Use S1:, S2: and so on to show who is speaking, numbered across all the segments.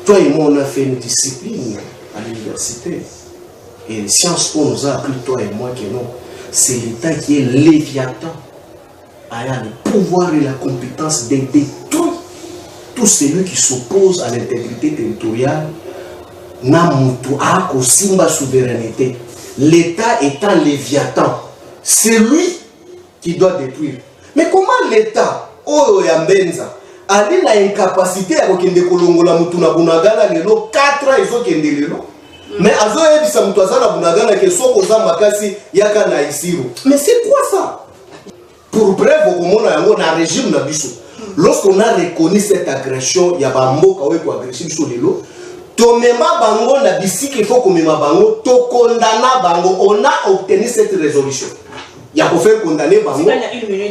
S1: Toi et moi, on a fait une discipline à l'université. Et Sciences Po nous a appris, toi et moi, que non. C'est l'État qui est léviathan. Il a le pouvoir et la compétence de détruire tout celui qui s'oppose à l'intégrité territoriale. Namutu a Simba souveraineté. L'État étant léviathan, c'est lui qui doit détruire. Mais comment l'État, oh Yambenza, a dit l'incapacité à kende kolongola mutu na bunagana lelo 4 ans iso kende lelo. Mais azo yebisa mutu azana bunagana ke soko za makasi yaka na isiru. Mais c'est quoi ça? Pour bref, au yango na régime na biso. Lorsqu'on a reconnu cette agression, il y a ba mboka we ko agression biso lelo. Tomema bango na bisiki il faut komema bango to condamna bango. On a obtenu cette résolution. Il y a pour faire condamner bango.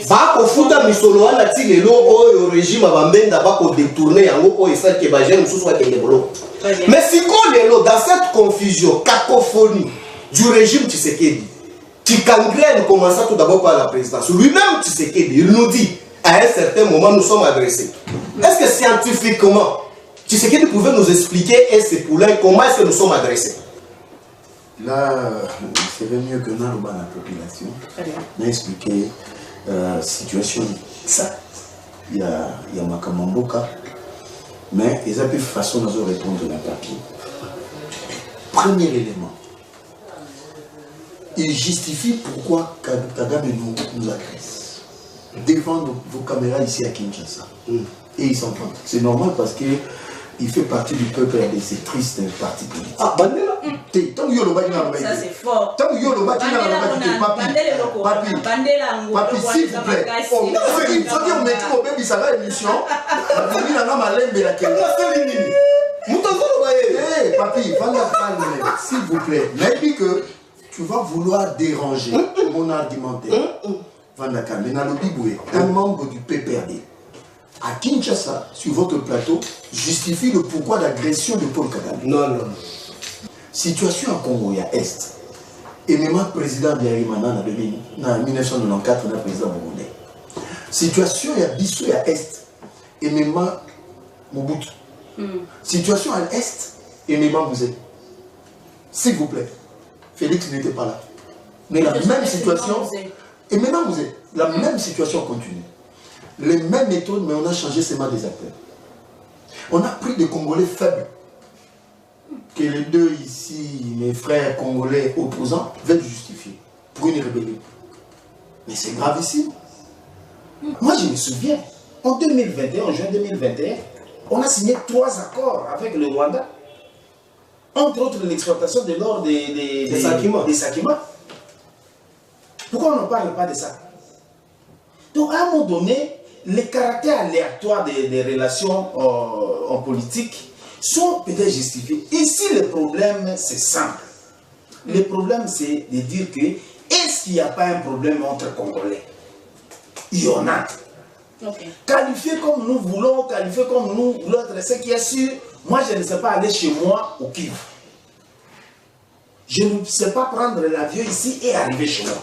S1: Ba ko futa misolo wana ti lelo o régime bambenda ba ko détourner yango ko esa ke ba jeune mususu wa kende bolo. Mais si ko lelo dans cette confusion, cacophonie du régime Tshisekedi qui gangrène commença tout d'abord par la présidence. Lui-même Tshisekedi, il nous dit à un certain moment nous sommes agressés. Est-ce que scientifiquement Tshisekedi pouvait nous expliquer et ses poulains comment est-ce que nous sommes agressés?
S2: Là, il serait mieux que nous, la population, nous expliquer la situation. Ça, il y a Makamamboka, mais ils ont plus de façon de répondre à la papier. Premier élément, il justifie pourquoi Kagame nous agresse. Devant vos caméras ici à Kinshasa. Et ils s'entendent. C'est normal parce que il fait partie du peuple et c'est triste parti politique.
S1: Ah, Bandela.
S3: Ça c'est fort.
S2: Papi, s'il vous plaît. On met trop bien, ça va émission. Papi, s'il vous plaît. Mais puis que tu vas vouloir déranger mon argumentaire. Un membre du PPRD. À Kinshasa, sur votre plateau, justifie le pourquoi d'agression de Paul Kagame.
S1: Non.
S2: Situation à Congo, il y a Est. Et même le président de Yarimana en 1994, le président burundais. Situation il y a Bissou, il y a Est. Et même Mobutu. Situation à l'Est, et même vous êtes. S'il vous plaît, Félix n'était pas là. Mais la même situation, et maintenant vous êtes. La même situation continue. Les mêmes méthodes, mais on a changé seulement des acteurs. On a pris des Congolais faibles. Que les deux ici, mes frères congolais opposants, veulent justifier pour une rébellion. Mais c'est gravissime. Moi, je me souviens, en 2021, en juin 2021, on a signé 3 accords avec le Rwanda. Entre autres, l'exploitation de l'or des Sakima. Pourquoi on ne parle pas de ça? Donc, à un moment donné, les caractères aléatoires des relations en politique sont peut-être justifiés. Ici, le problème, c'est simple. Le problème, c'est de dire que est-ce qu'il n'y a pas un problème entre Congolais? Il y en a. Qualifier comme nous voulons, qualifier comme nous, l'autre, ce qui est sûr, moi, je ne sais pas aller chez moi au Kivu. Je ne sais pas prendre l'avion ici et arriver chez moi.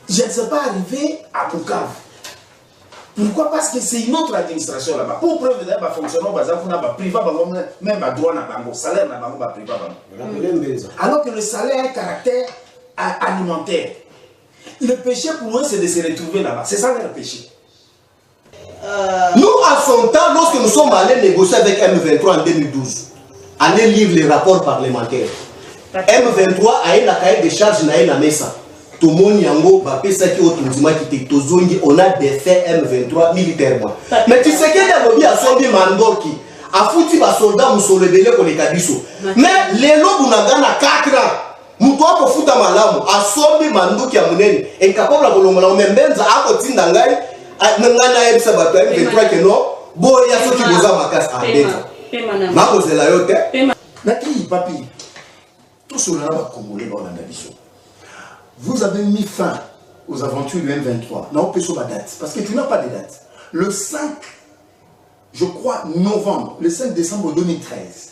S2: Je ne sais pas arriver à Bukavu. Pourquoi? Parce que c'est une autre administration là-bas. Pour preuve de ça, fonctionnement, privé, même droit, salaire, privé. Alors que le salaire a un caractère alimentaire. Le péché pour eux, c'est de se retrouver là-bas. C'est ça le péché.
S1: Nous, à son temps, lorsque nous sommes allés négocier avec M23 en 2012, aller lire les rapports parlementaires, M23 a eu la cahier de charge na la mesa. Tout le monde yango bapesa ki otundima ki tozongi on a défait M23 militairement. Mais tu sais que Dabobi a sombi mandoki a fouti ba soldat musole belé ko le kabiso. Mais lelo bunagana 4 ans. Muto ko futa malamu a sombi mandoki ya munene incapable ko longola membenza ako tinda ngai ngana yebisa bato M23 ke no boya soki boza makasa abeta. Mako zela yote.
S2: Naki papi. Tout cela va Congolais dans la nation. Vous avez mis fin aux aventures du M23. Non, on peut sur la date. Parce que tu n'as pas de date. Le 5, je crois, novembre, le 5 décembre 2013.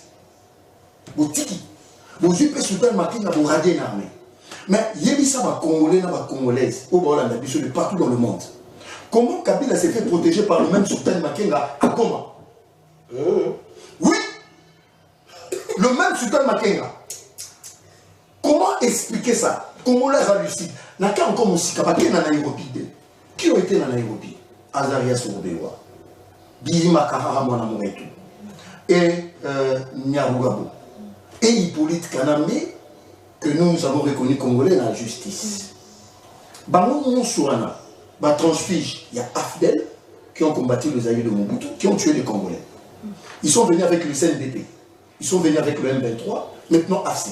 S2: Vous tiki. Vous avez super marqué dans vos radios armés. Mais il y a des Congolais, des Congolaises, au Rwanda, de partout dans le monde. Comment Kabila s'est fait protéger par le même super marqué à Goma? Oui, Le même Sultan Makenga. Comment expliquer ça? Congolais a réussi. Naka encore Moussika, pas qui est dans Nairobi. Qui ont été dans Nairobi? Azaria Soubewa, Bizi Makahara Mouanamoretou, et Nyarugabo, et Hippolyte Kanambe, que nous avons reconnu Congolais dans la justice. Bango Moussourana, Transfige, il y a Afdel qui ont combattu les aïeux de Mobutu, qui ont tué les Congolais. Ils sont venus avec le CNDP, ils sont venus avec le M23, maintenant AC.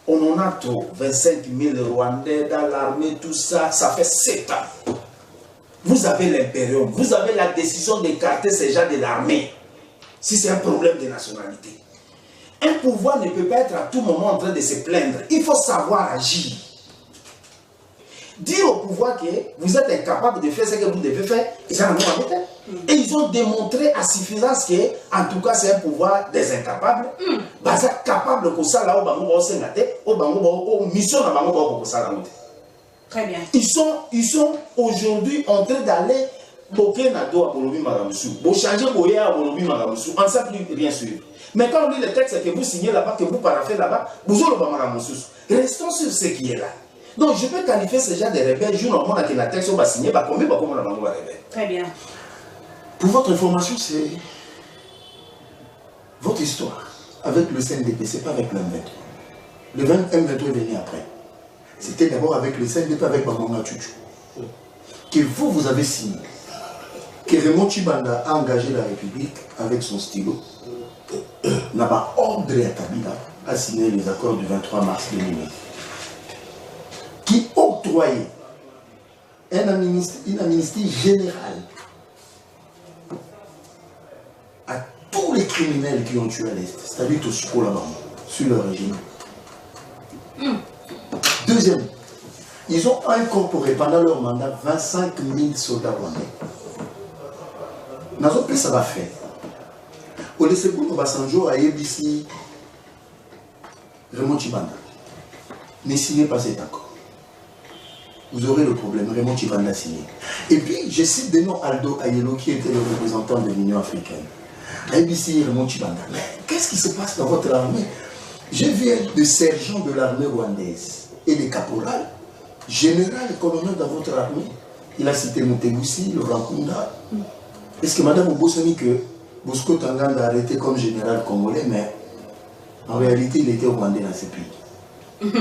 S3: On en a trop, 25 000 Rwandais dans l'armée, tout ça, ça fait 7 ans. Vous avez l'impérium, vous avez la décision d'écarter ces gens de l'armée, si c'est un problème de nationalité. Un pouvoir ne peut pas être à tout moment en train de se plaindre. Il faut savoir agir. Dire au pouvoir que vous êtes incapable de faire ce que vous devez faire, ils en ont arrêté. Et ils ont démontré à suffisance que, en tout cas, c'est un pouvoir des incapables. Ils sont capables de ça là où mission
S4: Très bien.
S3: Ils sont aujourd'hui en train d'aller boquer Nado à Bolobi Magamoussou. Vous changez Boya à Bolobi Magamoussou. On ne sait plus rien suivre. Mais quand on lit le texte que vous signez là-bas, que vous paraffez là-bas, vous avez le Magamoussou. Restons sur ce qui est là. Donc je peux qualifier ce genre de rebelles. Je normalement que le texte va signer, combien va comme la langue rebelle.
S4: Très bien.
S2: Pour votre information, c'est votre histoire. Avec le CNDP, ce n'est pas avec le M23. Le M23 est venu après. C'était d'abord avec le CNDP, avec Bamanga Tchouchou. Que vous avez signé. Que Raymond Chibanda a engagé la République avec son stylo. N'a pas ordre à Kabila à signer les accords du 23 mars 2009. Qui octroyait une amnistie générale à tous les criminels qui ont tué à l'Est, c'est-à-dire tout ce là-bas, sur le régime. Deuxième, ils ont incorporé pendant leur mandat 25 000 soldats rwandais. Dans autre pays, ça va faire. Au Lesebou, Obasanjo a ABC Raymond Chibanda. Ne signez pas cet accord. Vous aurez le problème, Raymond Chibanda a signé. Et puis, je cite des noms Aldo Ayelo qui était le représentant de l'Union africaine. ABC Raymond Chibanda. Mais qu'est-ce qui se passe dans votre armée? Je viens de sergent de l'armée rwandaise et de caporal, général et colonel dans votre armée. Il a cité Mutebusi, le Rankunda. Est-ce que Madame Obosomi que Bosco Tanganda a arrêté comme général congolais, mais en réalité, il était rwandais dans ce pays.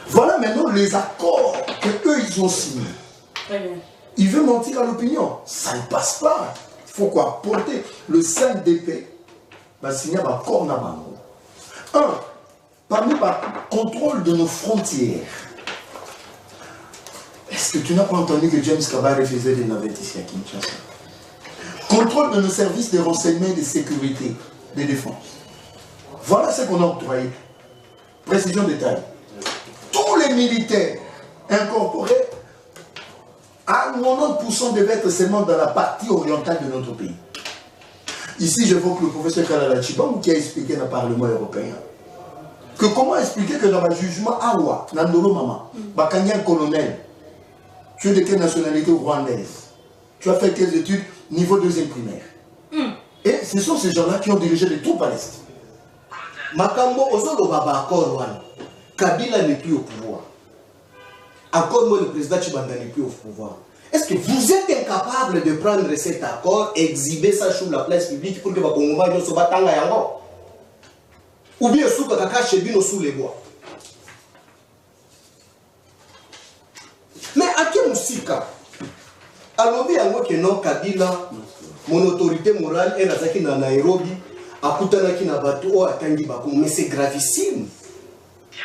S2: Voilà maintenant les accords qu'eux, ils ont signés.
S4: Très bien.
S2: Il veut mentir à l'opinion. Ça ne passe pas. Il faut quoi? Porter le 5 d'épée, signer un accord. Parmi le contrôle de nos frontières. Est-ce que tu n'as pas entendu que James Kabare faisait des navettes ici à Kinshasa? Contrôle de nos services de renseignement et de sécurité, de défense. Voilà ce qu'on a octroyé. Précision détail. Tous les militaires incorporés, à 90% devaient être seulement dans la partie orientale de notre pays. Ici, j'évoque le professeur Kalala Chibang qui a expliqué dans le Parlement européen que comment expliquer que dans le jugement Awa, Nandolo Mama, Bakanya colonel, tu es de quelle nationalité rwandaise? Tu as fait quelles études? Niveau 2e primaire. Et ce sont ces gens-là qui ont dirigé les troupes à l'Est.
S1: Makambo Ozolo Baba accord Kabila n'est plus au pouvoir. Encore moi, le président Chibanda n'est plus au pouvoir. Est-ce que vous êtes incapable de prendre cet accord, exhiber ça sur la place publique pour que les Congolais ne soient pas tanga yango? Ou bien sous Kaka Chebino sous les bois? Mais à quel Moussika? Alors, il y a que non, Kabila, mon autorité morale est dans Nairobi, à Kutanaki na Bato, à Tangi Bakou. Mais c'est gravissime.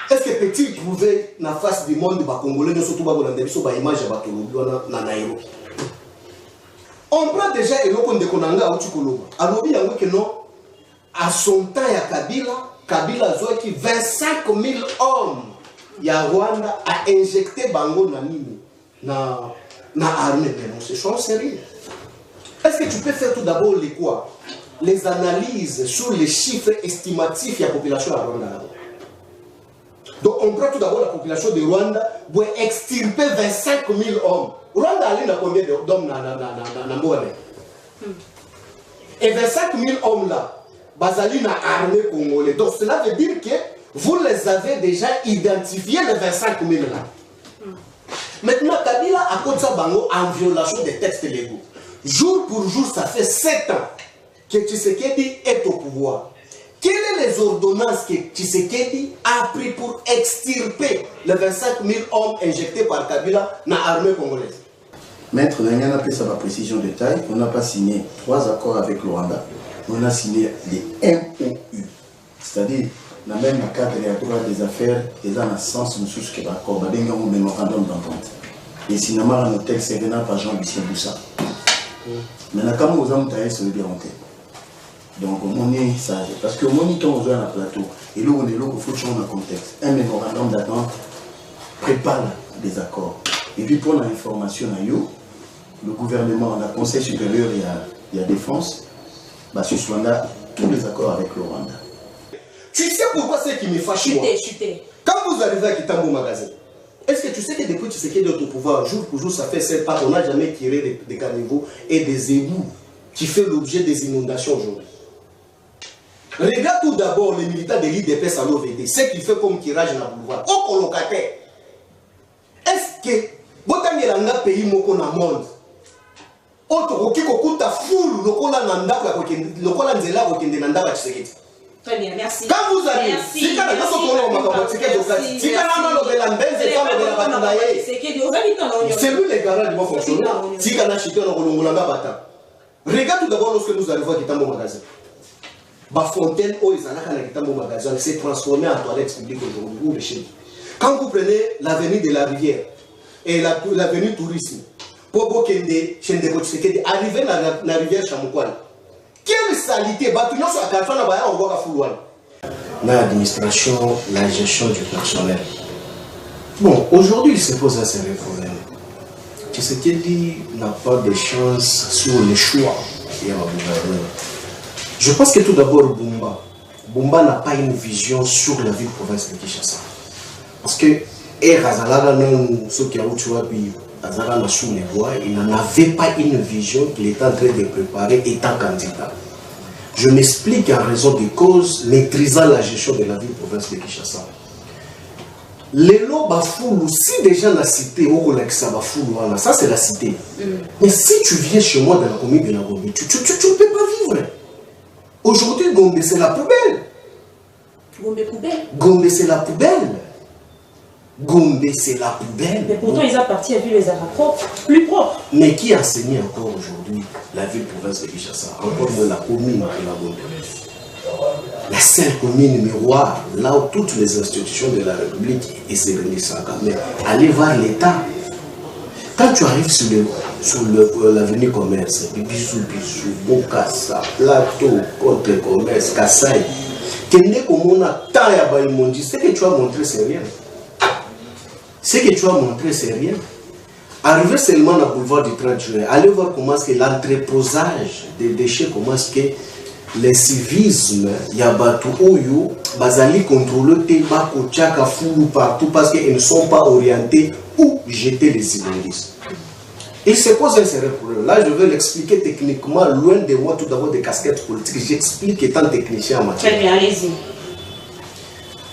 S1: Est-ce que peut-il trouver la face du monde Congolais, surtout sur l'image de Bato na Nairobi? On prend déjà et l'on déconanga au Tukoloba. Alors, il y a que non, à son temps, il y a Kabila a qui 25 000 hommes. Il y a Rwanda a injecté Bango na armée. Non, c'est chose sérieux. Est-ce que tu peux faire tout d'abord les quoi? Les analyses sur les chiffres estimatifs de la population à Rwanda. Donc on prend tout d'abord la population de Rwanda pour extirper 25 000 hommes. Rwanda a combien d'hommes dans Mbouane? Et 25 000 hommes là, Bazali na armée congolaise. Donc cela veut dire que vous les avez déjà identifiés les 25 000 là. Maintenant, Kabila a cause ça bango en violation des textes légaux. Jour pour jour, ça fait 7 ans que Tshisekedi est au pouvoir. Quelles sont les ordonnances que Tshisekedi a pris pour extirper les 25 000 hommes injectés par Kabila dans l'armée congolaise?
S2: Maître Daniel a fait sa précision de taille. On n'a pas signé 3 accords avec le Rwanda. On a signé les MOU. C'est-à-dire, dans la même cadre des affaires, et dans le sens de ce que l'accord, il y a un mémorandum d'entente. Et sinon, le texte est venu par Jean-Lucien Boussa. Maintenant, quand vous avez ça veut dire en donc, on est sage. Parce que mon temps, on est dans le plateau. Et là, on est là, il faut changer le contexte. Un mémorandum d'attente prépare des accords. Et puis, pour l'information, le gouvernement, le Conseil supérieur et la défense, bah, suspendra tous les accords avec le Rwanda.
S1: Tu sais pourquoi c'est qui me fâche moi? Quand vous arrivez à Kitambo Magasin, est-ce que tu sais que depuis tu sais qu'il est au pouvoir, jour pour jour, ça fait 7 ans, on n'a jamais tiré des caniveaux et des égouts qui font l'objet des inondations aujourd'hui? Regarde tout d'abord les militants de l'IDPS à l'OVD, ce qui fait comme tirage dans le boulevard, au colocataire. Est-ce que, Botangelanga pays moko na monde, autre qui kokuta full, lokola nanda, lokola nzela, kokende nanda ba Tshisekedi?
S4: Très bien, merci.
S1: Quand vous arrivez, si quand vous c'est lui les garants du bon fonctionnement. Si quand regarde tout d'abord lorsque nous arrivons à Kitambo Magasin. Ma fontaine, Kitambo Magasin s'est transformée en toilette publique aujourd'hui, ou de chez nous. Quand vous prenez l'avenue de la Rivière et l'avenue Tourisme, pour Bokende, arriver à la rivière Chamoukouane, quelle salité, l'administration, la gestion du personnel. Bon, aujourd'hui, il se pose un sérieux problème. Tshisekedi n'a pas de chance sur les choix qu'il y a au gouvernement. Je pense que tout d'abord, Bumba n'a pas une vision sur la ville-province de Kinshasa. Parce que, ceux qui ont sous les voies, il n'en avait pas une vision qu'il était en train de préparer étant candidat. Je m'explique en raison des causes, maîtrisant la gestion de la ville-province de Kinshasa. Les lots Bafoulou, si déjà la cité, ça c'est la cité. Mais si tu viens chez moi dans la commune de la Gombe, tu ne peux pas vivre. Aujourd'hui, Gombe c'est la poubelle. Gombe c'est la poubelle. Gombe c'est la poubelle.
S4: Mais pourtant ils appartiennent à ville les Arabes propres, plus propres.
S1: Mais qui enseigne encore aujourd'hui la ville-province de Kinshasa? Encore moins la commune de la Gombe. La seule commune miroir, là où toutes les institutions de la République se réunissent quand même. Allez voir l'État. Quand tu arrives sur l'avenue Commerce, Bisou, Bokassa, Plateau, Contre-Commerce, Kassai, ce que tu as montré, c'est rien. Ce que tu as montré, c'est rien. Arriver seulement à boulevard du 30 juin, allez voir comment est-ce que l'entreposage des déchets, comment est-ce que le civisme, Yabatu Oyo, Bazali contrôle Teba, Kochaka, Foulou partout parce qu'ils ne sont pas orientés où jeter les immondices. Il se pose un sérieux problème. Là, je vais l'expliquer techniquement, loin de moi tout d'abord des casquettes politiques. J'explique étant technicien en matière.
S4: Très bien, allez-y.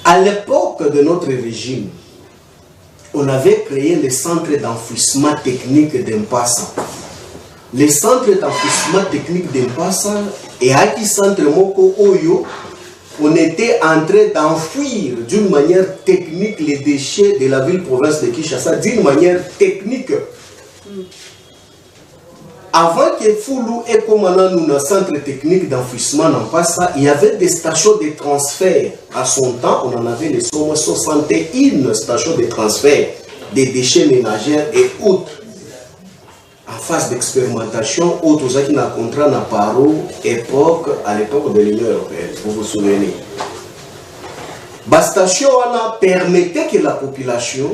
S1: À l'époque de notre régime, on avait créé le centre d'enfouissement technique d'Impassa. Le centre d'enfouissement technique d'Impassa et à qui centre Moko Oyo, on était en train d'enfouir d'une manière technique les déchets de la ville-province de Kinshasa, d'une manière technique. Avant que Foulou et Komana nous un centre technique d'enfouissement d'Impassa, il y avait des stations de transfert. À son temps, on en avait les 61 stations de transfert des déchets ménagers et autres. En phase d'expérimentation, autres qui n'a contrat n'a pas à l'époque de l'Union européenne, vous vous souvenez. La station permettait que la population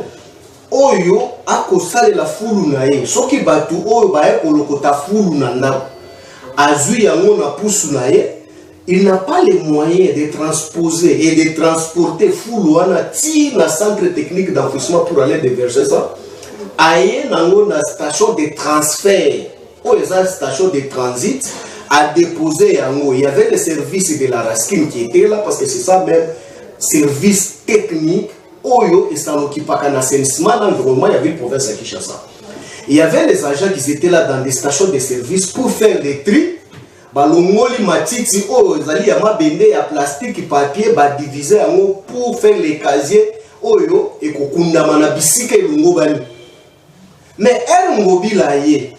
S1: Oyo a causé la foule nae. Ce qui batu Oyo bae kolokota foule nanda. Azui yango na pousse nae. Il n'a pas les moyens de transposer et de transporter foule wana ti na centre technique d'enfouissement pour aller déverser ça. Aye nango na station de transfert ou les station de transit a déposé yango. Il y avait les services de la Raskin qui étaient là parce que c'est ça même, service technique. Oyo et ça n'occupe pas qu'un assainissement d'environnement, il y avait le province à Kinshasa. Il y avait les agents qui étaient là dans des stations de service pour faire des tri. Balongoli matiti oyo ezali ya mabende ya plastique papier ba diviser yango pour faire les casiers oyo et kokundama na bisika elongo bani. Mais El Ngobila ye,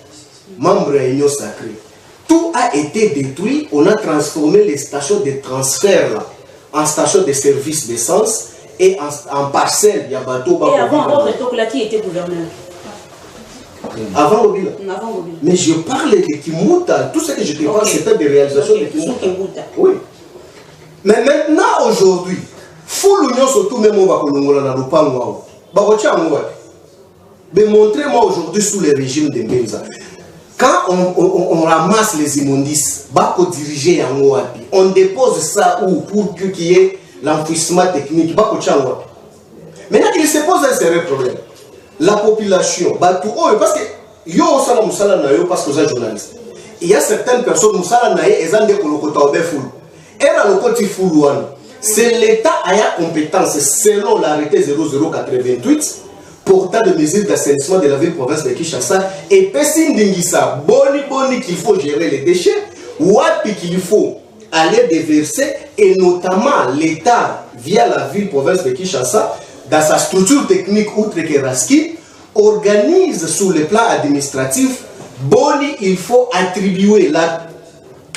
S1: membre de l'Union sacrée, tout a été détruit. On a transformé les stations de transfert là, en stations de service d'essence et en parcelles. Il y a bateau.
S4: Et avant votre époque là, qui était gouverneur?
S1: Avant Ngobila.
S4: Avant Ngobila.
S1: Mais je parle de Kimuta. Tout ce que je te parle, c'était des réalisations de Kimuta. Oui. Mais maintenant, aujourd'hui, faut l'union surtout même on va kolongola na lupango. Ba kocha ngwa. Mais montrez-moi aujourd'hui sous le régime de Mbenza. Quand on ramasse les immondices, on dépose ça où pour qu'il y ait l'enfouissement technique. Maintenant, il se pose un sérieux problème. La population, parce que parce que vous êtes journaliste. Il y a certaines personnes c'est l'État a la compétence selon l'arrêté 0088 portant de mesures d'assainissement de la ville-province de Kinshasa et Pessin Dingisa, boni qu'il faut gérer les déchets, wapi qu'il faut aller déverser, et notamment l'État, via la ville-province de Kinshasa, dans sa structure technique outre que Raski, organise sur le plan administratif, boni il faut attribuer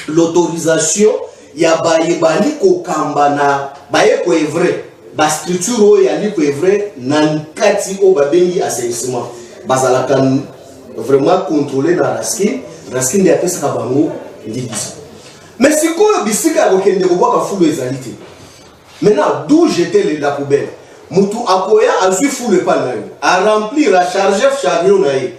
S1: l'autorisation, ya baïbani kokambana, baïko est vrai. La structure est vrai, nankati o babengi assainissement. Bazalaka vraiment contrôlé dans Raskin de appelle ça bango ndigisa. Mais si quoi bisika kokende ko boka fulu ezalité. Maintenant d'où jeter la poubelle. Mutu akoya azui fulu pa na yo. A remplir a charger chariot na ye.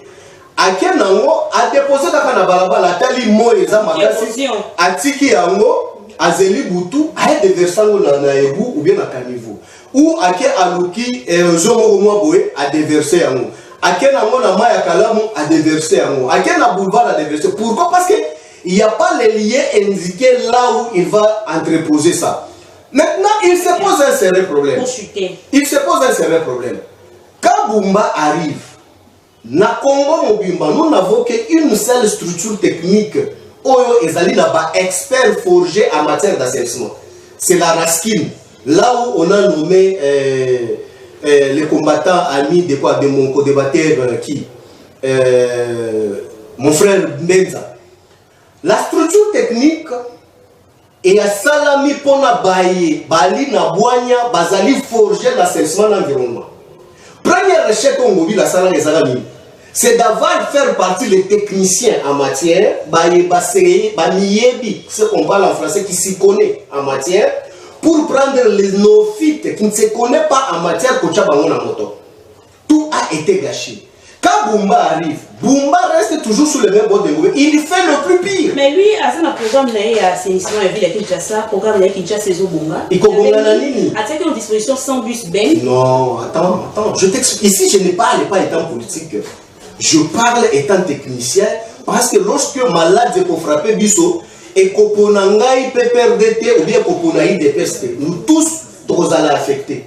S1: Akenango a déposer kaka na balabala tali mo eza makasi. Atiki yango Azeli Boutou a des versants na Ebou ou bien à Caniveau. Ou à quel alouki et Zomo Boé a déversé en nous. À quel amont la Maya Kalamou a déversé en nous. À quel boulevard a déversé. Pourquoi? Parce qu'il n'y a pas les liens indiqués là où il va entreposer ça. Maintenant, il se pose un sérieux problème. Il se pose un sérieux problème. Quand Bumba arrive, na Congo Mobimba, nous n'avons qu'une seule structure technique. Oyo ezali na ba expert forgé en matière d'assainissement. C'est la Raskin. Là où on a nommé les combattants amis de quoi de mon co-débatteur qui mon frère Mbenza. La structure technique est à salami pona baye bali na boanya bazali forger l'assainissement de l'environnement. Première recherche au mobile la salami salami. C'est d'avoir faire partie des techniciens en matière, ce qu'on parle en français, qui s'y connaît en matière, pour prendre les néophytes qui ne se connaissent pas en matière, tout a été gâché. Quand Bumba arrive, Bumba reste toujours sur le même bord de l'eau. Il fait le plus pire.
S4: Mais lui, à un programme d'assainissement de la ville de Kinshasa, programme de Kinshasa Saison Bunga.
S1: Il
S4: a une disposition sans bus Ben.
S1: Non, attends. Je t'explique. Ici, je ne parle pas étant politique. Je parle étant technicien parce que lorsque malade peut frapper biso et koponangai PPRDT ou bien koponaï DPST, nous tous nous allons affecter.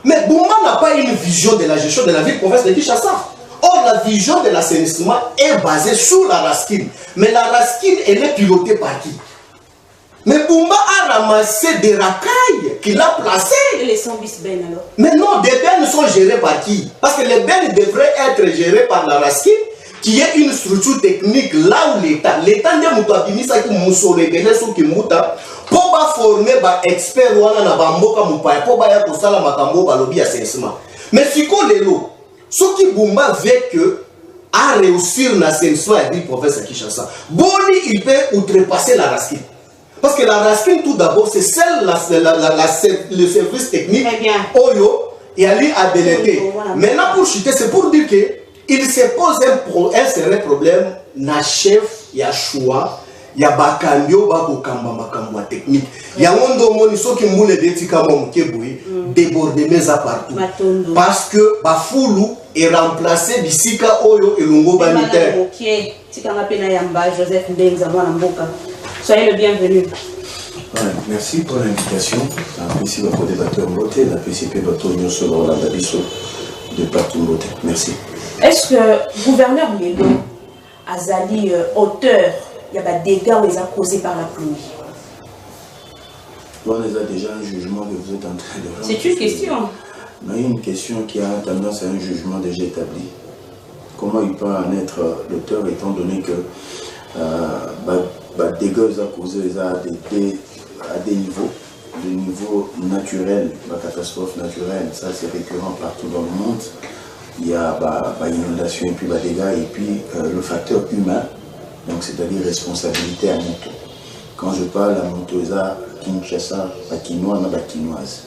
S1: Mais Bumba n'a pas une vision de la gestion de la ville-province de Kinshasa. Or, la vision de l'assainissement est basée sur la Raskin. Mais la Raskin, elle est pilotée par qui? Mais Bumba a ramassé des racailles qu'il a placées.
S4: Et les 100 bis Ben alors?
S1: Mais non, des bennes sont gérés par qui? Parce que les bennes devraient être gérés par la Raskin, qui est une structure technique là où l'État de Moutouabimisa qui moussole les sous qui mouta, pour former des experts wana na bamboka moupaye, pour ya kosala makambo balobi assainissement. Mais si qu'on les lots, ce qui Bumba veut que à réussir l'assainissement à la province de Kinshasa, Boni il peut outrepasser la Raskin. Parce que la Raskin, tout d'abord, c'est celle, le service technique, Oyo, et Ali a délégué. Maintenant, pour chuter, c'est pour dire qu'il se pose un sérieux problème, na chef, il y a choix, il y a bakambio, bakambama technique. Il y a un domoni, ceux qui moulent des tikamo mkeboui, débordements à partout. Parce que Bafoulou est remplacé Bisika Oyo et Lungo Banitaire.
S4: Joseph Mbenza, Soyez le bienvenu.
S2: Ouais, merci pour l'invitation. Merci pour débatteur Mboté, l'apprécié bateau Nyonso Roland Dabiso de partout Mboté. Merci.
S4: Est-ce que gouverneur Mielo Azali, auteur, il y a des dégâts où ils ont causé par la pluie?
S2: On a déjà un jugement que vous êtes en train de rendre.
S4: C'est une question.
S2: Mais il y a une question qui a tendance à un jugement déjà établi. Comment il peut en être l'auteur étant donné que dégâts à causer à des niveaux, le niveau naturel, la catastrophe naturelle, ça c'est récurrent partout dans le monde. Il y a inondation et puis dégâts et puis le facteur humain, donc c'est-à-dire responsabilité à moto. Quand je parle à Montosa, Kinshasa, à Kinois, à Kinoise,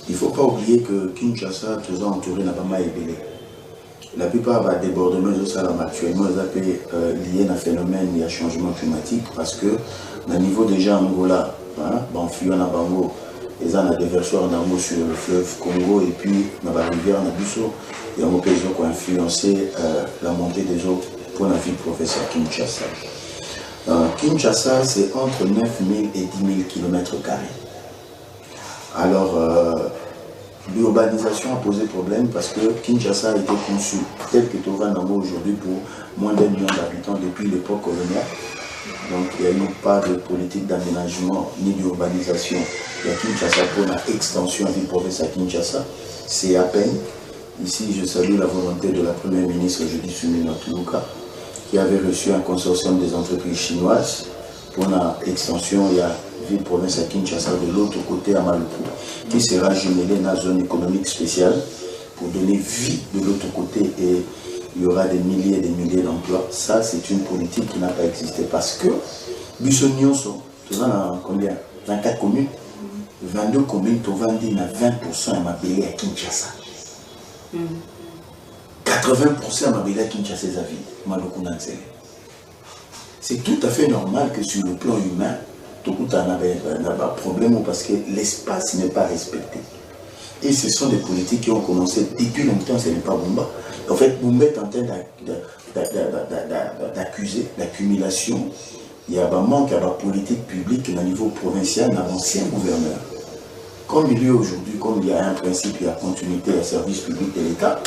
S2: il ne faut pas oublier que Kinshasa, tout ça entouré n'a pas mal ébélé. La plupart des débordements de ça actuellement liés à un phénomène de changement climatique parce que le niveau déjà en Angola, en fuyant à Bango, ils ont des versoirs en sur le fleuve Congo et puis dans la rivière Nabuso, et on peut influencer la montée des eaux pour la ville professeur Kinshasa. Kinshasa, c'est entre 9 000 et 10 000 km². Alors, l'urbanisation a posé problème parce que Kinshasa a été conçu tel que Tovanango aujourd'hui pour moins d'1 million d'habitants depuis l'époque coloniale. Donc il n'y a eu pas de politique d'aménagement ni d'urbanisation. Il y a Kinshasa pour l'extension de la province à Kinshasa. C'est à peine. Ici, je salue la volonté de la première ministre Judith Suminwa Tuluka, qui avait reçu un consortium des entreprises chinoises pour l'extension de la ville-province à Kinshasa de l'autre côté à Maluku, qui sera jumelée dans la zone économique spéciale pour donner vie de l'autre côté et il y aura des milliers et des milliers d'emplois. Ça, c'est une politique qui n'a pas existé parce que Bissonion sont, combien? 24 communes, 22 communes, Tovandi a 20% à Mabélé à Kinshasa. 80% à Mabélé à Kinshasa, Maluku Nansele. C'est tout à fait normal que sur le plan humain, tout le monde n'a pas de problème parce que l'espace n'est pas respecté. Et ce sont des politiques qui ont commencé depuis longtemps, ce n'est pas Bumba. En fait, Bumba est en train d'accuser l'accumulation. Il y a un manque de politique publique au niveau provincial dans l'ancien gouverneur. Comme il y a aujourd'hui, comme il y a un principe, il y a continuité à service public de l'État,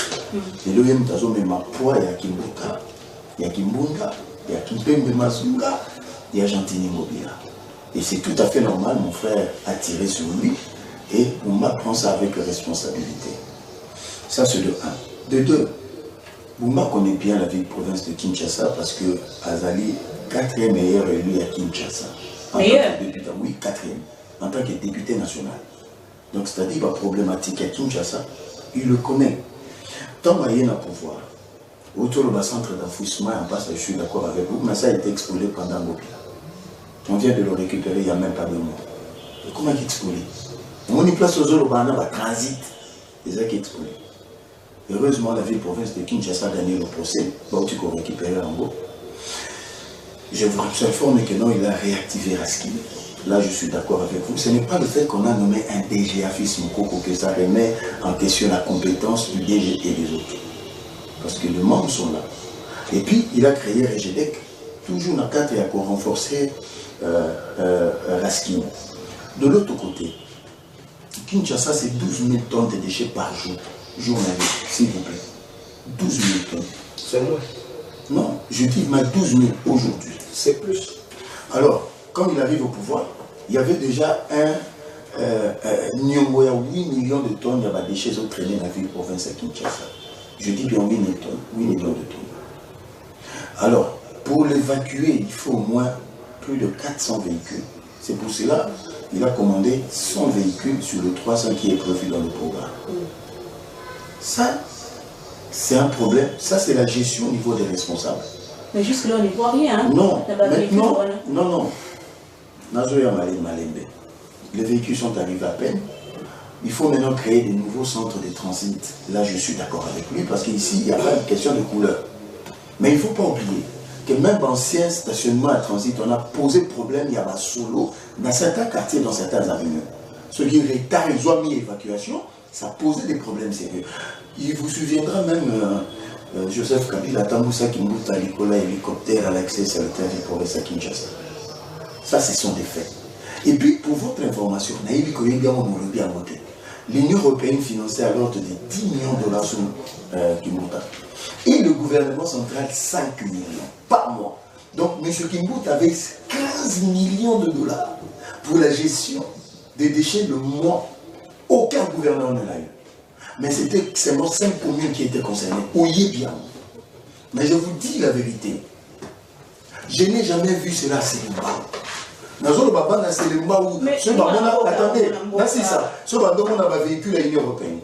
S2: il y a un poids, il y a Kimbuta, il y a Kimbunda, il y a Kimpembe Mazunga, il y a Gentini Mobila. Et c'est tout à fait normal, mon frère a tiré sur lui. Et Bumba prend ça avec responsabilité. Ça, c'est de 1. De 2, Bumba connaît bien la ville province de Kinshasa parce que Azali, 4e meilleur élu à Kinshasa.
S4: Meilleur?
S2: Oui, 4e, en tant que député national. Donc, c'est-à-dire la problématique à Kinshasa, il le connaît. Tant qu'il y a un pouvoir, autour du centre d'enfouissement, en passe, je suis d'accord avec vous, mais ça a été explosé pendant Mobila. On vient de le récupérer il n'y a même pas de mois. Et comment il est explosé? On y place aux autres, on a transit, les actes explosés. Heureusement, la ville-province de Kinshasa a gagné le procès, tu peux récupérer en gros. Je vous informe que non, il a réactivé Raskin. Là, je suis d'accord avec vous. Ce n'est pas le fait qu'on a nommé un DG à Fils Mokoko que ça remet en question la compétence du DG et des autres. Parce que les membres sont là. Et puis, il a créé Régedec, toujours dans le cadre pour renforcer Raskin. De l'autre côté, Kinshasa, c'est 12 000 tonnes de déchets par jour, journalier, s'il vous plaît. 12 000 tonnes.
S1: C'est moins.
S2: Non, je dis 12 000 aujourd'hui.
S1: C'est plus.
S2: Alors, quand il arrive au pouvoir, il y avait déjà Nyongo, il y a 8 millions de tonnes de déchets traînés dans la ville province à Kinshasa. Je dis bien 8 000 tonnes, 8 millions de tonnes. Alors, pour l'évacuer, il faut au moins plus de 400 véhicules. C'est pour cela qu'il a commandé 100 véhicules sur le 300 qui est prévu dans le programme. Ça, c'est un problème. Ça, c'est la gestion au niveau des responsables.
S4: Mais jusque-là, on n'y voit rien. Hein?
S2: Non, non. Les véhicules sont arrivés à peine. Il faut maintenant créer de nouveaux centres de transit. Là, je suis d'accord avec lui, parce qu'ici, il n'y a pas une question de couleur. Mais il ne faut pas oublier que même d'anciens stationnements à transit, on a posé problème, il y a un solo dans certains quartiers, dans certains avenues. Ce qui est retard, ils ont mis évacuation, ça posait des problèmes sérieux. Il vous souviendra même, Joseph Kabila, Tamboussa Kimbuta, Nicolas, hélicoptère à l'accès sanitaire pour les Kinshasa. Ça, ce sont des faits. Et puis, pour votre information, l'Union européenne finançait à l'ordre de 10 millions de dollars sur Kimbuta. Et le gouvernement central, 5 millions par mois. Donc, M. Kimbuta avait 15 millions de dollars pour la gestion des déchets le mois. Aucun gouverneur ne l'a eu. Mais c'était seulement 5 communes qui étaient concernées. Oyez bien. Mais je vous dis la vérité. Je n'ai jamais vu cela à Selimba. Attendez, c'est ça. Ce on a un véhicule à l'Union européenne.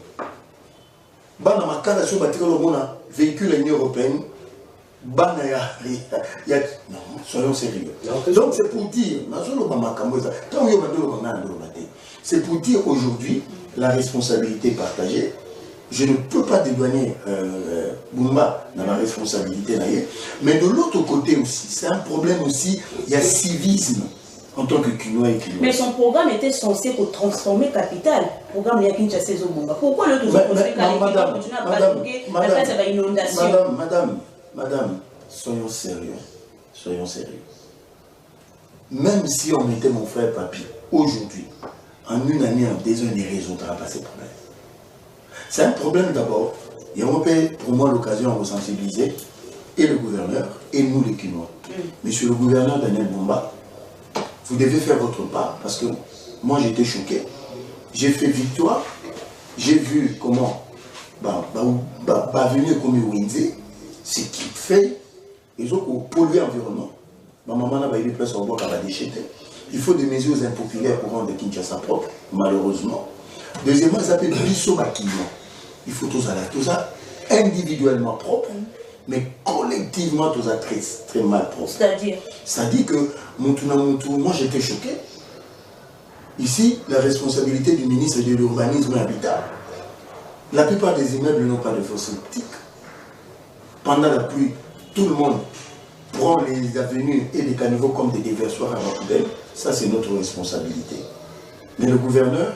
S2: Véhicule à l'Union européenne. Soyons sérieux. Donc c'est pour dire, c'est pour dire aujourd'hui la responsabilité partagée. Je ne peux pas dédouaner Boumba dans la responsabilité, mais de l'autre côté aussi, c'est un problème aussi, il y a civisme en tant que Kinois et Kinois.
S4: Mais son programme était censé pour transformer Capitale. Le programme de Kinshasa Zobonga. Pourquoi le tout
S2: Madame, soyons sérieux. Soyons sérieux. Même si on mettait mon frère Papi, aujourd'hui, en une année, en 2 ans, il ne résoudra pas ces problèmes. C'est un problème d'abord. Et on peut, pour moi, l'occasion de vous sensibiliser, et le gouverneur, et nous les Kinois. Monsieur le gouverneur Daniel Boumba, vous devez faire votre part, parce que moi j'étais choqué. J'ai fait victoire, j'ai vu comment venir comme Windsor, ce qu'il fait, ils ont pollué l'environnement. Ma maman n'a pas eu de place en bois qu'à la déchetée. Il faut des mesures impopulaires pour rendre Kinshasa propre, malheureusement. Deuxièmement, ils appellent Bisso Bakino. Il faut tout ça individuellement propre, mais collectivement tout ça très mal propre. C'est-à-dire que moi j'étais choqué. Ici, la responsabilité du ministre de l'Urbanisme et Habitat. La plupart des immeubles n'ont pas de fosse septique. Pendant la pluie, tout le monde prend les avenues et les caniveaux comme des déversoirs à la poubelle. Ça, c'est notre responsabilité. Mais le gouverneur,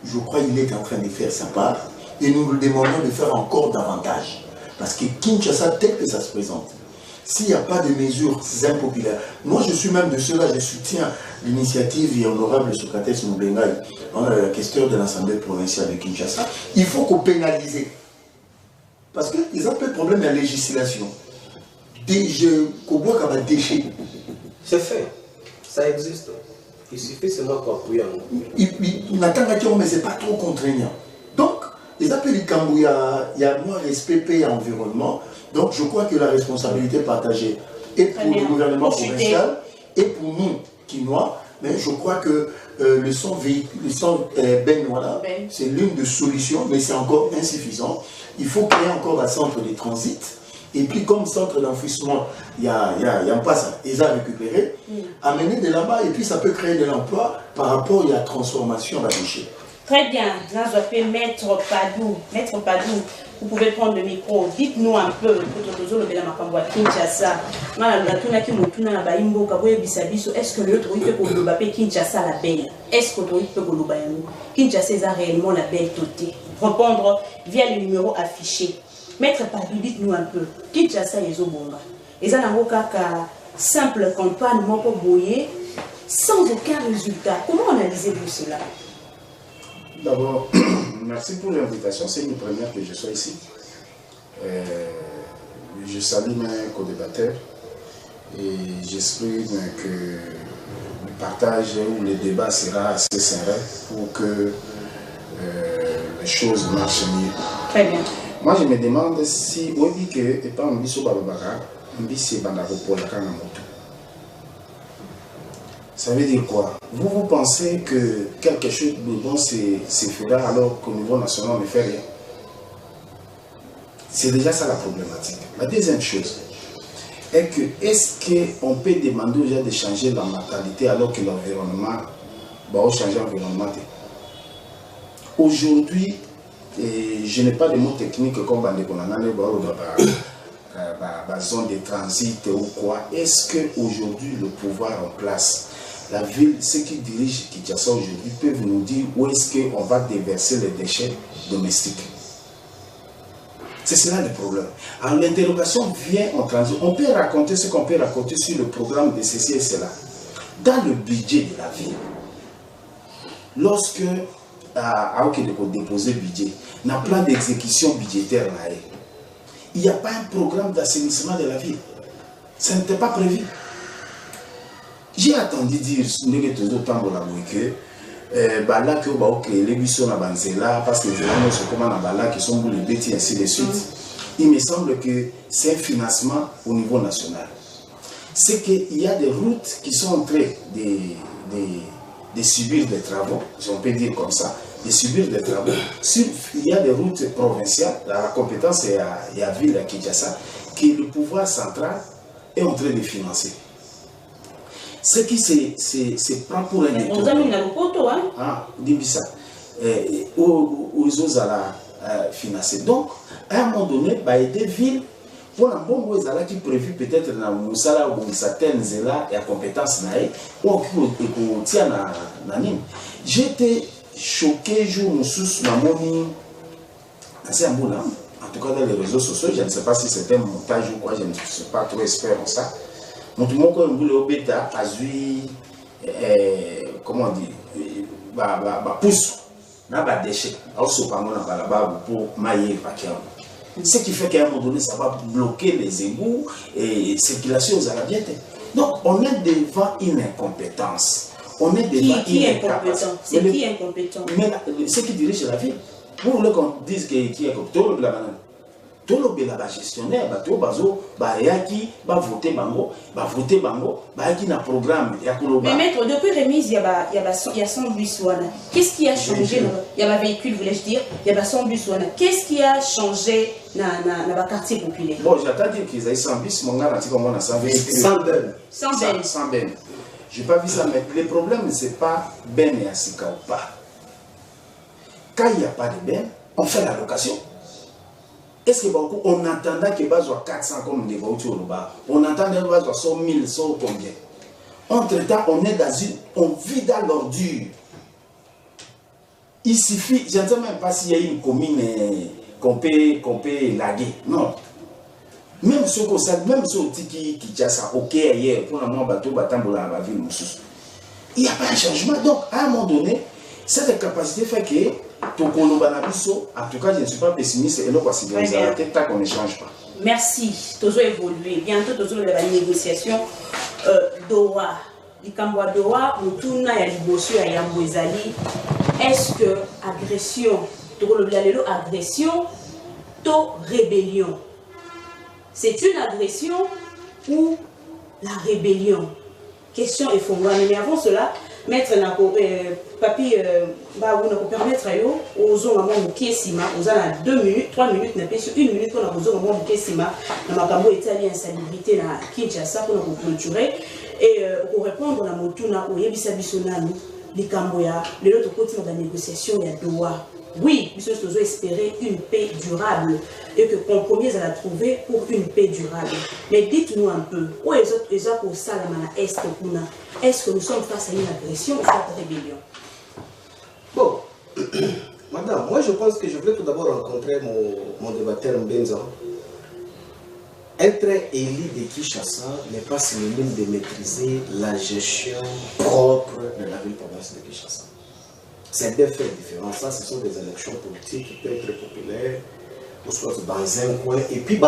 S2: je crois qu'il est en train de faire sa part et nous lui demandons de faire encore davantage. Parce que Kinshasa, tel que ça se présente, s'il n'y a pas de mesures impopulaires, moi je suis même de ceux-là, je soutiens l'initiative et honorable Socrates Moubengaï, questeur de l'Assemblée provinciale de Kinshasa, il faut qu'on pénalise. Parce qu'ils ont peu de problème à la législation. Qu'on voit comme un déchet.
S1: C'est fait, ça existe. Il suffit seulement d'appuyer en
S2: il n'attend pas, mais ce n'est pas trop contraignant. Donc, les appels il y a moins respect, paix et environnement. Donc, je crois que la responsabilité partagée est pour le gouvernement provincial et pour nous, Kinois. Mais je crois que le son Benoît, c'est l'une des solutions, mais c'est encore insuffisant. Il faut créer encore un centre de transit. Et puis, comme centre d'enfouissement, il y a un passe, ils ont récupéré, amener de là-bas, et puis ça peut créer de l'emploi par rapport à la transformation à déchets.
S4: Très bien, là je vais Maître Padou. Maître Padou, vous pouvez prendre le micro. Dites-nous un peu, est-ce que le truc peut Kinshasa la belle? Est-ce que le truc peut Kinshasa est réellement la belle totée? Répondre via le numéro affiché. Maître Padou, dites-nous un peu. Kinshasa est au bomba. Et ça n'a aucun simple campagne, sans aucun résultat. Comment analysez-vous cela?
S3: D'abord, merci pour l'invitation. C'est une première que je sois ici. Je salue mes co-débatteurs et j'exprime que le partage ou le débat sera assez serein pour que les choses marchent mieux.
S4: Très bien.
S3: Moi, je me demande si on dit que et pas un biso babara, un biso bandaro pour la moto. Ça veut dire quoi? Vous pensez que quelque chose de bon se fera alors qu'au niveau national on ne fait rien? C'est déjà ça la problématique. La deuxième chose est que est-ce qu'on peut demander aux gens de changer la mentalité alors que l'environnement va changer l'environnement? Aujourd'hui, je n'ai pas de mots techniques comme la zone de transit ou quoi. Est-ce qu'aujourd'hui le pouvoir en place, la ville, ceux qui dirigent Kinshasa aujourd'hui peuvent nous dire où est-ce qu'on va déverser les déchets domestiques? C'est cela le problème. Alors l'interrogation vient en transit. On peut raconter ce qu'on peut raconter sur le programme de ceci et cela. dans le budget de la ville, lorsque déposer le budget, dans le plan d'exécution budgétaire, il n'y a pas un programme d'assainissement de la ville. Ça n'était pas prévu. J'ai attendu dire que là que les buissons à Banzela, parce que les gens se commandent à Bala qui sont les bêtis, ainsi de suite. Il me semble que c'est un financement au niveau national. C'est qu'il y a des routes qui sont en train de subir des travaux, si on peut dire comme ça, de subir des travaux. Il y a des routes provinciales, la compétence est à la ville de Kinshasa, que le pouvoir central est en train de financer. Ce qui c'est pas pour un État.
S4: On a mis dans le poteau, hein?
S3: Ah, dis ça. Aux autres à financer. Donc, à un moment donné, il y a des villes, pour un bon bout qui est prévu peut-être dans Moussala ou certaines zéla et à compétence naïe, ou qu'on tient à Nîmes. J'étais choqué, jour où c'est un bout là, en tout cas dans les réseaux sociaux, je ne sais pas si c'était un montage ou quoi, je ne suis pas trop expert en ça. Mon tout le monde, quand on bêta, a vu, comment on dit, pousse, n'a pas de déchets, also pas mon là-bas pour mailler le ce qui fait qu'à un moment donné, ça va bloquer les égouts et la circulation aux arabiens. Donc, on est devant une incompétence. On est devant
S4: qui est incompétent? C'est qui est incompétent?
S3: Mais ceux qui dirigent la ville, vous voulez qu'on dise qui est incompétent? Tout le gestionnaire, tout va voter bango, qui n'a programme.
S4: Mais maître, depuis remise, il y a 100 bus. Qu'est-ce qui a changé? Il y a un véhicule, voulais-je dire, il y a 100 bus. Qu'est-ce qui a changé dans le quartier populaire?
S3: Bon, j'attends dire qu'ils aient 100 bus, mon gars, on a 100 véhicules.
S1: 100 bennes.
S4: 100 bennes.
S3: 100 bennes. Je n'ai pas vu ça, mais le problème, ce n'est pas ben et Asika ou pas. Quand il n'y a pas de ben, on fait la location. Est-ce que on entendait que bas 400 comme des voitures là-bas? On entendait que bas 100 000, 100 combien? Entre-temps, on vit dans l'ordure. Il suffit, je ne sais même pas s'il y a une commune qu'on peut laguer. Non. Même ceux qui ont ça, ok, hier, pour un moment, bateau, dans la ville, il n'y a pas un changement. Donc, à un moment donné, cette capacité fait que en tout cas, je ne suis pas pessimiste et là, qu'on ne change pas.
S4: Merci. Toujours évolué. Bientôt, toujours la négociation Doha. Les Cambois Doha, nous tournons à l'Ibosu à Yambouezali. Est-ce que agression, agression, rébellion? C'est une agression ou la rébellion? Question est fondée. Mais avant cela, maître papi va vous permettre aux hommes à Mukesima, aux à 2 minutes, 3 minutes, n'a pas sur 1 minute pour aux hommes à Mukesima, dans ma cambo italien insalubrité na Kinshasa pour nous clôturer et pour répondre à Motuna ou Yebisa Bisonami, les Camboya, de l'autre côté de la négociation, il y a Doha. Oui, nous sommes espérer une paix durable et que compromis à la trouver pour une paix durable. Mais dites-nous un peu, où est-ce que nous sommes face à une agression ou à une rébellion?
S1: Bon, madame, moi je pense que je voulais tout d'abord rencontrer mon débatteur Mbenza. Être élu de Kinshasa n'est pas synonyme de maîtriser la gestion propre de la ville-province de Kinshasa. C'est deux faits différents. Ça, ce sont des élections politiques qui peuvent être populaires, ou soit dans un coin. Et puis,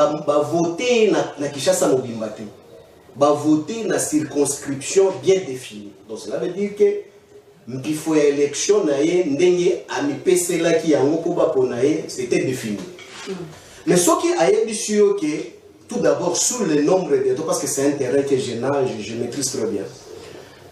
S1: voter dans Kinshasa Mobimbati. Voter dans circonscription bien définie. Donc, cela veut dire que il faut élection, c'était défini. Mais ce qui a été sûr que tout d'abord sur le nombre de tonnes, parce que c'est un terrain que je maîtrise très bien.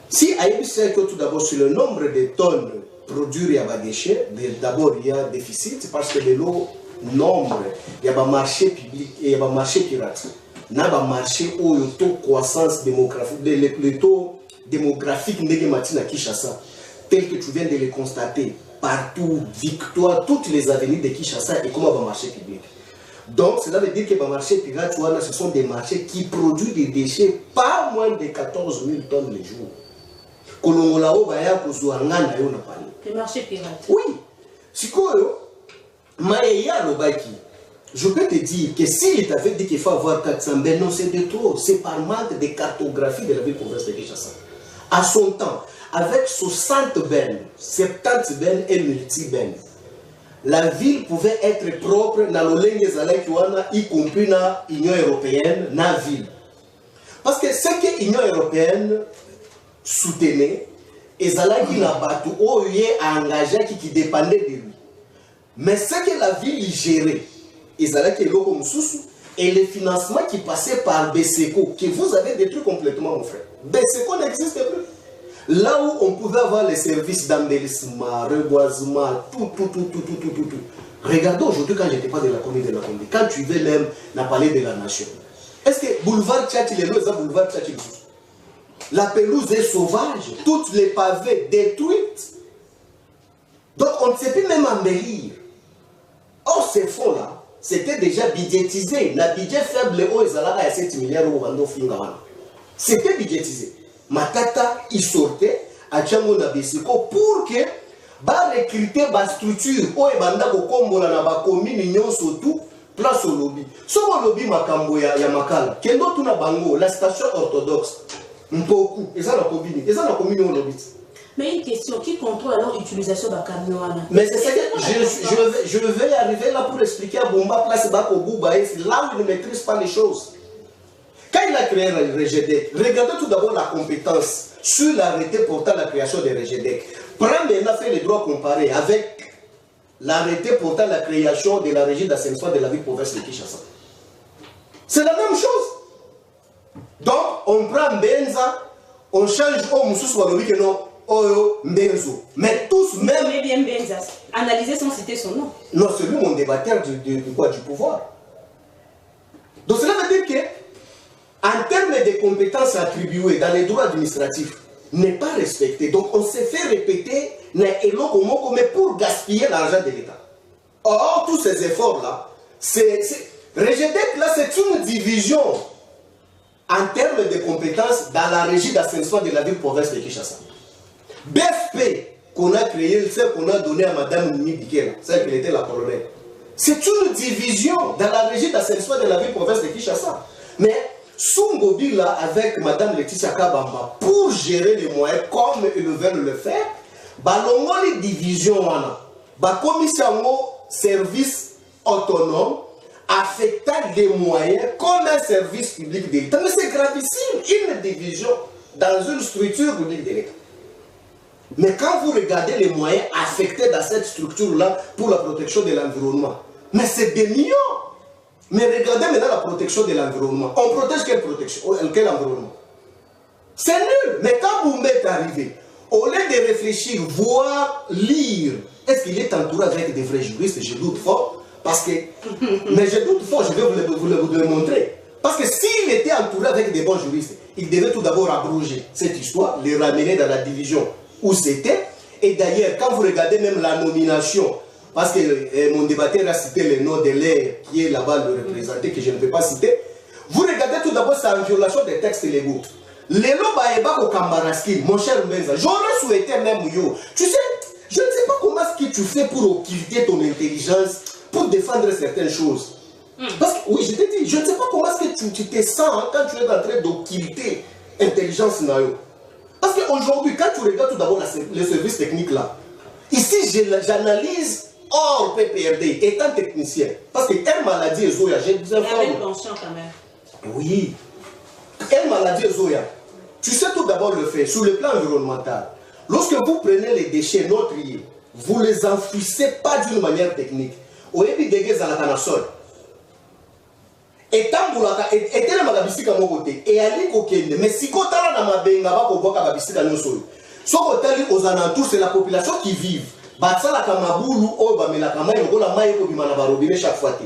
S1: Si c'est que tout d'abord sur le nombre de tonnes produire des déchets, d'abord il y a déficit parce que de l'eau nombre, il y a un marché public et il y a un marché pirate. Il y a un marché où le taux de croissance démographique, le taux démographique négatif à Kinshasa, tel que tu viens de le constater, partout, Victoire, toutes les avenues de Kinshasa et comment va marché public. Donc, cela veut dire que le marché pirate, ce sont des marchés qui produisent des déchets pas moins de 14 000 tonnes le jour.
S4: Le marché pirate.
S1: Oui. Je peux te dire que s'il t'avait dit qu'il faut avoir 400 ben non, c'est de trop. C'est par manque de cartographie de la ville province de Kinshasa. À son temps, avec 60 bennes, 70 bennes et multi-bennes, la ville pouvait être propre dans l'oleng y compris dans l'Union européenne, dans la ville. Parce que ce que l'Union européenne soutenait, et Zalaki n'a pas tout engagé qui dépendait de lui. Mais ce que la ville gérait, et Zalaki est comme Soussou, et les financements qui passaient par BSECO, que vous avez détruit complètement, mon frère. BSECO n'existe plus. Là où on pouvait avoir les services d'embellissement, reboisement, tout. Regardez aujourd'hui quand j'étais pas de la commune de la Condé, quand tu veux même la palais de la nation. Est-ce que boulevard Tchati, les lois, boulevard Tchati, la pelouse est sauvage, toutes les pavés détruites. Donc on ne sait plus même embellir. Or ces fonds-là, c'était déjà budgétisé. La budget faible, à 7 milliards d'euros. C'était budgétisé. Matata, il sortait à Tchango Nabesiko pour que ba recruter ba structure o ebanda ko kombola na ba commune union surtout place au lobby. So au lobby makambo ya makala. Kendo tuna bango la station orthodoxe. Mpoku, eza na commune au lobby.
S4: Mais une question, qui contrôle alors l'utilisation de la camion?
S1: Mais c'est ça que je vais arriver là pour expliquer à Bomba Place Bakobu Baïs, là où il ne maîtrise pas les choses. Quand il a créé le REGEDEC, regardez tout d'abord la compétence sur l'arrêté portant la création des REGEDEC. Prends maintenant fait les droits comparés avec l'arrêté portant la création de la régie d'assainissement de la ville province de Kinshasa. C'est la même chose. Donc, on prend Benza, on change au Moussous Walobi que non. Benzo. Mais tous même.
S4: Mais bien Benza. Analyser sans citer son nom.
S1: Non, c'est lui mon débatteur du pouvoir. Donc cela veut dire que, en termes de compétences attribuées dans les droits administratifs, n'est pas respecté. Donc on s'est fait répéter, mais pour gaspiller l'argent de l'État. Or, tous ces efforts-là, REGEDEC, là, c'est une division en termes de compétences dans la régie d'assainissement de la ville province de Kinshasa. BFP qu'on a créé, celle qu'on a donnée à Mme Nimi Bikela, celle qui était la colonelle. C'est une division dans la régie d'assainissement de la ville province de Kinshasa. Mais Sungobi là avec Mme Laetitia Kabamba pour gérer les moyens comme ils veulent le faire, balongo les divisions ba commission service autonome affectant des moyens comme un service public de l'État. Mais c'est gravissime, une division dans une structure publique de l'État. Mais quand vous regardez les moyens affectés dans cette structure-là pour la protection de l'environnement, mais c'est des millions. Mais regardez maintenant la protection de l'environnement. On protège quelle protection? Quel environnement? C'est nul. Mais quand vous m'êtes arrivé, au lieu de réfléchir, voir, lire, est-ce qu'il est entouré avec des vrais juristes? Je doute fort. Parce que, mais je doute fort, je vais vous le montrer. Parce que s'il était entouré avec des bons juristes, il devait tout d'abord abroger cette histoire, les ramener dans la division où c'était. Et d'ailleurs, quand vous regardez même la nomination, parce que mon débatteur a cité le nom de l'air qui est là-bas le représenté, que je ne peux pas citer, vous regardez tout d'abord, c'est en violation des textes légaux. Lelo Baeba au Kambaraski, mon cher Menza, j'aurais souhaité même yo. Tu sais, je ne sais pas comment est-ce que tu fais pour occulter ton intelligence, pour défendre certaines choses. Parce que, oui, je t'ai dit, je ne sais pas comment est-ce que tu te sens quand tu es en train d'occulter l'intelligence. Parce qu'aujourd'hui, quand tu regardes tout d'abord les services techniques là, ici j'analyse hors PPRD, étant technicien. Parce qu'une maladie est Zoya, j'ai des informations.
S4: Il y avait une pension quand même.
S1: Oui. Une maladie est Zoya. Tu sais tout d'abord le fait, sur le plan environnemental. Lorsque vous prenez les déchets non triés, vous ne les enfouissez pas d'une manière technique. Au début, des à la sol. Et tant que et tellement la bisika mon côté et ali kokende mais si kotala na mabenga ba ko boka ba bisika nyonso so kotali aux alentours c'est la population qui vivent batsala kamabulu o ba mela kamai lokola mai ko bimana ba robinet chaque fois.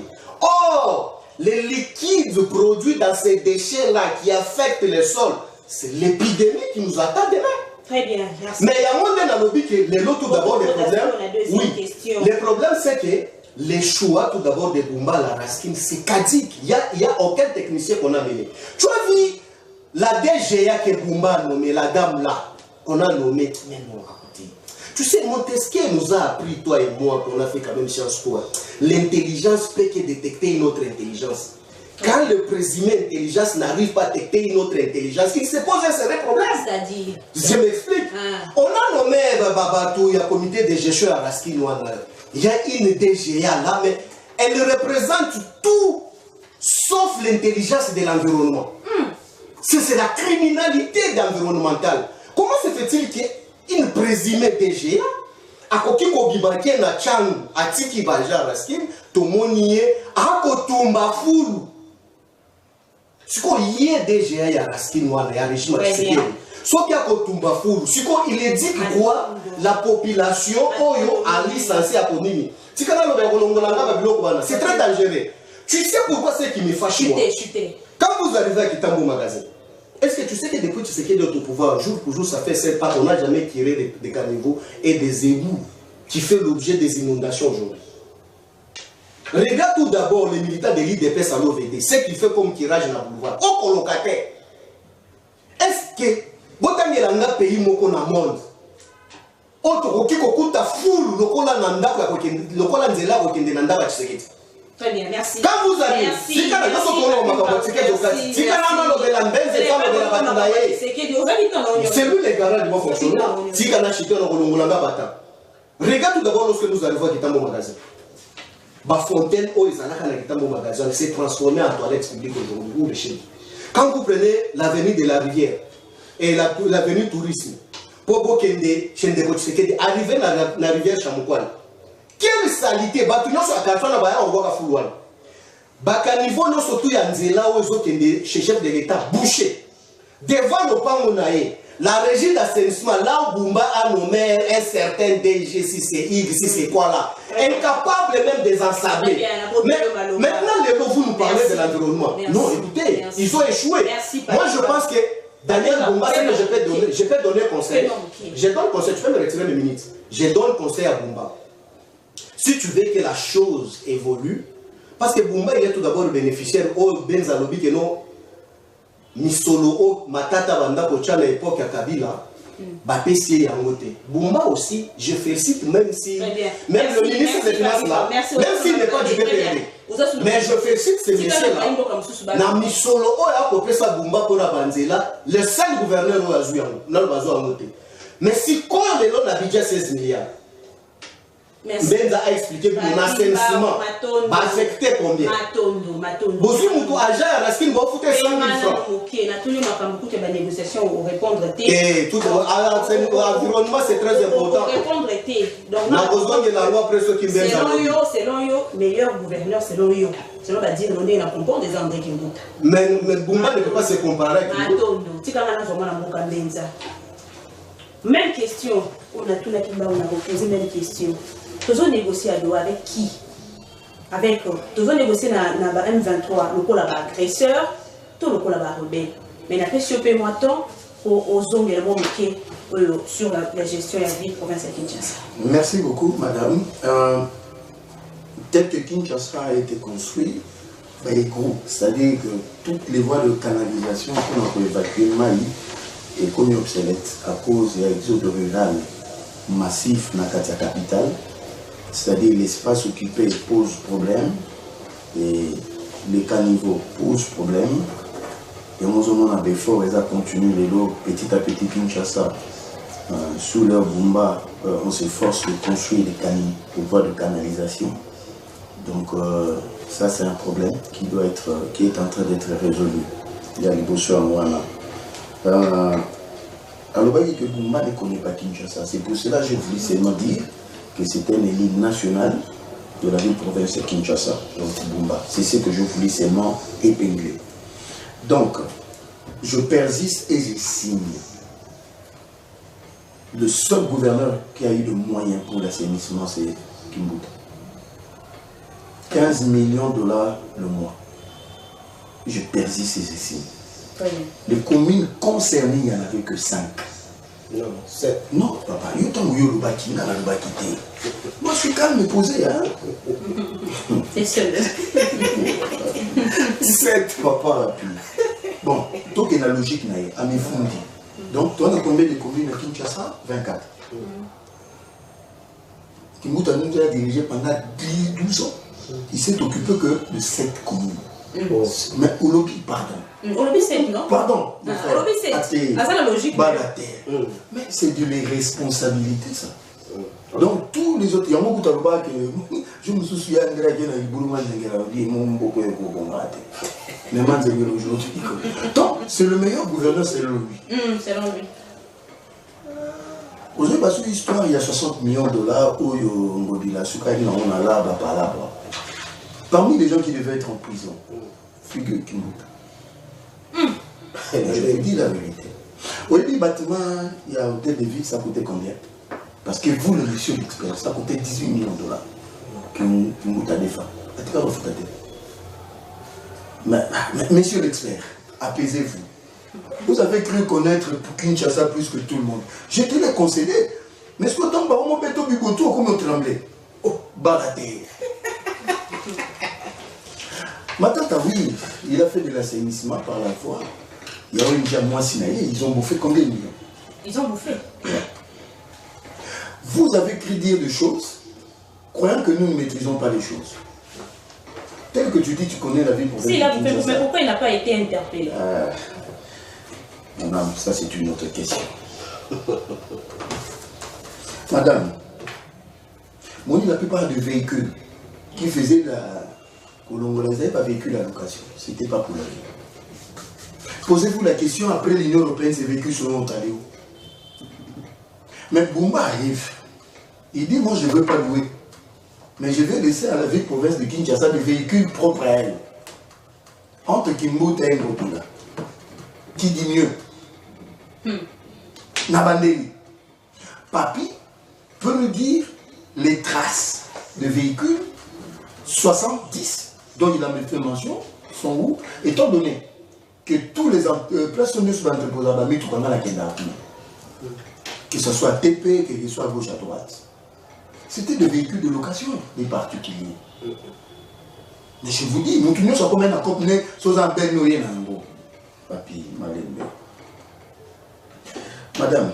S1: Or les liquides produits dans ces déchets là qui affectent les sols, c'est l'épidémie qui nous attend demain.
S4: Très bien, merci.
S1: Mais il y a un moment dans lobby que les lots tout d'abord les problèmes. Oui. Le problème c'est que les choix tout d'abord de Bumba la Raskin, c'est caduque. Il n'y a aucun technicien qu'on a mené. Tu as vu la DGA que Bumba a nommé, la dame là, qu'on a nommé, mais non, tu sais, Montesquieu nous a appris, toi et moi, qu'on a fait quand même Sciences Po. L'intelligence peut que détecter une autre intelligence. Quand le présumé intelligence n'arrive pas à détecter une autre intelligence, il se pose un sérieux problème.
S4: C'est-à-dire.
S1: Je m'explique. On a nommé Babatou, il y a un comité de gestion à Raskinoana. Il y a une DGA là, mais elle représente tout sauf l'intelligence de l'environnement. C'est la criminalité environnementale. Comment se fait-il qu'une présumée DGA akoki kogibanke na changu atiki baja Raskin tomonie akotumba fulu siko yé DGA ya Raskin wana ya régime Tshisekedi soki akotumba fulu siko il est dit quoi la population oyo a licencié à Konini tikana lo bakolongolanga ba biloko bana c'est très dangereux. Tu sais pourquoi c'est qui me fâche moi quand vous arrivez à Kitambo magasin, est-ce que tu sais que depuis tu sais qu'il est au pouvoir, jour pour jour, ça fait 7 ans, on n'a jamais tiré des caniveaux et des égouts qui fait l'objet des inondations aujourd'hui. Regarde tout d'abord les militants de l'IDPS à l'OVD, ce qui fait comme tirage dans le boulevard. Au colocataire, est-ce que Botangelanga pays moko na monde, autre qui kokuta full lokola nanda lokola nzela kokende nanda ba Tshisekedi.
S4: Très bien, merci.
S1: Quand vous arrivez, si quand vous c'est lui les garants du bon fonctionnement. Si quand regarde tout d'abord lorsque nous arrivons à Kitambo magasin. Ma fontaine, Kitambo magasin s'est transformée en toilette publique aujourd'hui ou de chez nous. Quand vous prenez l'avenue de la Rivière et l'avenue Tourisme, pour Bokende, arriver à la rivière Chamoukouane. Quelle salité, Batunon sur la Kalfana Baya, on voit à Foulouane. Bakanivo, nous surtout Yanzela, aux autres chefs de l'État, bouché. Devant nos Pangonaï, la régie d'assainissement, là où Bumba a nommé un certain DG, si c'est Yves, si c'est quoi là, incapable même des ensabler. Mais maintenant, les mots, vous nous parlez de l'environnement. Non, écoutez, ils ont échoué. Moi, je pense que Daniel Bumba, c'est que je peux donner conseil. Je donne conseil, tu peux me retirer mes minutes. Je donne conseil à Bumba. Si tu veux que la chose évolue, parce que Bumba il est tout d'abord bénéficiaire au Benzalobi que non Misolo au Matata Banda Kocha à l'époque à Kabila, Bapessi et Angote. Bumba aussi, je félicite même si même le ministre des Finances là, même s'il n'est pas du PPRD, mais je félicite ces messieurs-là. Na Misolo au a copié ça Bumba pour la Banzela, le seul gouverneur au Azouyan, dans le bateau Angote. Mais si quand on a budget 16 milliards. Benza a expliqué que mon assainissement va affecter combien. Bosu Moutou Aja à la skin va foutre 100 000 francs. Et tout l'environnement c'est très important. On a besoin de la loi presque qui vient.
S4: Selon yo, meilleur gouverneur, selon yo. Selon va dire, on est un comport des André Kimbuta.
S1: Mais Bumba ne peut pas se comparer avec
S4: même question, on a tout posé même question. Tous on négocier à Doha avec qui? Avec tous on négocier dans M23, le col agresseur, tout le col rebelle. Mais la question paie moi tant aux zones également sur la gestion de la ville province de Kinshasa.
S2: Merci beaucoup, madame. Tel que Kinshasa a été construit, c'est-à-dire que toutes les voies de canalisation qu'on a évacuer Mali est connue obsolète à cause de l'exode rural massif dans la capitale. C'est-à-dire l'espace occupé pose problème et les caniveaux posent problème. Et nous avons des efforts, ils ont continué les lots petit à petit Kinshasa. Sous leur Bumba, on s'efforce de construire des voies de canalisation. Donc ça c'est un problème qui est en train d'être résolu. Il y a les bosseurs à Moana. Alors voyez que Bumba ne connaît pas Kinshasa. C'est pour cela que je voulais seulement dire que c'était une ligne nationale de la ville province de Kinshasa, donc Bumba. C'est ce que je voulais seulement épingler. Donc, je persiste et je signe. Le seul gouverneur qui a eu de moyens pour l'assainissement, c'est Kimbuta. 15 millions de dollars le mois. Je persiste et je signe. Les communes concernées, il n'y en avait que 5.
S1: Non, 7.
S2: Non, papa, moi je suis calme et posé. Hein?
S4: C'est seul.
S2: 7, papa. Bon, tout est la logique, à mes fondis. Donc, tu as combien de communes à Kinshasa? 24. Kimbuta nous a dirigé pendant 12 ans. Il s'est occupé que de 7 communes. Mais Olobi, pardon.
S4: Olobi, c'est non?
S2: Pardon.
S4: Olobi, c'est. Ah, ça, la logique.
S2: Mais c'est de l'irresponsabilité, ça. Donc, tous les autres, il y a beaucoup de gens qui je me souviens de la guerre avec Boulouma Zengera, dit mon beaucoup est bon raté. Mais moi, aujourd'hui. Donc, c'est le meilleur gouverneur, c'est lui.
S4: C'est lui.
S2: Aujourd'hui, parce que l'histoire, il y a 60 millions de dollars où on a là, là. Parmi les gens qui devaient être en prison, figure Kimouta. Je vais dire la vérité. Au début, bâtiment, il y a un hôtel de ville, ça coûtait combien? Parce que vous, le monsieur l'expert, ça coûtait 18 millions de dollars. Que Kimouta défend. Mais, monsieur l'expert, apaisez-vous. Vous avez cru connaître Kinshasa plus que tout le monde. Je te l'ai concédé. Mais ce que tu as dit, c'est que tu tremblé. Oh, baraté. Ma tante, oui, il a fait de l'assainissement par la voie. Il y a eu déjà moins Sinaï, ils ont bouffé combien de millions?
S4: Ils ont bouffé.
S2: Ouais. Vous avez cru dire des choses, croyant que nous ne maîtrisons pas les choses. Tel que tu dis, tu connais la vie pour
S4: si, il a bouffé, mais pourquoi il n'a pas été interpellé?
S2: Non, ça c'est une autre question. Madame, la plupart des véhicules qui faisaient la Colongola, ils n'avaient pas véhicule à location. Ce n'était pas pour la vie. Posez-vous la question, après l'Union européenne, ces véhicules seront allés où? Mais Bumba arrive. Il dit, moi je ne veux pas louer. Mais je vais laisser à la ville province de Kinshasa des véhicules propres à elle. Entre Kimbuta et Ngopila. Qui dit mieux? Nabandeli. Papi peut nous dire les traces de véhicules 70 dont il a fait mention sont où, étant donné que tous les places sont sur l'entrepôt que ce soit TP, que ce soit à gauche à droite. C'était des véhicules de location, des particuliers. Mais je vous dis, nous tous sommes comme un accompagné sans un bel noyer. Papi, madame,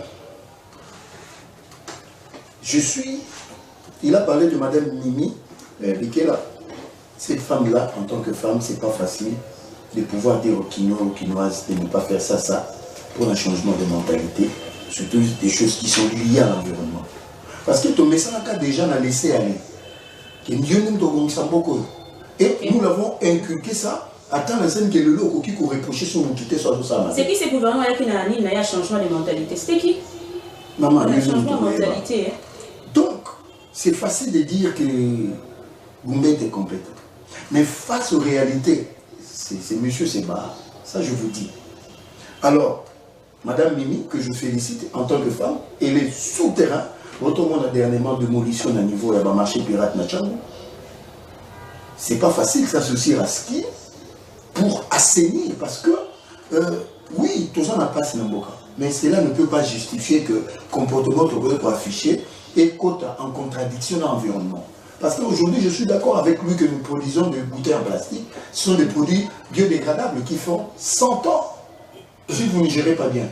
S2: je suis. Il a parlé de madame Mimi Bikela. Cette femme-là, en tant que femme, c'est pas facile de pouvoir dire aux Quinois, aux Quinoises de ne pas faire ça, pour un changement de mentalité, surtout des choses qui sont liées à l'environnement. Parce que ton message a déjà laissé aller. Et nous l'avons inculqué ça. Attends la scène que le lot qui reproché sur nous quitter soit ça.
S4: C'est qui ce gouvernement qui a un changement de mentalité? C'était qui?
S2: Maman,
S4: un changement de mentalité.
S2: Donc, c'est facile de dire que Goumbé était compétent. Mais face aux réalités, c'est monsieur Seba, ça je vous dis. Alors, Madame Mimi, que je félicite en tant que femme, elle est souterrain. Votre monde a dernièrement démolition à niveau de marché pirate Nachango. C'est pas facile s'associer à ski pour assainir, parce que, oui, tout ça n'a pas Sinamboka. Mais cela ne peut pas justifier que le comportement pour afficher est en contradiction dans l'environnement. Parce qu'aujourd'hui, je suis d'accord avec lui que nous produisons des bouteilles en plastique. Ce sont des produits biodégradables qui font 100 ans si vous ne gérez pas bien.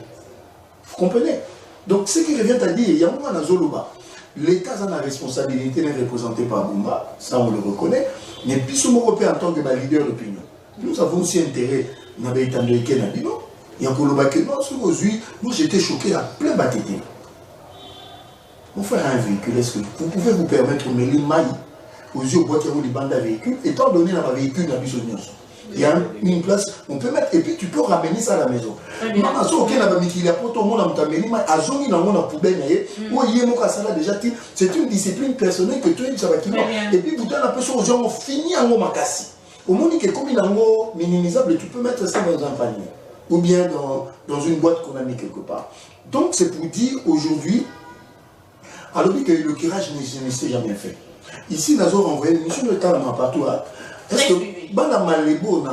S2: Vous comprenez? Donc, ce qui revient à dire, il y a un moment dans Zoluba, l'État a la responsabilité n'est représentée par Bumba, ça on le reconnaît, mais puis ce européen en tant que leader d'opinion, nous avons aussi intérêt dans les États de Kenabino. Il y a un Koloba que aujourd'hui, moi j'étais choqué à plein bâtiment. On fait un véhicule, est-ce que vous pouvez vous permettre de mettre maille aux yeux au bois qui ont des bandes à véhicules, étant donné dans ma véhicule dans il y a une place, on peut mettre, et puis tu peux ramener ça à la maison. Maman, c'est une discipline personnelle que tu as. Et puis, vous donnes un peu aux gens, on finit en makasi. Au moment où comme il est minimisable, tu peux mettre ça dans un panier. Ou bien dans une boîte qu'on a mis quelque part. Donc, c'est pour dire aujourd'hui, alors que le curage ne s'est jamais fait. Ici, nous avons envoyé, monsieur le temps partout. Est-ce que, dans Malébo,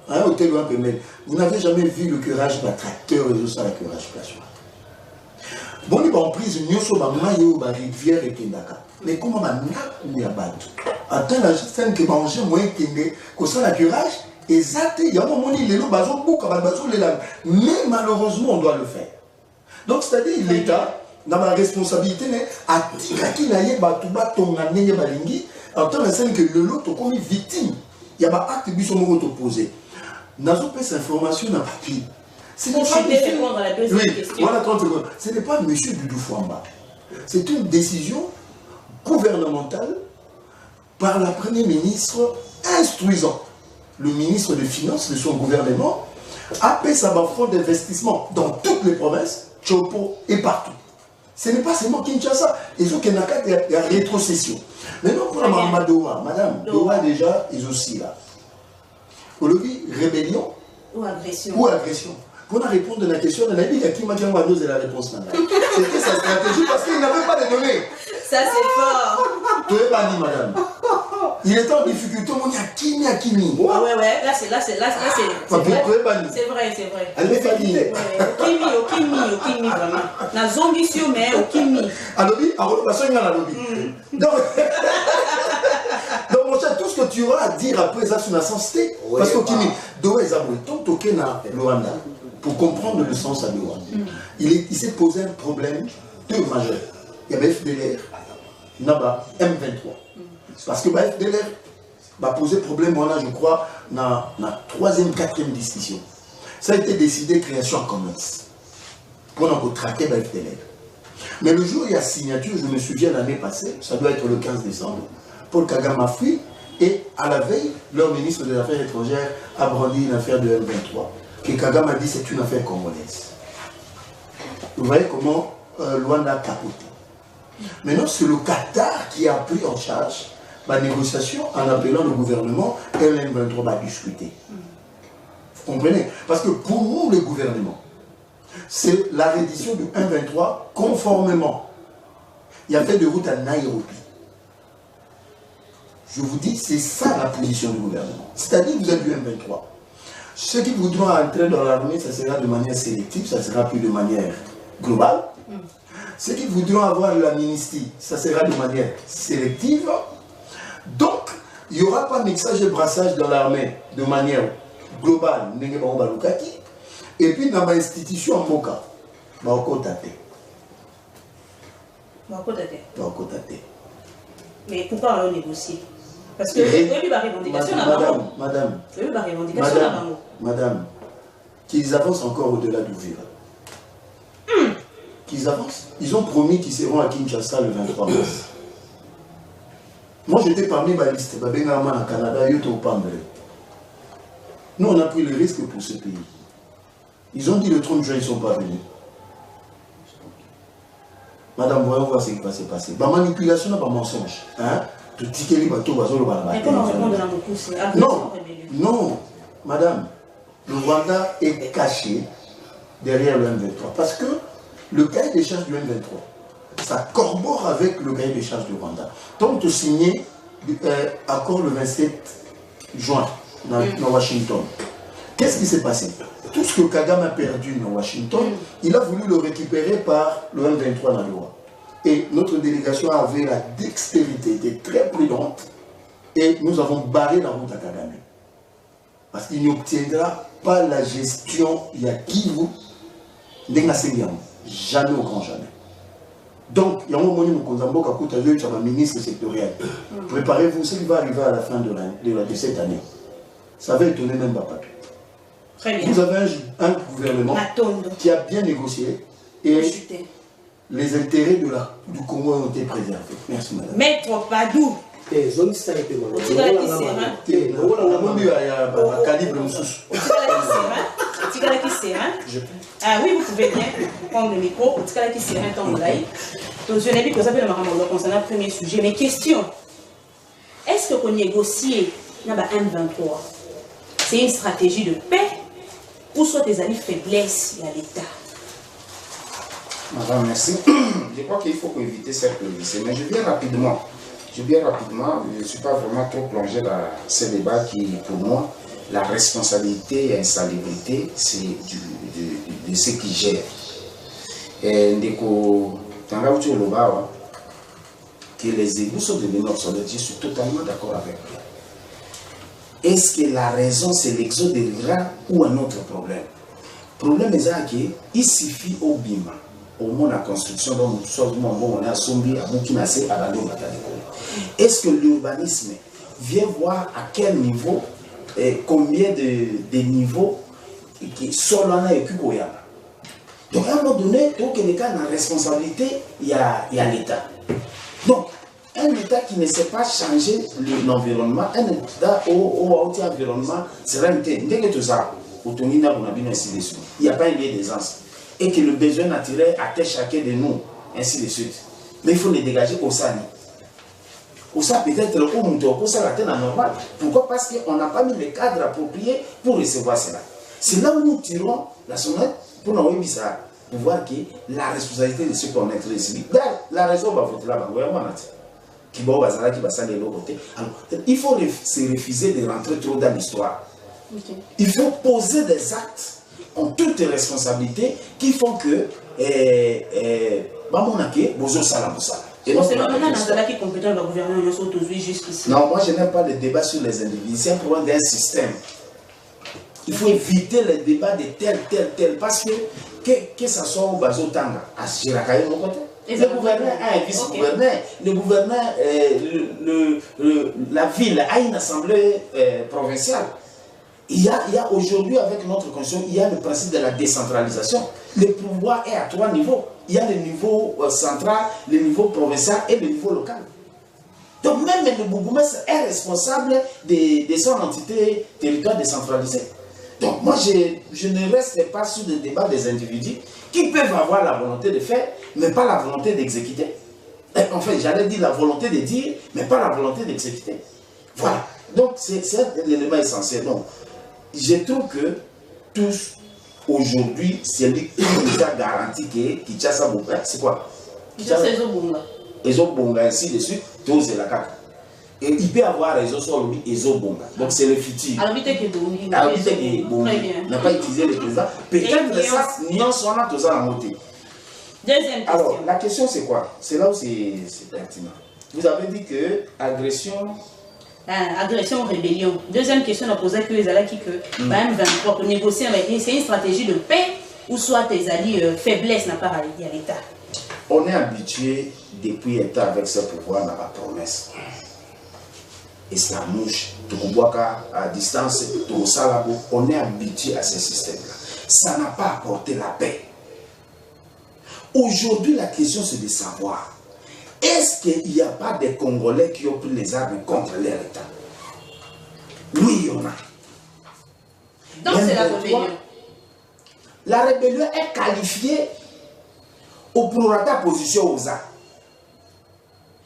S2: un hôtel ou un peu même, vous n'avez jamais vu le curage d'un tracteur et tout ça, le curage plastique? Bon, il va en prise, nous sommes à Mayo, à Rivière et Kendaka. Mais comment on a mis à battre? Attends, la scène que manger moins que ça, le curage, exact, il y a un moment où il est là, mais malheureusement, on doit le faire. Donc, c'est-à-dire, l'État, dans ma responsabilité, à dire qu'il y a en tant que scène que le lot est comme victime Il y a un acte qui sont opposé. Nous avons cette information dans papier. Ce n'est pas
S4: répondre à la deuxième question.
S2: Voilà 30 secondes. Ce n'est pas M. Doudou Fouamba. C'est une décision gouvernementale par la Première ministre instruisant le ministre des Finances de son gouvernement à payer sa fonds d'investissement dans toutes les provinces, Chopo et partout. Ce n'est pas seulement Kinshasa. Ils ont qu'il y a rétrocession. Maintenant, pour Mme Doha, Madame Doha déjà, ils aussi là. Aujourd'hui, rébellion
S4: ou agression.
S2: Pour répondre à la question, on a dit qu'il y a qui m'a dit la réponse. C'était sa stratégie parce qu'il n'avait pas de données.
S4: Ça, c'est fort.
S2: Tu n'es pas dit, madame. Il était en difficulté, on dit à qui.
S4: Ouais. Là, c'est vrai. C'est vrai.
S2: Elle est famille.
S4: Okimi, vraiment. La zombition, mais Okimi.
S2: Alors, donc, mon cher, tout ce que tu auras à dire après ça sur la sensité, parce que Okimi, Doha est aboué. Tant toqué na Luanda, pour comprendre le sens à Doha, il s'est posé un problème majeur. Il y avait FDLR, Naba, M23. Parce que FDLR va poser problème, voilà, je crois, dans la 3e, 4e discussion. Ça a été décidé création en commerce. Pour nous traquer FDLR. Mais le jour où il y a signature, je me souviens l'année passée, ça doit être le 15 décembre, Paul Kagame a fui et à la veille, leur ministre des Affaires étrangères a brandi une affaire de M23. Que Kagame a dit c'est une affaire congolaise. Vous voyez comment Luanda a capoté. Maintenant, c'est le Qatar qui a pris en charge la négociation en appelant le gouvernement et l'M23 va discuter. Vous comprenez? Parce que pour nous, le gouvernement, c'est la reddition du M23 conformément. Il y a fait de route à Nairobi. Je vous dis, c'est ça la position du gouvernement. C'est-à-dire que vous êtes du M23. Ceux qui voudront entrer dans l'armée, ça sera de manière sélective, ça sera plus de manière globale. Ceux qui voudront avoir l'amnistie, ça sera de manière sélective. Donc, il n'y aura pas mixage et brassage dans l'armée de manière globale. Et puis, dans l'institution en Moka,
S4: mais pourquoi on négocie? Parce que il y a eu la revendication
S2: Madame, qu'ils avancent encore au-delà d'Ouvira. Qu'ils avancent. Ils ont promis qu'ils seront à Kinshasa le 23 mars. Moi, j'étais parmi ma liste. Babengama, Canada, Yoto, Pambre. Nous, on a pris le risque pour ce pays. Ils ont dit le 30 juin, ils ne sont pas venus. Madame, voyons voir ce qui va se passer. La manipulation n'est pas mensonge. Hein? Non, madame, le Rwanda est caché derrière le M23. Parce que le cahier des charges du M23, ça corrobore avec le cahier des charges du Rwanda. Donc, tu signé accord le 27 juin dans Washington. Qu'est-ce qui s'est passé? Tout ce que Kagame a perdu dans Washington, il a voulu le récupérer par le M23 dans le roi. Et notre délégation avait la dextérité, était très prudente, et nous avons barré la route à Kagame. Parce qu'il n'obtiendra pas la gestion Yakivu jamais au grand jamais. Donc, il y a un moment où un ministre sectoriel. Préparez-vous, ce qui va arriver à la fin de cette année. Ça va étonner même Papa. Vous avez un gouvernement qui a bien négocié et les intérêts du Congo ont été préservés. Merci madame.
S4: Maître Padou. Ah oui, vous pouvez bien prendre le micro. Donc, je n'ai dit que ça fait le Maramon concernant le premier sujet. Mais question, est-ce que pour négocier un M23, c'est une stratégie de paix ou soit des amis faiblesses à l'État?
S5: Madame, merci. Je crois qu'il faut éviter cette politique. Mais je viens rapidement. Je ne suis pas vraiment trop plongé dans ce débat qui, pour moi, la responsabilité et l'insalubrité, c'est de ceux qui gèrent. Et que les égouts sont devenus obsolètes, je suis totalement d'accord avec lui. Est-ce que la raison, c'est l'exode rural ou un autre problème? Le problème est qu'il suffit au Bima, au moins la construction, on a Sombi, à Bukinassé, à Bado, est-ce que l'urbanisme viens voir à quel niveau, combien de niveaux qui sont là et qui donc à un moment donné, donc les cas la responsabilité, il y a l'État. Donc, un État qui ne sait pas changer l'environnement, un État au environnement sera un État. Dès que tout ça, il n'y a pas un lien d'aisance. Et que le besoin naturel atteint chacun de nous, ainsi de suite. Mais il faut les dégager au Sani. Au ça peut-être au Mouto, pour ça la terre normale. Pourquoi? Parce qu'on n'a pas mis les cadres appropriés pour recevoir cela. C'est là où nous tirons la sonnette pour nous ça, pour voir que la responsabilité de ceux qu'on est ici. La raison va voter là-bas. Il faut se refuser de rentrer trop dans l'histoire. Okay. Il faut poser des actes en toute responsabilité qui font que non, moi je n'aime pas le débat sur les individus, c'est un problème d'un système. Il faut éviter les débats de tel, parce que ça soit au Bazo Tanga, à Chirakaye, mon côté. Le gouverneur a un vice-gouverneur, le gouverneur, la ville a une assemblée provinciale. Il y a aujourd'hui, avec notre constitution, il y a le principe de la décentralisation. Le pouvoir est à 3 niveaux. Il y a le niveau central, le niveau provincial et le niveau local. Donc même le bourgmestre est responsable de son entité territoire décentralisé. Donc moi, je ne reste pas sur le débat des individus qui peuvent avoir la volonté de faire, mais pas la volonté d'exécuter. En fait, j'allais dire la volonté de dire, mais pas la volonté d'exécuter. Voilà. Donc c'est l'élément essentiel. Donc, je trouve que tous, aujourd'hui, c'est lui qui nous a garanti que Kinshasa Bonga, c'est quoi?
S4: Kinshasa Ezobonga.
S5: Ezobonga, ainsi de suite, tous c'est la carte. Et il peut avoir raison sur lui, Ezobonga. Donc c'est le futur.
S4: Alors, vite que Bongi.
S5: N'a pas utilisé le président. Peut-être que ça, Nyon Sona, tout ça la montée.
S4: Deuxième question.
S5: Alors, la question c'est quoi? C'est là où c'est pertinent. Vous avez dit que agression.
S4: Agression, rébellion. Deuxième question, on a posé que les alliés qui que même 23 pour négocier avec lui, c'est une stratégie de paix ou soit tes alliés faiblesse n'a pas réalisé à l'État.
S5: On est habitué depuis un temps avec ce pouvoir dans la promesse. Et ça mouche, à distance, on est habitué à ce système-là. Ça n'a pas apporté la paix. Aujourd'hui, la question c'est de savoir. Est-ce qu'il n'y a pas des Congolais qui ont pris les armes contre leur État? Oui, il y en a.
S4: Donc c'est la rébellion.
S5: La rébellion est qualifiée au prorata position aux armes.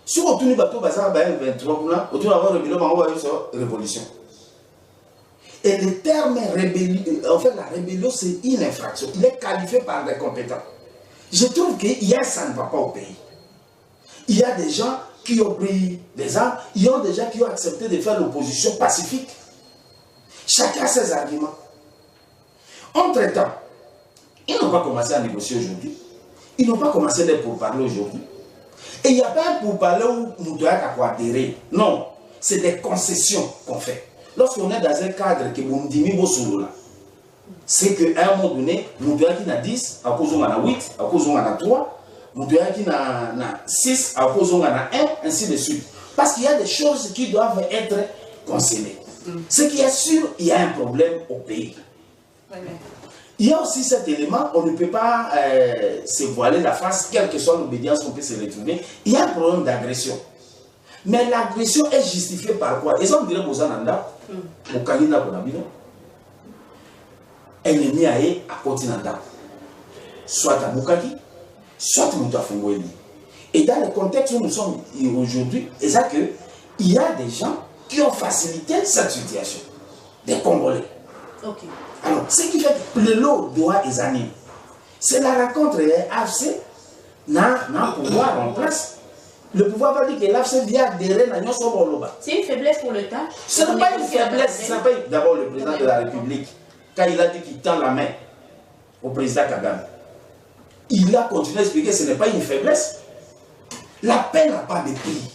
S5: Si on tourne bateau, bazar, 23, on tourne avoir rébellion, on va avoir révolution. Et le terme rébellion, en fait, la rébellion, c'est une infraction. Il est qualifié par des compétents. Je trouve qu'il y a ça ne va pas au pays. Il y a des gens qui ont pris des armes, il y a des gens qui ont accepté de faire l'opposition pacifique. Chacun a ses arguments. Entre-temps, ils n'ont pas commencé à négocier aujourd'hui. Ils n'ont pas commencé à pourparler aujourd'hui. Et il n'y a pas un pourparler où nous devons adhérer. Non, c'est des concessions qu'on fait. Lorsqu'on est dans un cadre qui vous dit là, c'est qu'à un moment donné, nous devons qu'il y a 10, à cause on a 8, à cause on a 3. Nous devons qu'il y a 6, à cause on a 1, ainsi de suite. Parce qu'il y a des choses qui doivent être concédées. Ce qui est sûr, il y a un problème au pays. Il y a aussi cet élément, on ne peut pas se voiler la face, quelle que soit l'obédience qu'on peut se retrouver. Il y a un problème d'agression. Mais l'agression est justifiée par quoi? Et ça, on dirait aux Ananda, au Kanina Bonabino, ennemi à Continental, soit à Bukaki, soit à Fongoli. Et dans le contexte où nous sommes aujourd'hui, c'est qu'il y a des gens qui ont facilité cette situation, des Congolais.
S4: Okay.
S5: Alors, ce qui fait que le lot doit les animer. C'est la rencontre de l'AFC n'a pouvoir en place. Le pouvoir va dire que l'AFC vient adhérer à l'Union Sobo-Loba.
S4: C'est une faiblesse pour l'État.
S5: Ce n'est pas une faiblesse. Ce n'est pas d'abord le président de la République. Quand il a dit qu'il tend la main au président Kagame, il a continué à expliquer que ce n'est pas une faiblesse. La paix n'a pas de prix.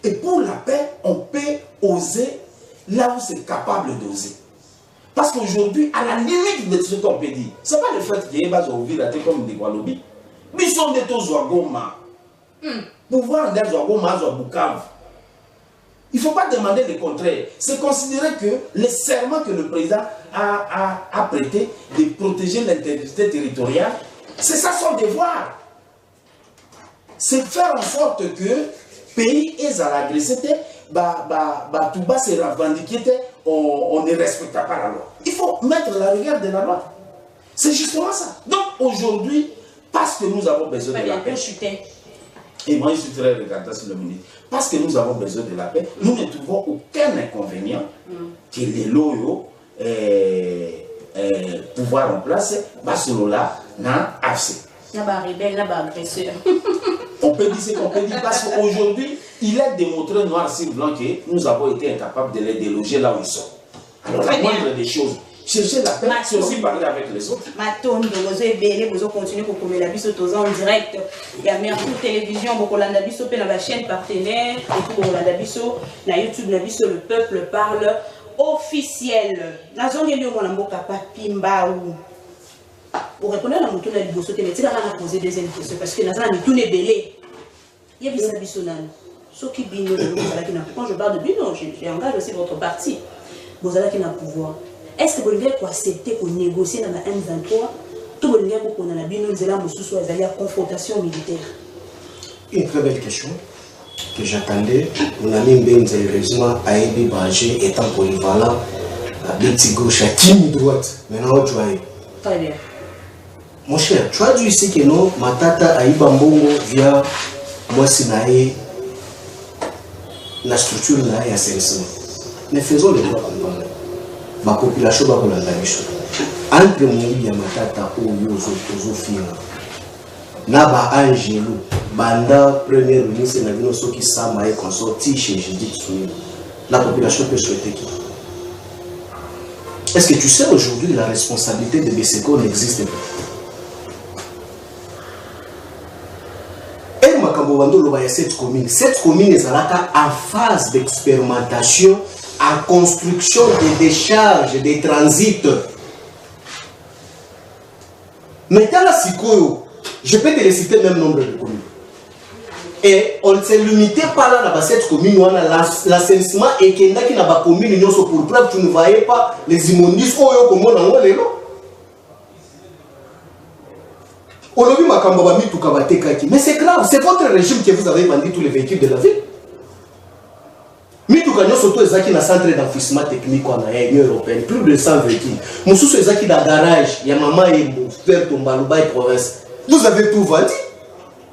S5: Et pour la paix, on peut oser là où c'est capable d'oser. Parce qu'aujourd'hui, à la limite de ce qu'on peut dire, ce n'est pas le fait qu'il y ait des villes comme des Gualobi. Mais ils sont des Tozouagoma. Pouvoir des Zouagoma, Zouaboukav.
S3: Il ne faut pas demander le contraire. C'est considérer que les serments que le président a prêté de protéger l'intégrité territoriale, c'est ça son devoir. C'est faire en sorte que le pays est à l'agressé, tout bas se revendiquer, on ne respecte pas la loi. Il faut mettre la rigueur de la loi. C'est justement ça. Donc aujourd'hui, parce que nous avons besoin de la paix, et moi je suis très regardant sur le ministre, parce que nous avons besoin de la paix, nous ne trouvons aucun inconvénient que les loyaux pouvoir en place, là, n'a AFC. On peut dire ce qu'on peut dire parce qu'aujourd'hui, il est démontré noir sur blanc que nous avons été incapables de les déloger là où ils sont. Alors la moindre des choses, chercher la paix, c'est aussi parler avec les autres.
S4: Vous continuez pour commettre la biso en direct. Il y a Mercou Télévision, Bokolanda Biso, la chaîne partenaire, et tout Bokolanda Biso, na YouTube, na Biso, le peuple parle officiel. Na zone de Molamboka Papimba ou. Pour répondre à mon tour de l'Iboso, tu m'as posé deuxième question parce que dans un tout n'est belé. Il y a des bisonales. Ceux qui binent, quand je parle de bino, j'engage aussi votre parti. Vous avez un pouvoir. Est-ce que vous voulez accepter qu'on négocie dans la M23? Tout le monde qu'on a la bino, nous allons sous la confrontation militaire.
S1: Une très belle question que j'attendais. Mon ami Mbenza, heureusement, a été Bangé étant polyvalent, à petit gauche, à team droite. Maintenant, tu vois.
S4: Très bien.
S1: Mon cher, tu as dit ici que non, ma tata a eu Bambongo via moi Sinaï, la structure naïe à Sénissement. Nous faisons les droits comme ça. Ma population va pour la vie. Entre moi et ma tata, ou aux filles, Naba Angelo, Banda, premier ministre, n'a vu ceux qui savent et consorti chez Judith Souni. La population peut souhaiter qui? Est-ce que tu sais aujourd'hui la responsabilité de Beseko n'existe pas? Cette commune est en phase d'expérimentation, en construction de décharges, de transit. Maintenant, je peux te réciter le même nombre de communes. Et on ne s'est limité pas là dans cette commune où on a l'assainissement et qu'il y a une commune pour preuve tu ne voyais pas les immondices où on a les lots. Mais c'est grave, c'est votre régime que vous avez vendu tous les véhicules de la ville. Mituka surtout les qui dans centre d'enfouissement technique en Union européenne, plus de 100 véhicules. Moussous les qui dans garage, il y a maman et frère Tombalouba et province. Vous avez tout vendu.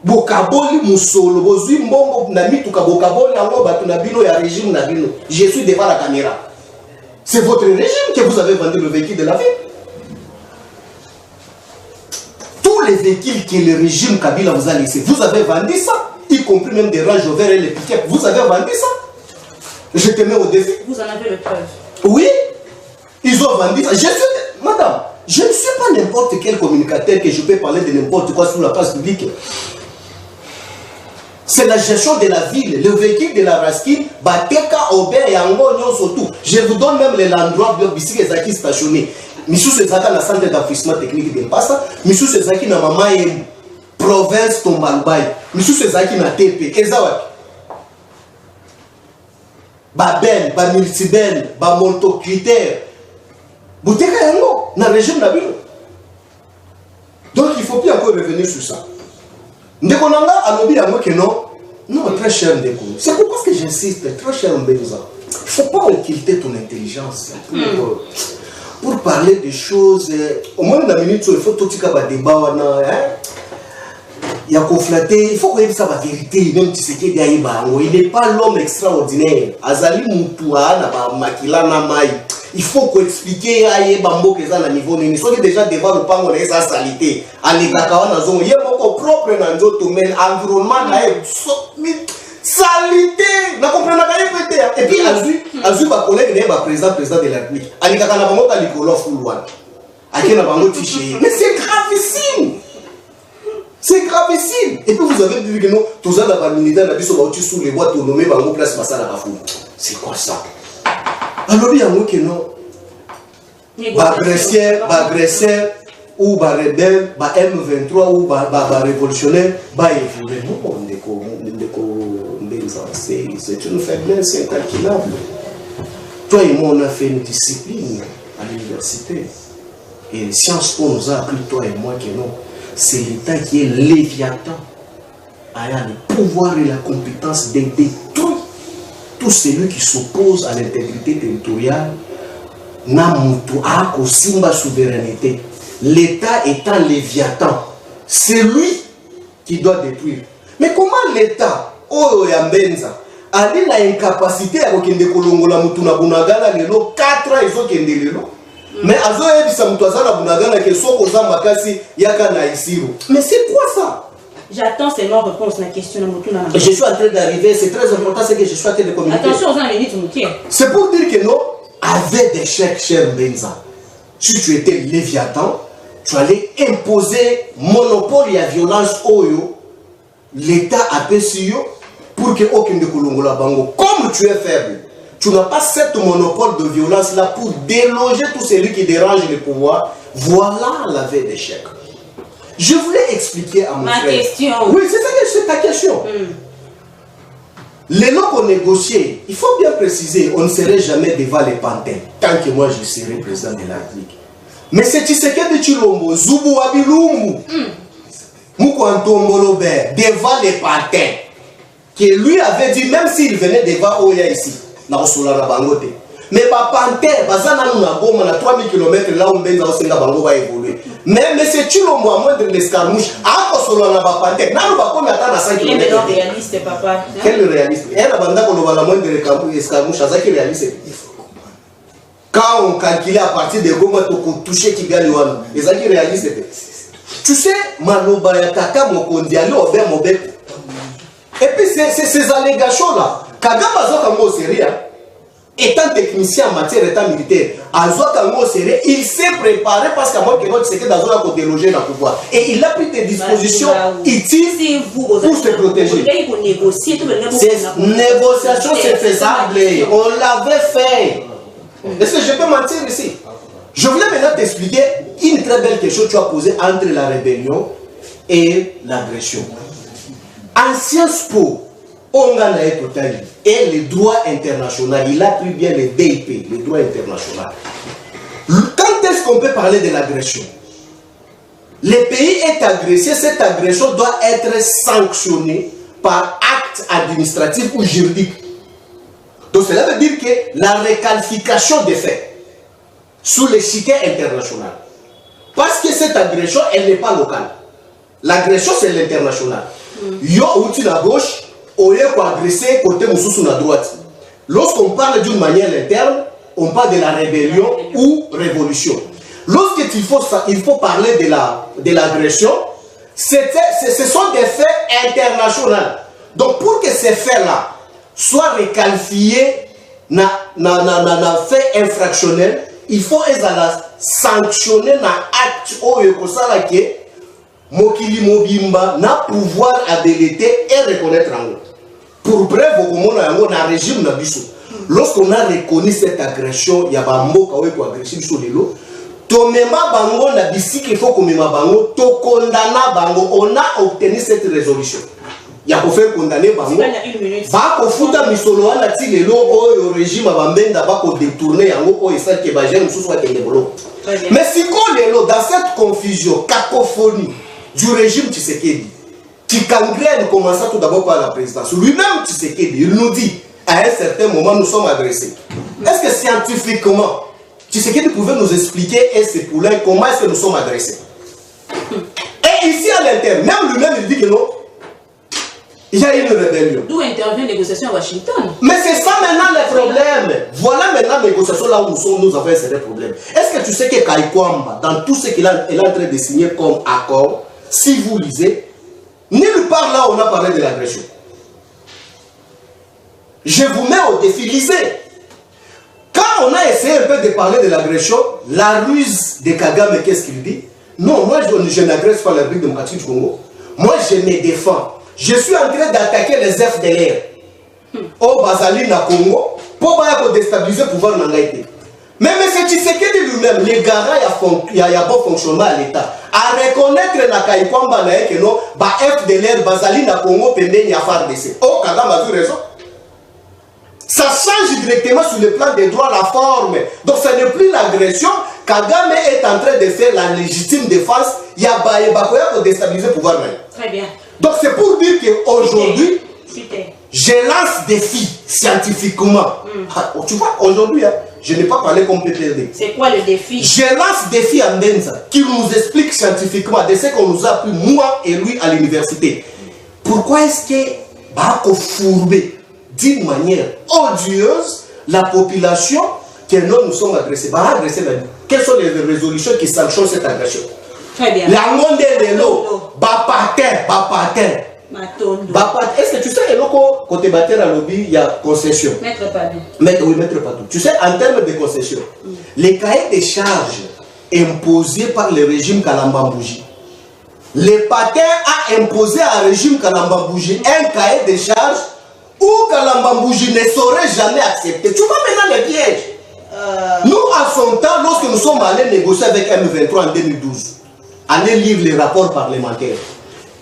S1: Bokaboli Moussolo, Bozui Mbongo, Namituka Bokaboli, Ango Batunabino et régime Nabino. Je suis devant la caméra. C'est votre régime que vous avez vendu le véhicule de la ville. Les véhicules que le régime Kabila vous a laissés, vous avez vendu ça, y compris même des Range Rover et les pick-up, vous avez vendu ça. Je te mets au défi.
S4: Vous en avez le preuve.
S1: Oui, ils ont vendu ça. Madame, je ne suis pas n'importe quel communicateur que je peux parler de n'importe quoi sur la place publique. C'est la gestion de la ville, le véhicule de la Raskin, Bateka, Aubert et Angonio surtout. Je vous donne même l'endroit de ici les acquis stationnés. Michou Sezaka na centre d'enfouissement technique de Passa, Michou Sezaki na Mama et province Tombaloubaï, Michou Sezaki na TP, Ezawaki. Babel, Bamilsibel, Bamontocritère, Bouteka Yango, dans le régime Nabilo. Donc il ne faut plus encore revenir sur ça. Ndekonanga a lobby à moi que non. Non, très cher Ndeko. C'est pourquoi que j'insiste, très cher Mbéouza. Il ne faut pas occulter ton intelligence. Pour parler des choses, au moins dans la minute, il faut tout débat. Il y a conflaté, il faut qu'on ait ça la vérité, même si c'est qu'il il n'est pas l'homme extraordinaire. Azali Moutoua, Makila Namai. Il faut qu'on explique à Yébambo que ça à niveau de soit déjà devant le pan, on a sa salité. À l'Églakawa, il y a mon propre dans d'autres domaines, environnement, salité. Vous comprenez pas? Et puis, Azu, ma collègue, n'est pas président de la République. Alikaka n'a pas monté à l'école Foulouane. Aké n'a pas monté fiché. Mais c'est gravissime. C'est gravissime. Et puis vous avez dit que nous, tous les gens militaires n'ont pas sous les boîtes pour nommer Bango Place Massala Kafou. C'est quoi ça? Alors il y a un mot que non. Agresseur, ou rebelle, M23 ou révolutionnaire, évoluer. Non, Benza, c'est une faiblesse incalculable. Toi et moi, on a fait une discipline à l'université. Et Sciences Po nous a appris, toi et moi, que non, c'est l'État qui est léviathan, a le pouvoir et la compétence de détruire tout celui qui s'oppose à l'intégrité territoriale, n'a aussi ma souveraineté. L'État étant léviathan, c'est lui qui doit détruire. Mais comment l'État, oh Yambenza, a l'incapacité à kende kolongola mutu na bunagana lelo 4 ans ils ont kende lelo. Mais azo yebisa mutu azana bunagana ke soko za makasi yaka na isiru. Mais c'est quoi ça?
S4: J'attends seulement réponse à la question de mutu na.
S1: Je suis en train d'arriver, c'est très important ce que je suis en train de communiquer.
S4: Attention aux minutes mutu.
S1: C'est pour dire que non, avec des chèques, cher Benza, si tu étais léviathan, tu allais imposer monopole et violence Oyo, l'État a payé pour que aucun de Kolongola Bango. Comme tu es faible, tu n'as pas ce monopole de violence là pour déloger tout celui qui dérange le pouvoir. Voilà la veille des chèques. Je voulais expliquer à mon frère.
S4: Ma question.
S1: Oui, c'est ta question. Les lots qu'on négociait, il faut bien préciser, on ne serait jamais devant les pantins, tant que moi je serai président de la République. Mais c'est Tshisekedi Tshilombo, Zubu Wabilumbu, Mukwantombolo devant les pantins, que lui avait dit, même s'il venait devant Oya ici, mais pas pantin, Bazana na Goma, na 3000 km là où Benza Osenga Bango va évoluer. Mais c'est Tshilombo à moins de l'escarmouche, à Kosolo na Bapantin, n'a pas comme attendre à 5 km.
S4: Il est réaliste, papa.
S1: Quel réaliste? Elle a banda qu'on va la moindre de l'escarmouche, à ça qui est réaliste. Quand on calculait à partir de Goma, on touchait Kigali Wana, et ça qui est réaliste. Tu sais, Maloba Yataka, mon condiali, au bien mon bec. Et puis ces allégations-là, Kagama Zokango Seria, étant technicien en matière d'état militaire, à Zokango Seria, il s'est préparé parce qu'à moi, c'est que dans un déloger dans le pouvoir. Et il a pris des dispositions utiles pour se protéger. Ces négociations, c'est faisable. On l'avait fait. Est-ce que je peux mentir ici? Je voulais maintenant t'expliquer une très belle question que tu as posée entre la rébellion et l'agression. En Sciences Po, on a et le droit international, il a pris bien le DIP, le droit international. Quand est-ce qu'on peut parler de l'agression? Le pays est agressé, cette agression doit être sanctionnée par acte administratif ou juridique. Donc cela veut dire que la réqualification des faits sous l'échiquier international. Parce que cette agression, elle n'est pas locale. L'agression, c'est l'international. Yo outil à gauche, au lieu d'agresser côté Moussou à droite. Lorsqu'on parle d'une manière interne, on parle de la rébellion ou révolution. Lorsqu'il faut parler de l'agression, ce sont des faits internationaux. Donc pour que ces faits-là soient réqualifiés na fait infractionnel, il faut sanctionner na acte que Mokili Mobimba n'a pouvoir habilité et reconnaître en eux. Pour preuve, on a un régime. Lorsqu'on a reconnu cette agression, il y a un mot qui a agressé sur les lots. Tomema bango na bisiki il faut komema bango to condamna bango. On a obtenu cette résolution. Il y a pour faire condamner bango. Ba ko futa misolo wana ti lelo o régime bambenda ba ko détourner yango ko esa ke ba jeune sous soit bolo. Mais si qu'on est là dans cette confusion, cacophonie du régime Tshisekedi, qui gangrène commençant tout d'abord par la présidence. Lui-même Tshisekedi, il nous dit à un certain moment nous sommes agressés. Est-ce que scientifiquement Tshisekedi pouvait nous expliquer et ses poulains comment est-ce que nous sommes agressés? Et ici à l'interne, même lui-même il dit que non, il y a une rébellion.
S4: D'où intervient la négociation à Washington.
S1: Mais c'est ça maintenant le problème. Voilà maintenant la négociation là où nous avons un certain problème. Est-ce que tu sais que Kaikwamba, dans tout ce qu'il est en train de signer comme accord, si vous lisez, nulle part là on a parlé de l'agression. Je vous mets au défi, lisez. Quand on a essayé un peu de parler de l'agression, la ruse de Kagame, qu'est-ce qu'il dit? Non, moi je n'agresse pas la République démocratique du Congo. Moi je me défends. Je suis en train d'attaquer les FDLR au Bazali na Congo pour déstabiliser le pouvoir n'angaïté. Mais M. Tshisekedi lui-même, les garants, il y a bon fonctionnement à l'État. À reconnaître la Kaïkwamba, que non, FDLR, Bazali, na Congo, Pembe, il y a FARDC. Oh, Kagame a eu raison. Ça change directement sur le plan des droits, la forme. Donc ce n'est plus l'agression. Kagame est en train de faire la légitime défense. Il y a Bakoya pour déstabiliser le pouvoir.
S4: Très bien.
S1: Donc c'est pour dire qu'aujourd'hui, je lance défi scientifiquement. Tu vois, aujourd'hui, je n'ai pas parlé comme PPRD.
S4: C'est quoi le défi?
S1: Je lance défi à Mbenza qui nous explique scientifiquement de ce qu'on nous a appris, moi et lui, à l'université. Pourquoi est-ce que Bako fourbé d'une manière odieuse la population que nous sommes agressés? Quelles sont les résolutions qui sanctionnent cette agression?
S4: Très bien.
S1: La monde de l'eau, Bapater. Est-ce que tu sais, côté Bater à lobby, il y a concession.
S4: Maître Padou.
S1: Oui, maître Padou. Tu sais, en termes de concession, les cahiers de charges imposés par le régime Kalamba-Bougie, le Pater a imposé à régime Kalamba-Bougie un cahier de charges où Kalamba-Bougie ne saurait jamais accepter. Tu vois maintenant les pièges. Nous, à son temps, lorsque nous sommes allés négocier avec M23 en 2012, allez lire les rapports parlementaires.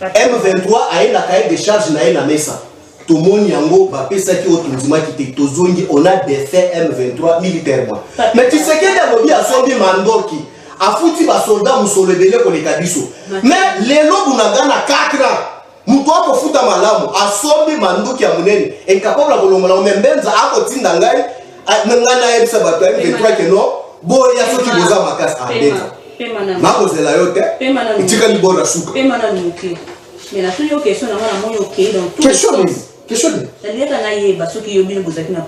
S1: M23 a eu la cahier de charges na la mesa. Tout le monde yango bapesa ki otundima ki te tozongi, on a défait M23 militairement. Mais tu sais qu'il y a lobby à Sombi Mandoki, a foutu ba soldat musolebele ko le kabiso. Mais les lobes na 4 ans. Moutoua ko futa malamu a Sombi Mandoki ya munene incapable ko longola Mbenza akotinda ngai ngana yebisa bato M23 ke no boya soki boza makasi abeta. Makozela yote itika libora suka.
S4: Mais la seule question dans tout
S1: question.
S4: C'est-à-dire qu'on a eu parce qu'il y a eu une continuer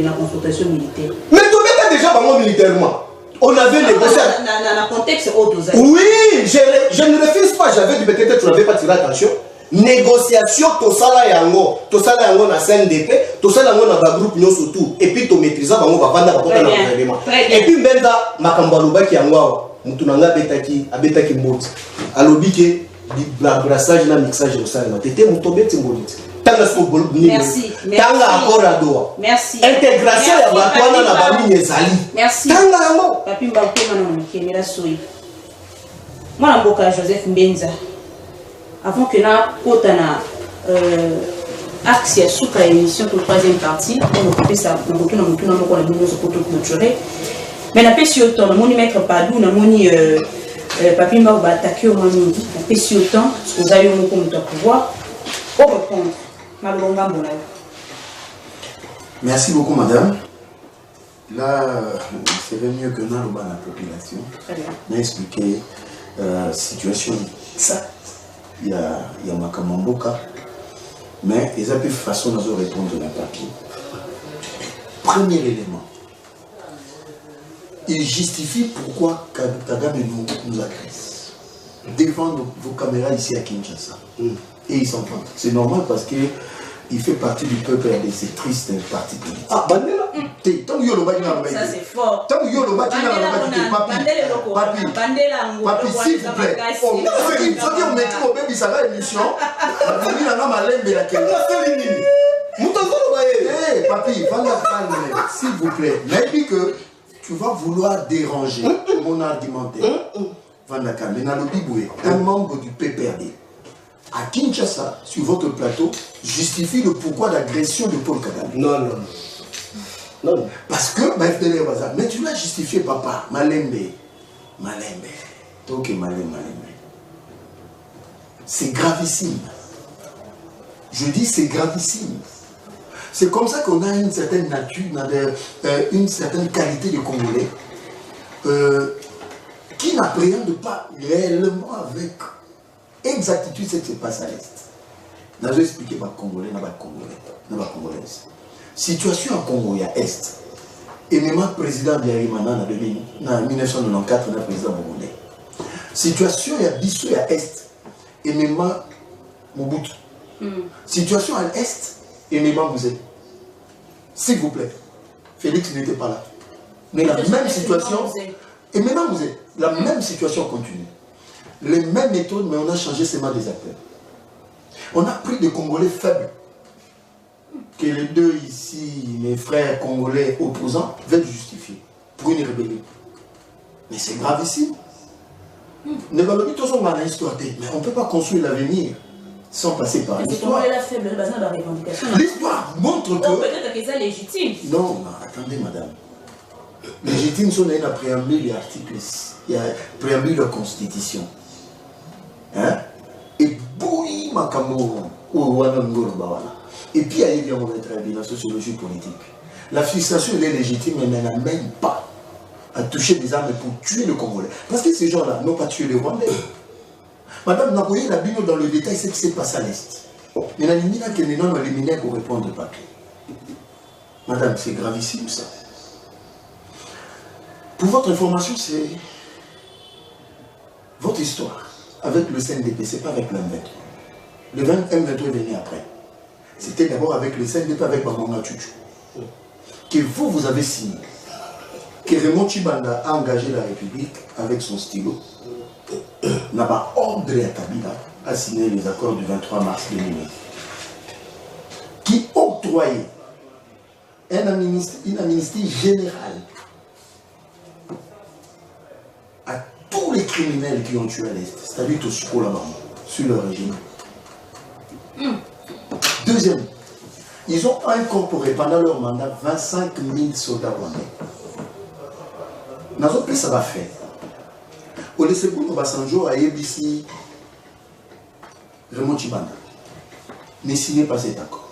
S4: la confrontation militaire.
S1: Mais tu étais déjà pas militairement. On avait négocié.
S4: Dans le contexte autre.
S1: Oui, je ne refuse pas. J'avais dit peut-être que tu n'avais pas tiré attention. Négociation, to sala yango na CNDP, to sala yango na groupe nyo surtout. Et puis to maîtriser bango ba vanda ba kota na gouvernement. Et puis Mbenza makambo alobaki yango mutu nanga abetaki mboti. Alobi ke brassage na mixage au salama. Tete mutobeti mboti. Tanga sko bolu ni.
S4: Merci.
S1: Tanga accord à Doha.
S4: Merci.
S1: Intégration ya batwana na bami ezali.
S4: Merci.
S1: Tanga yango.
S4: Papi mbako mana mukemela soyi. Mwana mboka Joseph Mbenza. Avant que nous ayons axe sur la émission pour la troisième partie, on a fait ça, on a fait ça, mais on a fait sur le temps, on a maître Padou, on a papier m'a attaqué au moment où on a fait sur le temps, parce que vous avez eu un pouvoir, pour répondre.
S2: Merci beaucoup, madame. Là, c'est mieux que nous, la population, on a expliqué la situation. Ça. Il y a Makamamboka, mais ils ont plus façon de répondre à la papier. Premier élément, il justifie pourquoi Kagame nous agresse devant vos caméras ici à Kinshasa. Et ils s'entendent. C'est normal parce qu'il fait partie du peuple et de ces tristes partis politiques.
S1: Ah, Bandela.
S2: Tant que
S4: ça c'est fort.
S2: Tant que papi, s'il vous plaît. On met au bébé, ça va émission. Papi, s'il vous plaît. Mais dis que tu vas vouloir déranger mon argumentaire. Un membre du PPRD à Kinshasa, sur votre plateau, justifie le pourquoi d'agression de Paul Kagame. Non. Parce que, mais tu l'as justifié, papa. Malembe. Ok, Malembe. C'est gravissime. Je dis c'est gravissime. C'est comme ça qu'on a une certaine nature, une certaine qualité de Congolais qui n'appréhende pas réellement avec exactitude ce qui se passe à l'Est. Je vais expliquer ma Congolais, ma Congolaise. Situation en Congo, il y a Est. Et même le président de Yarimana en 1994, le président burundais. Situation, il y a Bissou, il y a Est. Et même Mobutu. Situation à l'Est, et même vous êtes. S'il vous plaît. Félix n'était pas là. Mais la même situation. Et maintenant vous êtes. La même situation continue. Les mêmes méthodes, mais on a changé seulement des acteurs. On a pris des Congolais faibles. que les deux ici, mes frères congolais opposants, veulent justifier pour une rébellion. Mais c'est gravissime. Mais on ne peut pas construire l'avenir sans passer par l'histoire. L'histoire montre que...
S4: Peut-être que c'est légitime.
S2: Non, attendez madame. Légitime, c'est un préambule l'article, il y a préambule de la Constitution. Hein? Et bouillie makambo ou et puis il y a une sociologie politique. La frustration elle est légitime, mais elle n'a même pas à toucher des armes pour tuer le Congolais. Parce que ces gens-là n'ont pas tué les Rwandais. Madame Nakoye l'a bien dans le détail ce qui s'est passé à l'Est. Mais la limite que les non éliminés pour répondre au papier. Madame, c'est gravissime ça. Pour votre information, c'est votre histoire avec le CNDP, c'est pas avec le M23. Le M23 est venu après. C'était d'abord avec le CNDP, avec Bamanga Tchouchou. Que vous avez signé. Que Raymond Tshibanda a engagé la République avec son stylo. N'a pas ordre à Kabila à signer les accords du 23 mars 2009. Qui octroyait une amnistie générale à tous les criminels qui ont tué à l'Est, c'est-à-dire tout ce qu'on là-bas, sur le régime. Deuxième, ils ont incorporé pendant leur mandat 25 000 soldats rwandais. Dans autre pays, ça va faire. Au Lesebou, Basanjo, à ABC, Raymond Tshibanda. Ne signez pas cet accord.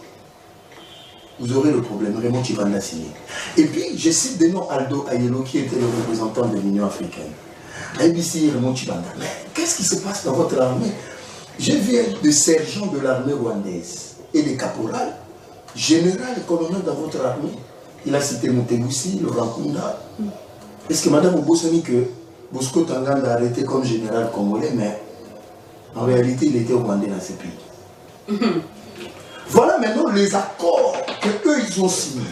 S2: Vous aurez le problème. Raymond Tshibanda a signé. Et puis, je cite des noms Aldo Ayelo, qui était le représentant de l'Union africaine. ABC, Raymond Tshibanda. Mais qu'est-ce qui se passe dans votre armée? Je viens de sergent de l'armée rwandaise et de caporal, général et colonel dans votre armée. Il a cité Montegoussi, Laurent Kunda. Est-ce que Madame Obosani que Bosco Tanganda a arrêté comme général congolais, mais en réalité, il était rwandais dans ce pays. Voilà maintenant les accords qu'eux, ils ont signés.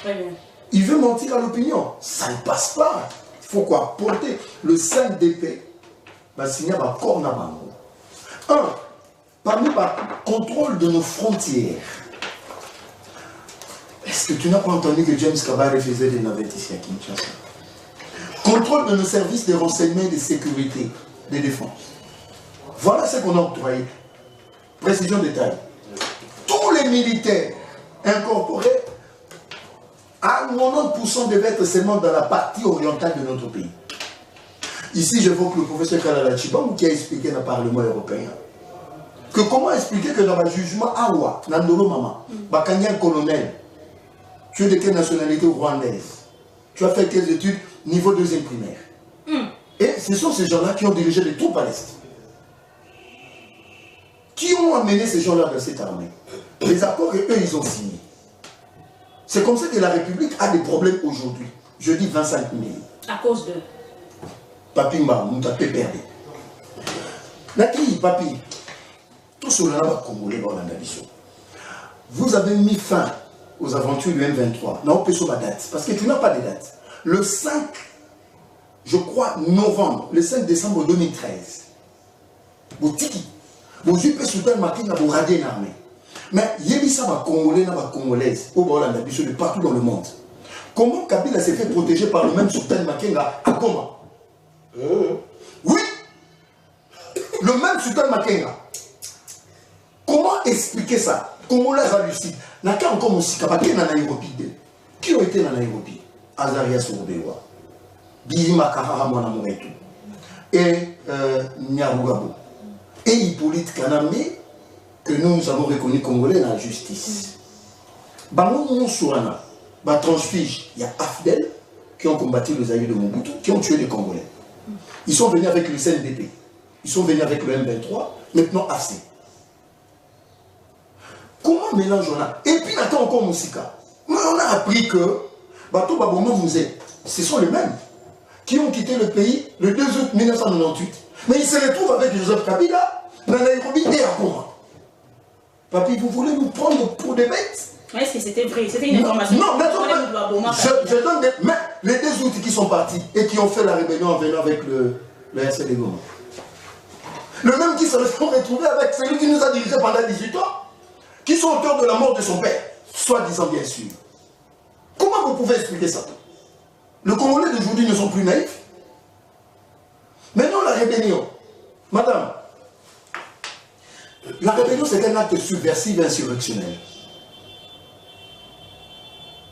S4: Très bien.
S2: Il veut mentir à l'opinion. Ça ne passe pas. Il faut quoi porter le 5DP va signer un accord dans Bango. Parmi le contrôle de nos frontières. Est-ce que tu n'as pas entendu que James Kabare faisait des navettes ici à Kinshasa? Contrôle de nos services de renseignement et de sécurité, de défense. Voilà ce qu'on a octroyé. Précision détail. Tous les militaires incorporés, à 90% devaient être seulement dans la partie orientale de notre pays. Ici, j'évoque le professeur Kalala Tshibamou qui a expliqué dans le Parlement européen que comment expliquer que dans le jugement Awa, Nandolo Mama, Bakanya colonel, tu es de quelle nationalité rwandaise? Tu as fait quelles études? Niveau 2e primaire. Et ce sont ces gens-là qui ont dirigé les troupes à l'Est. Qui ont amené ces gens-là dans cette armée? Les accords qu'eux, ils ont signés. C'est comme ça que la République a des problèmes aujourd'hui. Je dis 25 000.
S4: À cause de...
S2: Papi m'a perdu. Naki, papi, tout cela va Congolais dans la nation. Vous avez mis fin aux aventures du M23. Non, on peut sur ma date. Parce que tu n'as pas de date. Le 5, je crois, novembre, le 5 décembre 2013, vous tiki, vous avez soudain matin vous radier une armée. Mais il y a des Congolais, des Congolaises, au Bolanda, de partout dans le monde. Comment Kabila s'est fait protéger par le même Sultan Makenga à Goma? Oui, le même Sultan Makenga. Comment expliquer ça? Congolais hallucinent. N'a qu'à encore Moussika, qui ont été dans Nairobi? Azaria Soubewa, Bihima Kahara Mouetou, et Nyarugabo, et Hippolyte Kaname, que nous avons reconnu Congolais dans la justice. Bango Moussouana, Transfige, il y a Afdel, qui ont combattu les aïeux de Mobutu, qui ont tué les Congolais. Ils sont venus avec le CNDP, ils sont venus avec le M23, maintenant AC. Comment mélange on a? Et puis, attends encore Moussika. Mais on a appris que Bato Baboma Mouzé, ce sont les mêmes qui ont quitté le pays le 2 août 1998. Mais ils se retrouvent avec Joseph Kabila, dans Nairobi et à Goma. Papi, vous voulez nous prendre pour des bêtes?
S4: Est-ce que c'était vrai? C'était une information?
S2: Non, je donne des... Mais les 2 août qui sont partis et qui ont fait la rébellion en venant avec le RCD Goma. Le même qui se sont retrouvés avec celui qui nous a dirigés pendant 18 ans, qui sont auteurs de la mort de son père. soi-disant bien sûr. Comment vous pouvez expliquer ça? Les Congolais d'aujourd'hui ne sont plus naïfs. Maintenant, la rébellion. Madame, la rébellion, c'est un acte subversif et insurrectionnel.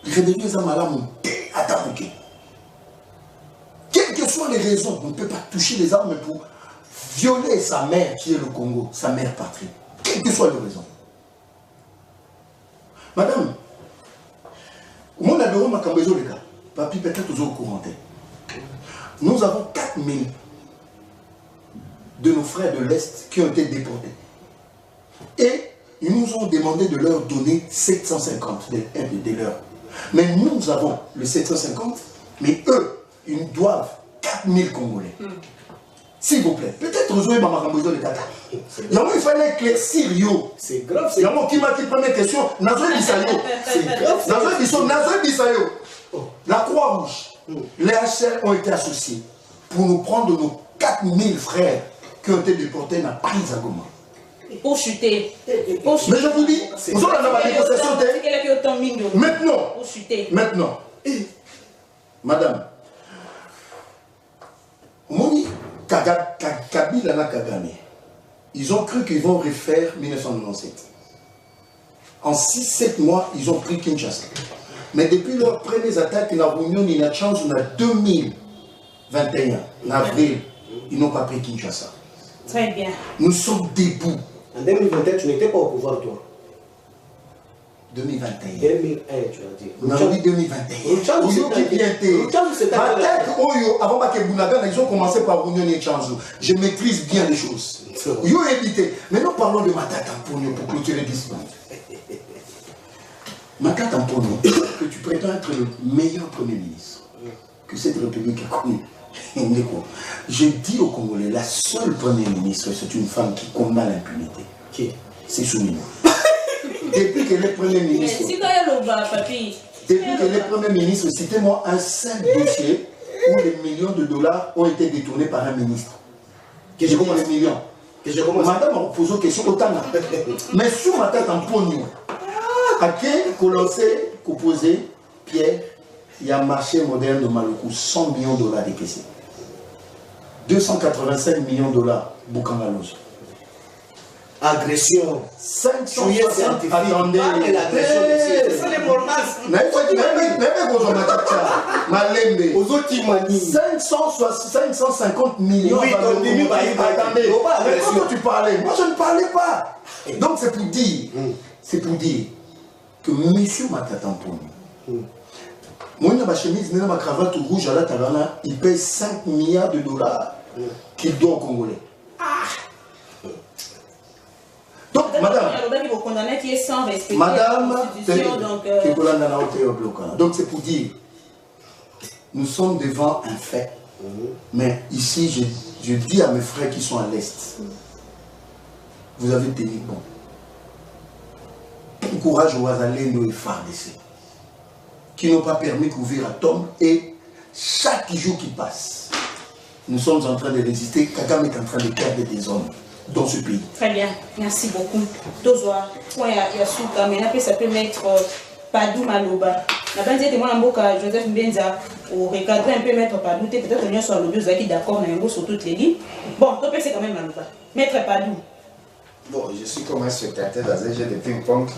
S2: La rébellion, c'est un malade à Tarouké. Quelles que soient les raisons, on ne peut pas toucher les armes pour violer sa mère, qui est le Congo, sa mère patrie. Quelles que soient les raisons. Madame, mon adoré m'a cambré le cas. Papi, peut-être toujours au courant. Nous avons 4000 de nos frères de l'Est qui ont été déportés. Et ils nous ont demandé de leur donner 750 de leurs. Mais nous avons le 750, mais eux, ils nous doivent 4000 Congolais. S'il vous plaît, peut-être Zoé m'a cambré le cas. Il fallait éclaircir yo.
S1: C'est grave.
S2: Il y a mon qui m'a dit première question. Nazoé Bissayo.
S1: C'est grave.
S2: Nazoé Bissayo. La Croix-Rouge, les HCR ont été associés pour nous prendre nos 4000 frères qui ont été déportés dans Paris à Goma.
S4: Pour chuter.
S2: Mais je vous dis, vous avez la négociation. Maintenant,
S4: pour chuter.
S2: Maintenant, madame, Moni Kabila n'a qu'à gagner. Ils ont cru qu'ils vont refaire 1997. En 6-7 mois, ils ont pris Kinshasa. Mais depuis leurs premières attaques, la Réunion, il y a chance, on a 2021, en avril, ils n'ont pas pris Kinshasa.
S4: Très bien.
S2: Nous sommes debout.
S1: En 2021, tu n'étais pas au pouvoir, toi.
S2: 2021.
S1: 2001, tu as dit.
S2: On a dit 2021. Avant que Bounagan, ils ont commencé par Réunion et Chanzo. Je maîtrise bien les choses. Yo évité. Maintenant, parlons de Matata Mponyo pour clôturer l'histoire. Matata Mponyo, que tu prétends être le meilleur Premier ministre que cette République a connu. Je dis aux Congolais, la seule Premier ministre, c'est une femme qui combat l'impunité.
S1: Qui?
S2: C'est Soumino. Depuis qu'elle est Premier ministre, citez-moi un seul dossier où les millions de dollars ont été détournés par un ministre. Que je commence les millions. Que je commence. Madame m'a posé une question autant. Mais sur ma tête en pognon, à qui commencé à poser Pierre, il y a un marché moderne de Maluku, 100 millions de dollars décaissés. 285 millions de dollars, Boukangalos.
S1: Agression.
S2: 560. Attendez.
S1: L'agression, c'est les mormasses.
S2: 550 millions.
S1: Oui,
S2: attendez. Comment tu parlais? Moi, je ne parlais pas. Donc, c'est pour dire. C'est pour dire que monsieur Matata Mponyo, moi, ma chemise, ma cravate rouge à la Talana, il paye 5 milliards de dollars qu'il doit aux Congolais. Donc, madame, donc c'est pour dire, nous sommes devant un fait. Mais ici, je dis à mes frères qui sont à l'Est, vous avez tenu bon. Bon courage aux Azalendo et FARDC, qui n'ont pas permis d'ouvrir la tombe, et chaque jour qui passe, nous sommes en train de résister. Kagame est en train de perdre des hommes dans ce pays.
S4: Très bien, merci beaucoup. Tozoa, point ya souka, mais ça peut mettre Padou Maloba. La bande était moi en boca, Joseph Mbenza, au recadrer un peu mettre Padou, peut-être que nous sommes le deux qui d'accord, mais sur toutes les lignes. Bon, toi, c'est quand même Maloba. Maître Padou.
S5: Bon, je suis comme un spectateur dans un jeu de ping-pong.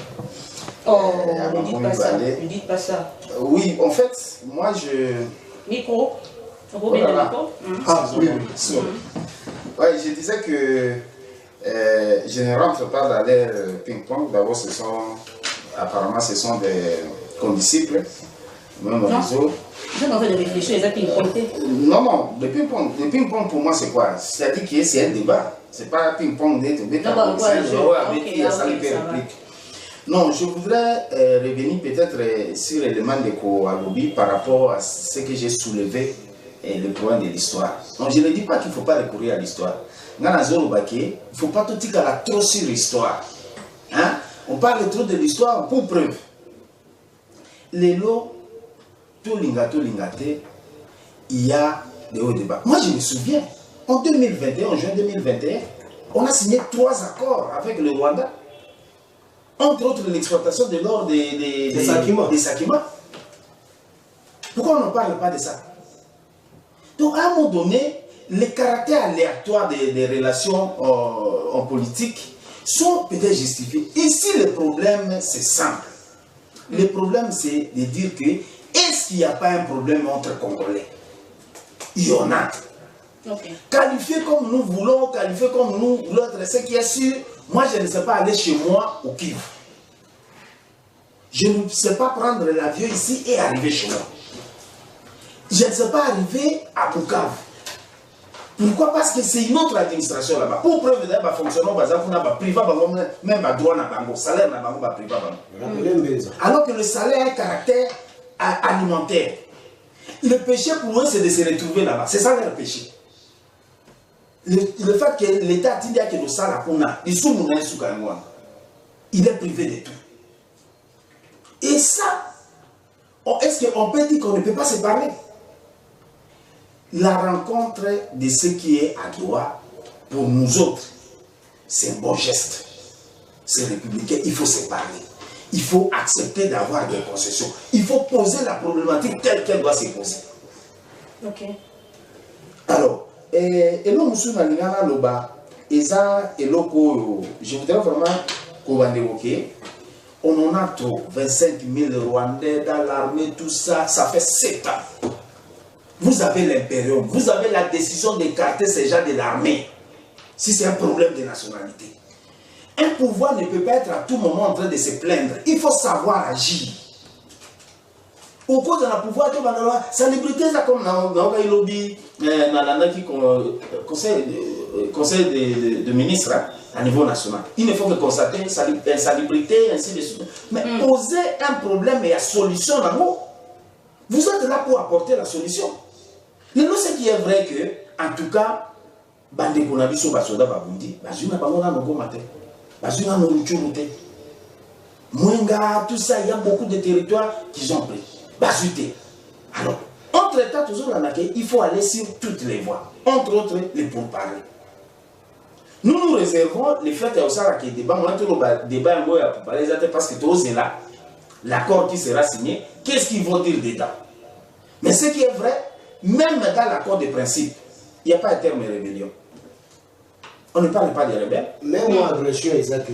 S4: Oh, ne dites pas ça. Ne dites pas ça.
S5: Oui, en fait, moi je.
S4: Micro.
S5: Oh là là.
S2: Ah, oui, oui.
S5: Ouais, je disais que je ne rentre pas dans l'air ping-pong. D'abord, apparemment, ce sont des condisciples. Même au réseau.
S4: Je n'ai pas envie de réfléchir, les ping-pong.
S5: Non, le ping-pong pour moi, c'est quoi? C'est-à-dire que c'est un débat. C'est pas ping-pong d'être Non, je voudrais revenir peut-être sur l'élément de Koualobi par rapport à ce que j'ai soulevé, le problème de l'histoire. Donc je ne dis pas qu'il ne faut pas recourir à l'histoire. Il ne faut pas tout dire trop sur l'histoire. Hein? On parle trop de l'histoire pour preuve. Les lots, tout lingate, il y a des hauts débats. Moi je me souviens, en 2021, en juin 2021, on a signé 3 accords avec le Rwanda.
S3: Entre autres, l'exploitation de l'or des Sakima. Pourquoi on ne parle pas de ça? Donc, à un moment donné, les caractères aléatoires des relations en politique sont peut-être justifiés. Ici, le problème, c'est simple. Le problème, c'est de dire que est-ce qu'il n'y a pas un problème entre Congolais? Il y en a.
S4: Okay.
S3: Qualifier comme nous voulons, qualifier comme nous, l'autre, ce qui est sûr, moi, je ne sais pas aller chez moi au Kivu. Je ne sais pas prendre l'avion ici et arriver chez moi. Je ne sais pas arriver à Bukavu. Pourquoi? Parce que c'est une autre administration là-bas. Pour preuve de ça, fonctionnement, privé, même droit na bango, salaire na bango, privé. Alors que le salaire a un caractère alimentaire. Le péché pour eux, c'est de se retrouver là-bas. C'est ça leur péché. Le fait que l'État a dit que le salaire qu'on a, il est privé de tout. Et ça, est-ce qu'on peut dire qu'on ne peut pas se parler? La rencontre de ce qui est à Doha, pour nous autres, c'est un bon geste. C'est républicain, il faut se parler. Il faut accepter d'avoir des concessions. Il faut poser la problématique telle qu'elle doit se poser.
S4: Ok.
S3: Alors, et là, monsieur Nalingana Loba, et ça, et loko, je voudrais vraiment qu'on évoque. On en a trop, 25 000 Rwandais dans l'armée, tout ça, ça fait 7 ans. Vous avez l'impérium, vous avez la décision d'écarter ces gens de l'armée, si c'est un problème de nationalité. Un pouvoir ne peut pas être à tout moment en train de se plaindre. Il faut savoir agir. Au cours de la pouvoir, ça liberté, ça comme dans le lobby, conseil de ministres à niveau national. Il ne faut que constater salubrité, ainsi de suite. Mais poser un problème et la solution, vous êtes là pour apporter la solution. Nous, ce qui est vrai que, en tout cas, Bande Konabiso Basoda Babundi, Bazuna Bamona Nogomate, Bazuna Noruchurute, Mwenga, tout ça, il y a beaucoup de territoires qui ont pris. Bazuté. Alors, entre-temps, toujours il faut aller sur toutes les voies, entre autres les pourparlers. Nous nous réservons les faits au Sarah qui est débat, on a toujours débat pour parler parce que tout est là, l'accord qui sera signé, qu'est-ce qu'ils vont dire dedans? Mais ce qui est vrai, même dans l'accord de principe, il n'y a pas de terme de rébellion. On ne parle pas de rebelles.
S1: Même agression exacte.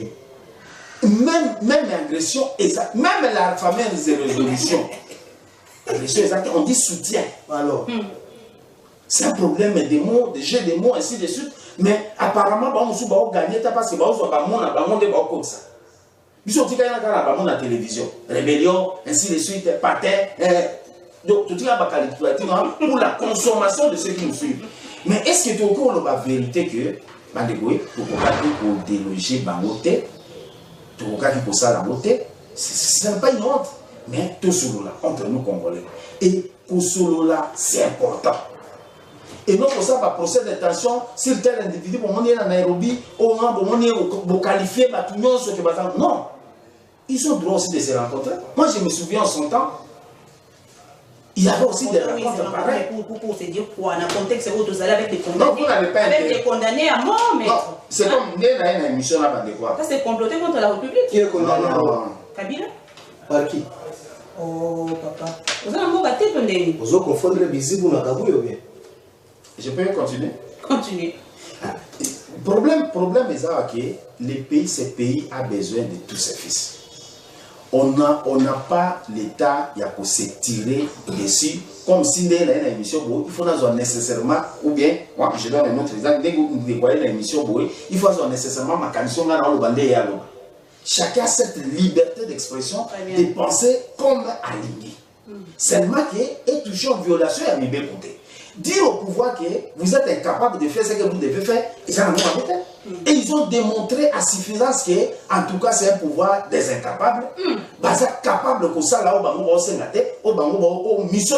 S3: Même agression exacte. Même la fameuse résolution. Agression exacte, on dit soutien. Alors, c'est un problème des mots, des jeux de mots, ainsi de suite. Mais apparemment, on va gagner parce que on va ça. Ils sont dit qu'il y a la télévision. Rébellion, ainsi de suite, patin. Donc, tout est pour la consommation de ceux qui nous suivent. Mais est-ce que tu as la vérité que, pour déloger Bangote, pour ça la beauté, ce n'est pas une honte. Mais tout cela, entre nous Congolais. Et pour cela, c'est important. Et non pour ça, va procéder d'attention sur tel individu, pour on est à Nairobi, on est qualifié, non. Ils ont droit aussi de se rencontrer. Moi, je me souviens en son temps, il y avait aussi des rencontres pareilles.
S4: Pour se dire quoi, dans le contexte où vous allez avec les condamnés.
S3: Non, vous n'avez pas
S4: avec les condamnés à mort, mais.
S3: C'est comme il y a une émission là-bas de quoi.
S4: Ça, c'est comploté contre la République.
S1: Qui est condamné?
S4: Kabila?
S1: Par qui?
S4: Oh, papa. Vous avez un mot à tête,
S1: vous avez confondre visible ou Kabou ou bien?
S3: Je peux continuer?
S4: Continuez.
S3: Problème est ça que ce pays a besoin de tous ses fils. On n'a pas l'État pour se tirer dessus comme si il y a une émission, il faut nécessairement, ou bien, moi je donne un autre exemple, dès que vous voyez une émission, il faut nécessairement ma canison dans le bandé et à l'eau. Chacun a cette liberté d'expression, de penser comme aligné. Seulement qu'il est toujours en violation à mes côtés. Dire au pouvoir que vous êtes incapable de faire ce que vous devez faire, ils en ont arrêté. Et ils ont démontré à suffisance que, en tout cas, c'est un pouvoir des incapables. Ils capable de ça là, mission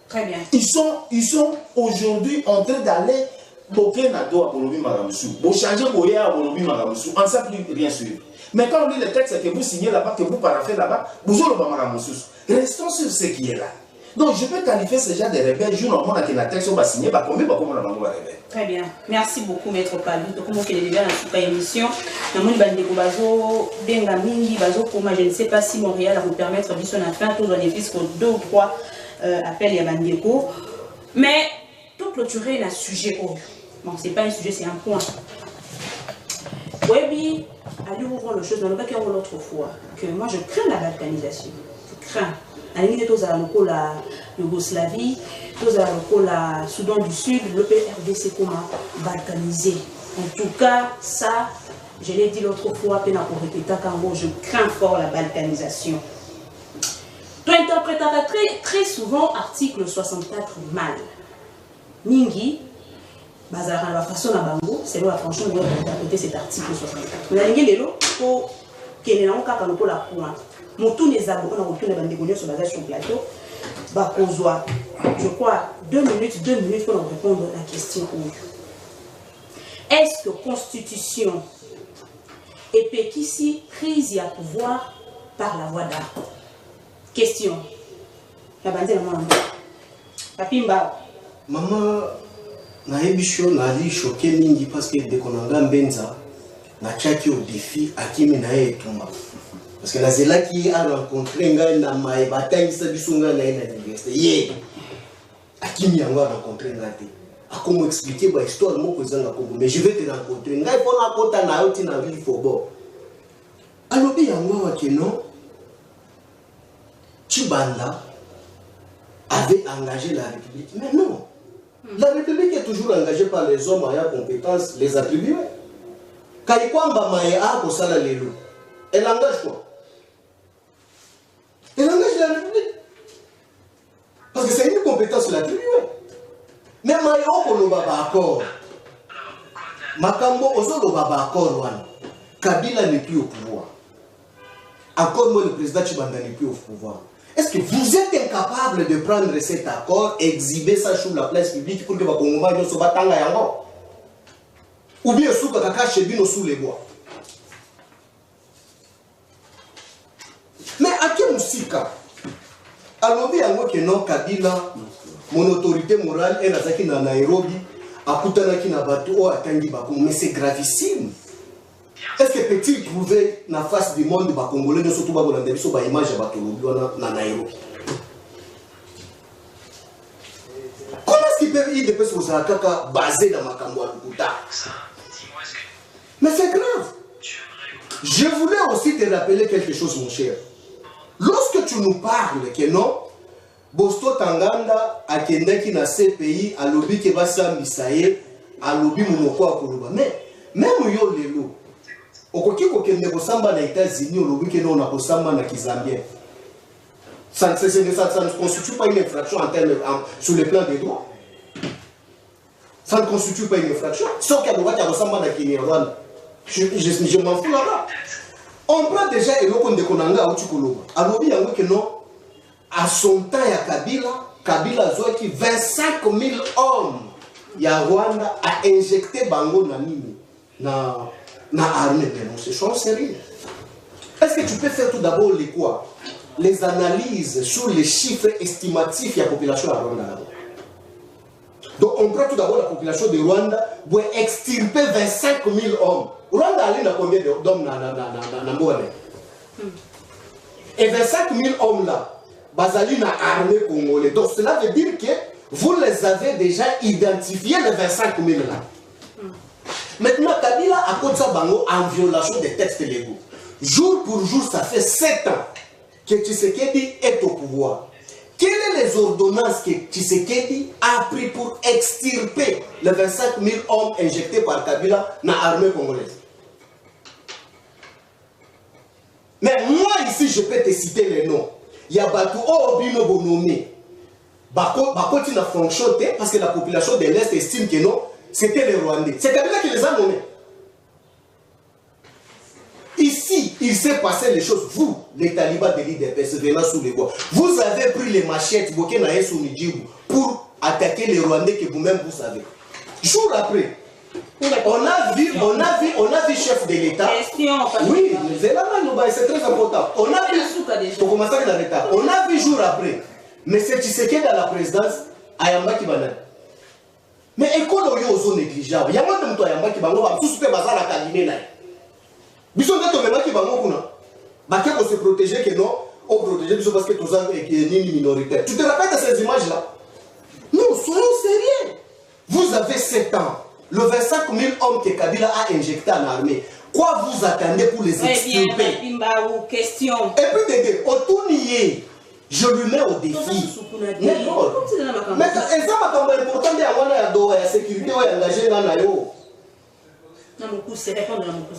S4: Très bien.
S3: Ils sont aujourd'hui en train d'aller bloquer Nado à Bolobi Maramoussou. Vous changez Boya à Bolobi Maramoussou. On ne sait plus rien suivre. Mais quand on lit le texte que vous signez là-bas, que vous paraffez là-bas, vous avez le Maramoussou. Restons sur ce qui est là. Donc je peux qualifier ce genre de rebelles. Je normalement que la texte va signer, bah combien va comment on va rebelle.
S4: Très bien. Merci beaucoup, Maître Palou. Donc, comment qu'il est déjà dans toute émission. Je ne sais pas si Montréal va vous permettre de son affaire, tous les défis pour 2 ou 3 appels à Bandeko. Mais tout clôturer un sujet. Bon, ce n'est pas un sujet, c'est un point. Oui, allez ouvrir le chose dans le bac l'autre fois. Que moi, je crains la balkanisation. Je crains. À la limite, la Yougoslavie, la Soudan du Sud, le PRDC comment balkanisé. En tout cas, ça, je l'ai dit l'autre fois, pour répéter, quand je crains fort la balkanisation. Tu interprètes très souvent article 64 mal. Mingi, bazar la façon à bango, c'est la fonction de interpréter cet article 64. Mais la ligne pour qu'elle ait encore la point. Mon tour des abonnés, on retourne sur le plateau. Je crois 2 minutes pour nous répondre à la question. Est-ce que Constitution et Pekissi prise à pouvoir par la voie d'art? Question. La bande de maman. Papimba.
S1: Maman, naebisho nali choqué mingi parce que dès qu'on a benza, na tchaki au défi akimi na etumba. Parce que la zela qui a rencontré ngai na mai bataille sabisunga na ina université. Yé. Akimi yango a rencontré ngate. A comment expliquer ba histoire moko zanga Congo, mais je vais te rencontrer. Ngai pona kota na yoti na ville fobo. Alobi yango wa keno. Chibanda avait engagé la République. Mais non. La République est toujours engagée par les hommes ayant compétence, les attribuer. Kaikwamba Maya pour ça les loups. Elle engage quoi? Elle engage la République. Parce que c'est une compétence l'attribuer. Mais Maya pour le baba accord. Makambo ozo le baba accord wan. Kabila n'est plus au pouvoir. Encore moi le président Chibanda n'est plus au pouvoir. Est-ce que vous êtes incapable de prendre cet accord, exhiber ça sur la place publique pour que les Congolais ne se battent en? Ou bien sous Kaka Chebino sous les bois? Mais à quel Moussika? Alors, il y a un que non, Kabila, mon autorité morale est dans Nairobi, à Kutanaki na Bato, à Tangi Bakou. Mais c'est gravissime. Est-ce que peut-il trouver la face du monde des Congolais de surtout dans des images à Bato na Nairobi? Comment est-ce qu'ils peuvent y dépenser aux Akaka basés dans Makambo à Lukuta? Mais c'est grave. Je voulais aussi te rappeler quelque chose, mon cher. Lorsque tu nous parles que non, Bosto Tanganda a Kendaki na CPI, a lobby Kebasa Misaye, a lobby Monoko à Koluba. Mais même yo lelo, okoki kokende kosamba na États-Unis, au lobby que non na kosamba na Kizambien. Ça ne constitue pas une infraction en termes, sur le plan des droits. Ça ne constitue pas une infraction. Sauf qu'il y a des gens qui na Kinyarwanda. Je m'en fous là-bas. On prend déjà Eloko Ndekonanga au Chukoloba. Alors, il y a que non, à son temps, il y a Kabila Zoaki, 25 000 hommes, il y a Rwanda a injecté Bango na armée. Mais non, c'est chose sérieux. Est-ce que tu peux faire tout d'abord les quoi? Les analyses sur les chiffres estimatifs de la population à Rwanda. Donc, on prend tout d'abord la population de Rwanda pour extirper 25 000 hommes. Rwanda a combien d'hommes dans Mbouane? Et 25 000 hommes là, basali na armée congolaise. Donc cela veut dire que vous les avez déjà identifiés, les 25 000 là. Maintenant, Kabila a cause ça bango en violation des textes légaux. Jour pour jour, ça fait 7 ans que Tshisekedi est au pouvoir. Quelles sont les ordonnances que Tshisekedi a pris pour extirper les 25 000 hommes injectés par Kabila dans l'armée congolaise? Mais moi ici, je peux te citer les noms. Il y a Batou Obino Bonomé. Bakoti n'a fonctionné parce que la population de l'Est estime que non, c'était les Rwandais. C'est Kabila qui les a nommés. Ici, il s'est passé les choses. Vous, les talibans de l'IDPS, venant sous les bois, vous avez pris les machettes pour attaquer les Rwandais que vous-même vous savez. Jour après, on a vu chef de l'État. Oui, c'est très important. On a vu jour après Mais c'est Tshisekedi dans la présidence, Ayamba qui va. Mais école au zone négligeable. Il y a moins de temps Ayamba qui va tout ce que bazar la cabinet là. Bisous de toi qui va kuna. Baké pour se protéger que non, on protéger parce que tous gens est ni minoritaire. Tu te rappelles de ces images là? Non, soyons sérieux. Vous avez 7 ans. Le 25 000 hommes que Kabila a injectés en armée. Quoi vous attendez pour les extirper?
S4: Question.
S1: Et puis Dédé, Otounié, je lui mets au défi. Mais non, mais ça m'a important de avoir la sécurité engagée dans la yo.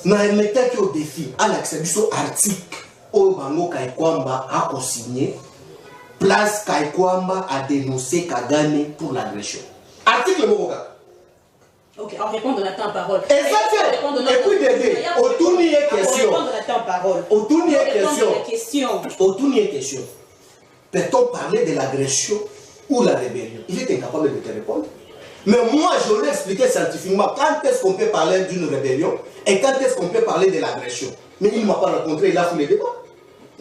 S1: Na metaki au défi à l'accès du article au bango Kaikwamba a consigné place Kaikwamba a dénoncé Kagame pour l'agression. Article Mokoka.
S4: Ok, on répond de la temps parole.
S1: Exactement. Et puis Dédé, autour n'y est question.
S4: On répond de la temps parole.
S1: Autour n'y est
S4: question.
S1: Autour n'y est question. Peut-on parler de l'agression ou la rébellion? Il est incapable de te répondre. Mais moi, je l'ai expliqué scientifiquement quand est-ce qu'on peut parler d'une rébellion et quand est-ce qu'on peut parler de l'agression. Mais il ne m'a pas rencontré, il a fait les débats.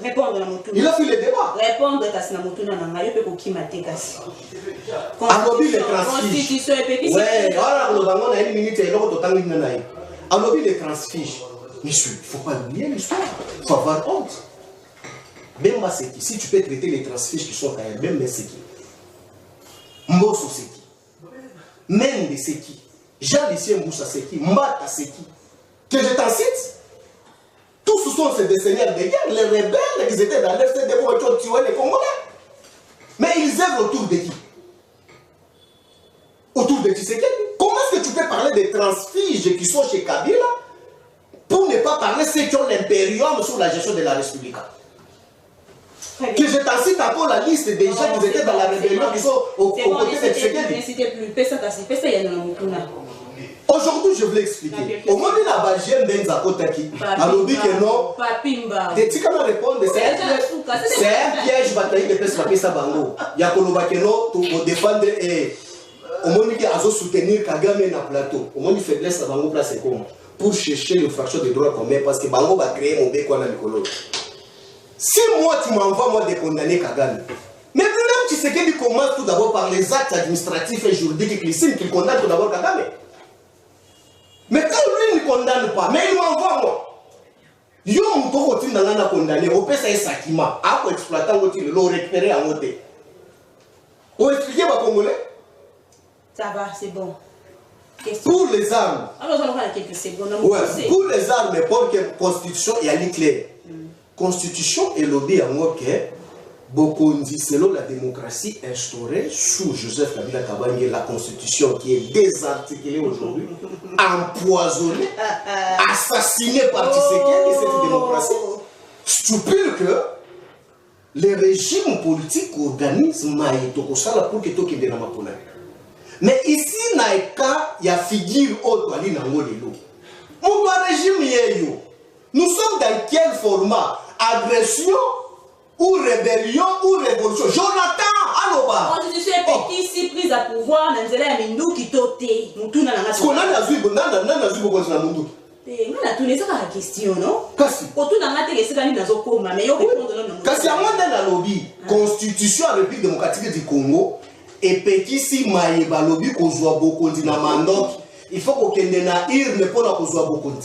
S4: Répondre à Moutouna.
S1: Il a fait les débats.
S4: Répondre à Moutouna Nangayo peut qu'il m'a dégassé.
S1: Alobi les transfiches. Ouais, voilà, nous avons une minute et l'autre temps il n'a pas. Alobi les transfiches. Monsieur, il ne faut pas oublier l'histoire. Il faut avoir honte. Même moi, c'est qui. Si tu peux traiter les transfiches qui sont quand même, mais c'est qui. Mbosso, c'est qui. Mende, c'est qui. Jean-Lucien Moussa, c'est qui. Mbata, c'est qui. Que je t'en cite. Tous ce sont ces décennies de guerre, les rebelles qui étaient dans l'Est des voitures tuer les Congolais. Mais ils œuvrent autour de qui? Autour de Tshisekedi. Comment est-ce que tu peux parler des transfiges qui sont chez Kabila pour ne pas parler de ceux qui ont l'impérium sur la gestion de la République? Que je t'en cite encore la liste des gens qui étaient dans la rébellion qui sont aux côtés de Tshisekedi. Aujourd'hui, je voulais expliquer. Au moment de la Bagien Benza Kotaki, à l'objet que non, tu comment répondre, c'est un piège bataille de Pespapi Sabango. Il y a Kolobakeno pour défendre et au moment où il soutenir Kagame dans le plateau. Au moment où faiblesse Sabango place comment pour chercher le fraction des droits communs parce que Bango va créer mon béco dans le colo. Si moi tu m'envoies moi de condamner Kagame, mais même tu sais qu'il commence tout d'abord par les actes administratifs et juridiques qu'il condamne tout d'abord Kagame. Mais quand lui ne condamne pas, mais il m'envoie moi. Yo m'toko tin dans la condamné, au pesa et sakima, à quoi exploitant au le récupérer en moté. Vous expliquez ma Congolais?
S4: Ça va, c'est bon.
S1: Pour les armes.
S4: Alors, on va quelques secondes.
S1: Ouais, pour les armes, pour que la Constitution est claire. Constitution est lobby en moi que Bokondi, selon la démocratie instaurée sous Joseph Kabila Kabange, la Constitution qui est désarticulée aujourd'hui, empoisonnée, assassinée par Tshisekedi, cette démocratie, stupide que les régimes politiques organisent Maïtokosala pour que tout ait dans. Mais ici, il y a figure autre à l'Inangolelo. Mon régime, nous sommes dans quel format? Agression ou rébellion ou révolution? Jonathan, Aloba.
S4: Constitution est ici prise à pouvoir, Nanzela Mindou qui tote. Moutuna na
S1: ce qu'on a vu, beaucoup de Namundou.
S4: On a tourné ça à la question, non?
S1: Kasi.
S4: Autour d'un matin, c'est quand ils ont coma, mais ils répondent non.
S1: Kasi à moi dans lobby, Constitution de la République démocratique du Congo, et petit si Maïba lobby qu'on soit beaucoup de Namandok, il faut qu'on ait na irne pour qu'on soit beaucoup de.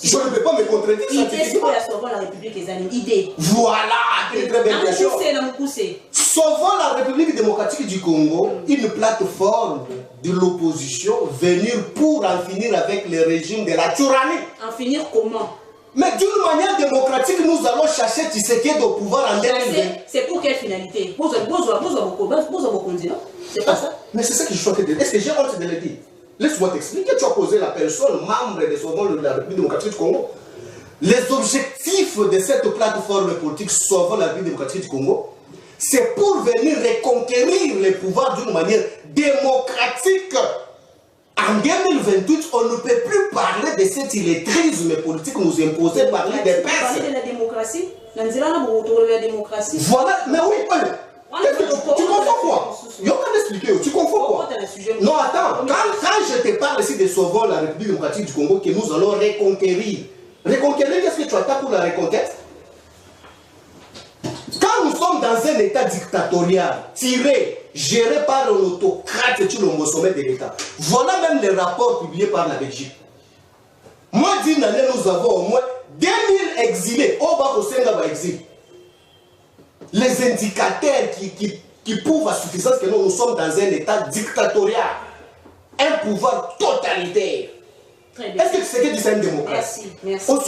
S1: Je ne peux pas me contredire.
S4: L'idée, c'est sauvons la République des animaux. Idée.
S1: Voilà, très belle question.
S4: Sauvons
S1: la République démocratique du Congo, une plateforme de l'opposition, venir pour en finir avec le régime de la tyrannie.
S4: En finir comment?
S1: Mais d'une manière démocratique, nous allons chercher Tshisekedi au pouvoir en 2020.
S4: C'est pour quelle finalité? C'est pas ça?
S1: Mais c'est ça que je suis en train de dire. Est-ce que j'ai honte de le dire? Laisse-moi t'expliquer, tu as posé la personne membre de Sauvons la République démocratique du Congo. Les objectifs de cette plateforme politique Sauvons la République démocratique du Congo, c'est pour venir reconquérir les pouvoirs d'une manière démocratique. En 2028, on ne peut plus parler de cet illettrisme politique nous imposé par les personnes.
S4: Parler de la démocratie? La démocratie.
S1: Voilà, mais oui, tu confonds quoi? Je vais t'expliquer, tu confonds quoi? Non, attends, quand je te parle ici de Sauvons la République démocratique du Congo, que nous allons reconquérir. Reconquérir, qu'est-ce que tu attends pour la reconquête? Quand nous sommes dans un un État dictatorial, tiré, géré par un autocrate au sommet de l'État. Voilà même les rapports publiés par la Belgique. Moi, d'une année, nous avons au moins 2000 exilés au bas au Sénégal exil. Les indicateurs qui prouvent à suffisance que nous sommes dans un État dictatorial, un pouvoir totalitaire. Est-ce que c'est que c'est une démocratie?
S4: Merci.
S1: Au moment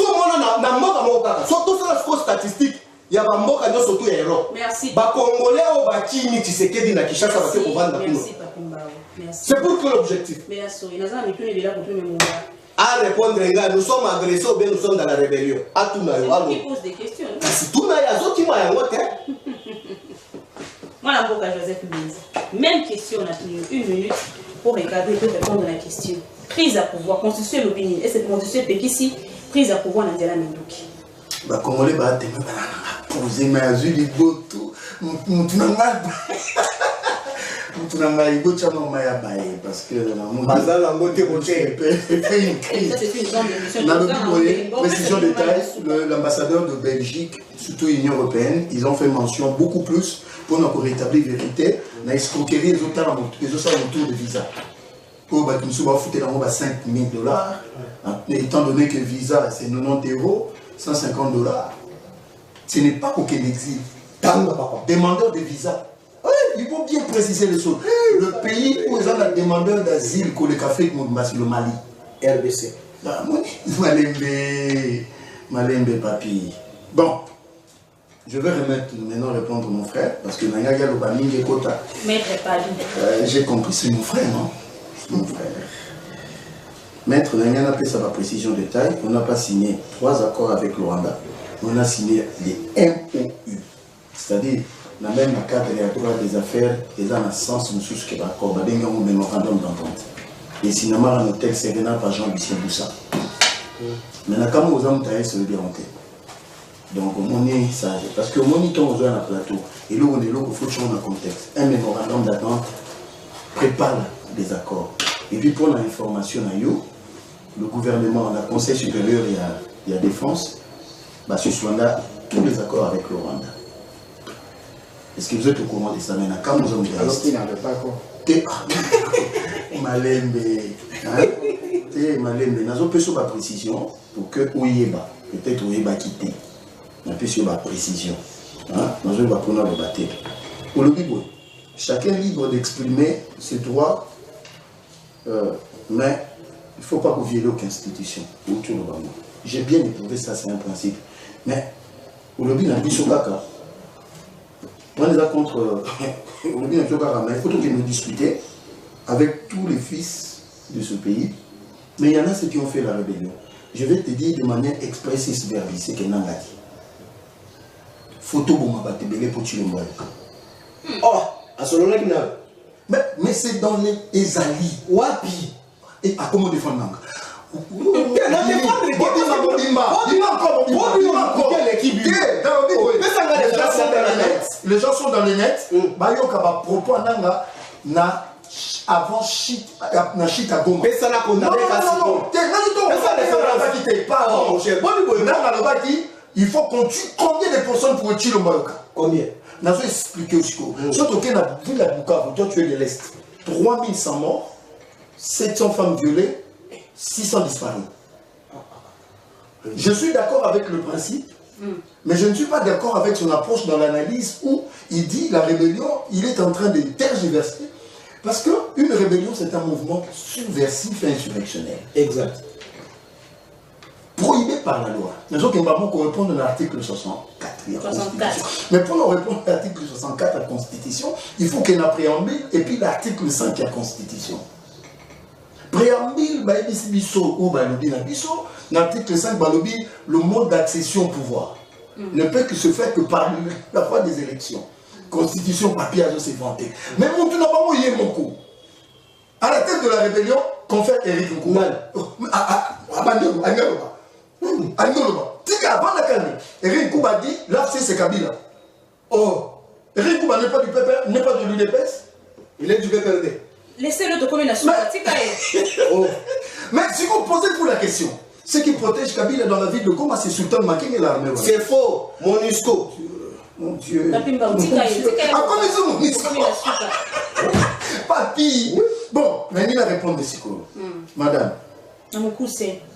S1: surtout sur la statistique, il y a un mot qui surtout héros.
S4: Merci.
S1: Congolais au Bakini, tu sais que dit na Kishasa va pour vendre.
S4: Merci.
S1: C'est pour quel objectif?
S4: Merci.
S1: À répondre, nous sommes agressés ou bien nous sommes dans la rébellion. À tout
S4: c'est qui pose des questions.
S1: C'est tout naïa, qui m'a invoqué.
S4: Moi, la Boka Joseph Louise. Même question, on a tenu 1 minute pour regarder et pour répondre à la question. Prise à pouvoir, constituer l'opinion. Et c'est constituer Pékissi, prise à pouvoir dans Diala Mendoki.
S2: Bah, Congolais, bah, t'es même posé ma vue, les botos. Parce que précision de taille, l'ambassadeur de Belgique, surtout l'Union européenne, ils ont fait mention beaucoup plus pour nous rétablir la vérité, na escroquerie les autres autour de visa. Pour que nous soyons foutus dans 5 000 $, étant donné que visa c'est 90 €, 150 $. Ce n'est pas pour qu'il existe. Demandeur de visa. Oui, il faut bien préciser les choses. Le pays où ils ont la demandeur d'asile que le café c'est le Mali.
S1: RDC.
S2: Malembe papi. Bon, je vais remettre maintenant répondre mon frère parce que j'ai compris, c'est mon frère, non? C'est mon frère. Maître Nangana a fait sa précision de taille. On n'a pas signé 3 accords avec le Rwanda. On a signé les MOU. C'est-à-dire, la même carte des droits des affaires, et dans le sens où nous sommes d'accord, nous avons un mémorandum d'entente. Et sinon, le texte est venu par Jean-Lucien Boussa. Maintenant, quand nous avons taillé, ça veut dire en donc, on est sage. Parce que mon temps, on est dans le plateau. Et là, on est là, il faut changer le contexte. Un mémorandum d'attente prépare des accords. Et puis, pour l'information, le gouvernement, le Conseil supérieur et la défense, suspendra tous les accords avec le Rwanda. Est-ce que vous êtes au courant de ça maintenant? Quand nous avons dit
S5: alors qu'il n'en a pas encore.
S2: Malembe. Malembe. Nous avons fait la précision pour que Oyeba, peut-être Oyeba quitte. Nous avons fait la précision. Nous avons prendre le bâtiment. Pour le libre, chacun est libre d'exprimer ses droits, mais il ne faut pas que vous violez aucune institution. J'ai bien éprouvé ça, c'est un principe. Mais aujourd'hui, on a dit sur Kaka. On est contre. Aujourd'hui, on a dit mais il faut que nous discuter avec tous les fils de ce pays. Mais il y en a ceux qui ont fait la rébellion. Je vais te dire de manière expressive verbale, c'est que Nanga dit. Photo pour ma batébélé pour tuer le moyen.
S1: Oh, à ce moment-là,
S2: mais c'est dans les Ezali. Wapi. Et à comment défendre Nanga? Les gens sont dans le net. Propos avant shit à Goma.
S1: Mais ça n'a pas
S2: il faut qu'on tue combien de personnes pour tuer le Marocain?
S1: Combien?
S2: Nous avons expliqué aussi. Surtout qu'on a vu la Bukavu, toi tu es de l'Est. 3100 morts, 700 femmes violées, 600 disparus. Je suis d'accord avec le principe, mais je ne suis pas d'accord avec son approche dans l'analyse où il dit la rébellion, il est en train de tergiverser. Parce qu'une rébellion, c'est un mouvement subversif et insurrectionnel.
S1: Exact.
S2: Prohibé par la loi. Nous avons qu'on répondre à l'article 64. Mais pour nous répondre à l'article 64 de la Constitution, il faut qu'il y ait un préambule et puis l'article 5 de la Constitution. Préambule, l'article 5, le mode d'accession au pouvoir ne peut que se faire que par la fois des élections. Constitution, papier, c'est vanté. Mais mon tout n'a pas mouillé mon coup. À la tête de la rébellion, confère Eric Nkoumal. Avant la calme, Eric Nkouba dit, là c'est Kabila. Oh, Eric Nkouba n'est pas du PPR, n'est pas de l'UDPS.
S1: Il est du PPRD.
S4: Laissez-le te comme une assurance.
S2: Mais si vous posez pour la question, ce qui protège Kabila dans la ville de Goma, c'est Sultan Making et l'armée.
S1: C'est faux, MONUSCO.
S2: Mon Dieu.
S4: Papi,
S2: Mon Dieu. Ah, comme ils ont mis ça. Papi. Bon, Nani va répondre de Sikolo. Madame.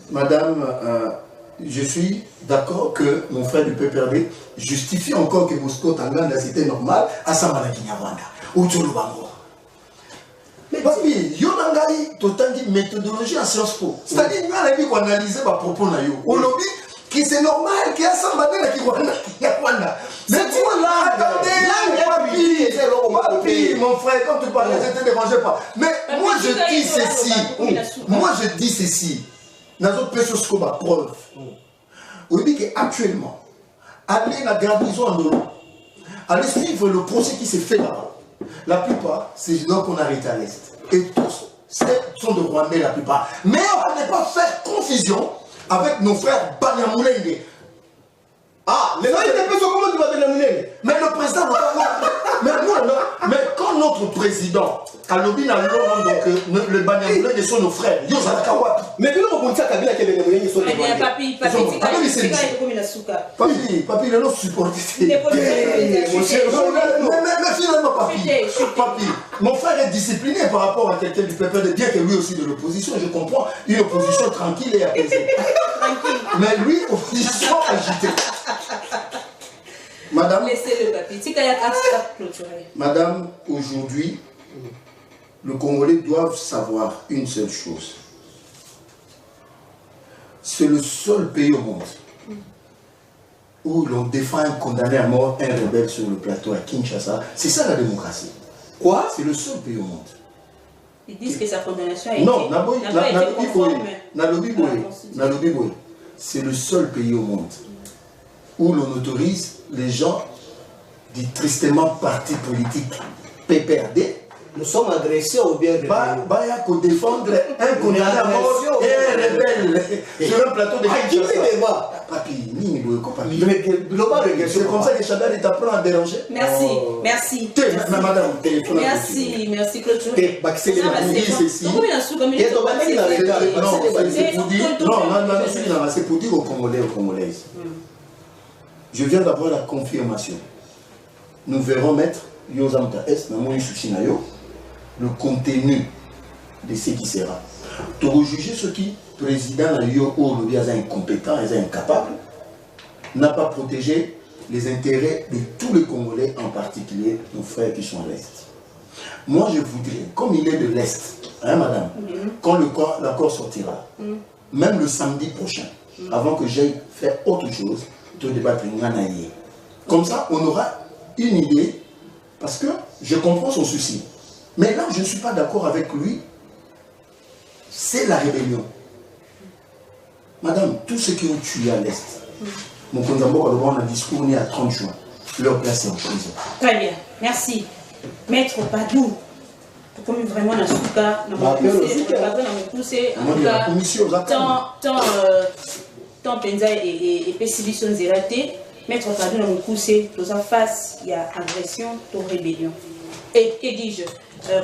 S2: Madame, je suis d'accord que mon frère du PPRD justifie encore que Bosco Tanganda c'était normal à Samana Kinyawanda. Ou Tcholobango. Mais papi, Yonangai, totangi méthodologie en Sciences Po. C'est-à-dire, nous avons analysé ma propos na yo. Au lobby, qui c'est normal qu'il y a Samana Kinyawanda. Mais tu vois là, attendez, papi, mon frère, quand tu parlais, je ne te dérangeais pas. Mais moi je dis ceci. Moi je dis ceci. Dans notre personne, comme preuve. Vous dites qu'actuellement, allez la garnison en Dolo, allez suivre le procès qui s'est fait là-bas. La plupart, c'est des gens qu'on arrête à l'Est. Et tous sont de Rwandais la plupart. Mais on ne pas faire confusion avec nos frères Banyamoulenge. Ah, les gens étaient plus comment tu vas Banyamoulenge. Mais le président, mais quand notre président, Kalobi n'a donc le Banyamoulenge sont nos frères. Mais nous, on dit que les Banyamoulenge sont nos frères. Papi, le nom supporté. Mais finalement, papi, mon frère est discipliné par rapport à quelqu'un du PPRD, bien que lui aussi de l'opposition, je comprends, une opposition tranquille et apaisée. Mais lui, opposition agitée. Madame,
S4: laissez-le papi.
S2: Madame, aujourd'hui, le Congolais doivent savoir une seule chose. C'est le seul pays au monde où l'on défend un condamné à mort, un rebelle sur le plateau à Kinshasa. C'est ça la démocratie. Quoi? C'est le seul pays au monde.
S4: Ils disent que sa condamnation a été...
S2: Non,
S4: Nalobi Boy.
S2: C'est le seul pays au monde où l'on autorise les gens du tristement parti politique PPRD.
S1: Nous sommes adressés au bien de
S2: Baya pour défendre un condamné à mort et un rebelle sur un plateau de Kinshasa. Papi, c'est comme ça que Chadal t'apprend à déranger.
S4: Merci, merci.
S2: Madame,
S4: merci Claude.
S2: C'est pour dire aux Congolais et aux Congolaises. Je viens d'avoir la confirmation. Nous verrons mettre Yozamta Est, le contenu de ce qui sera. Pour juger ce qui, président est incompétent, est incapable, n'a pas protégé les intérêts de tous les Congolais, en particulier nos frères qui sont à l'Est. Moi, je voudrais, comme il est de l'Est, hein, madame, quand l'accord sortira, même le samedi prochain, avant que j'aille faire autre chose, de débattre Nganaïe. Comme ça, on aura une idée, parce que je comprends son souci. Mais là, je ne suis pas d'accord avec lui. C'est la rébellion. Madame, tous ceux qui ont tué à l'Est, mon Konzambo a un discours né à 30 juin. Leur place est en prison.
S4: Très bien, merci. Maître Padou, comme vraiment dans ce cas, tant Penza et Pessilisson Zérate, Maître Padou dans le poussé, dans sa face, il y a agression, il rébellion. Et que dis-je?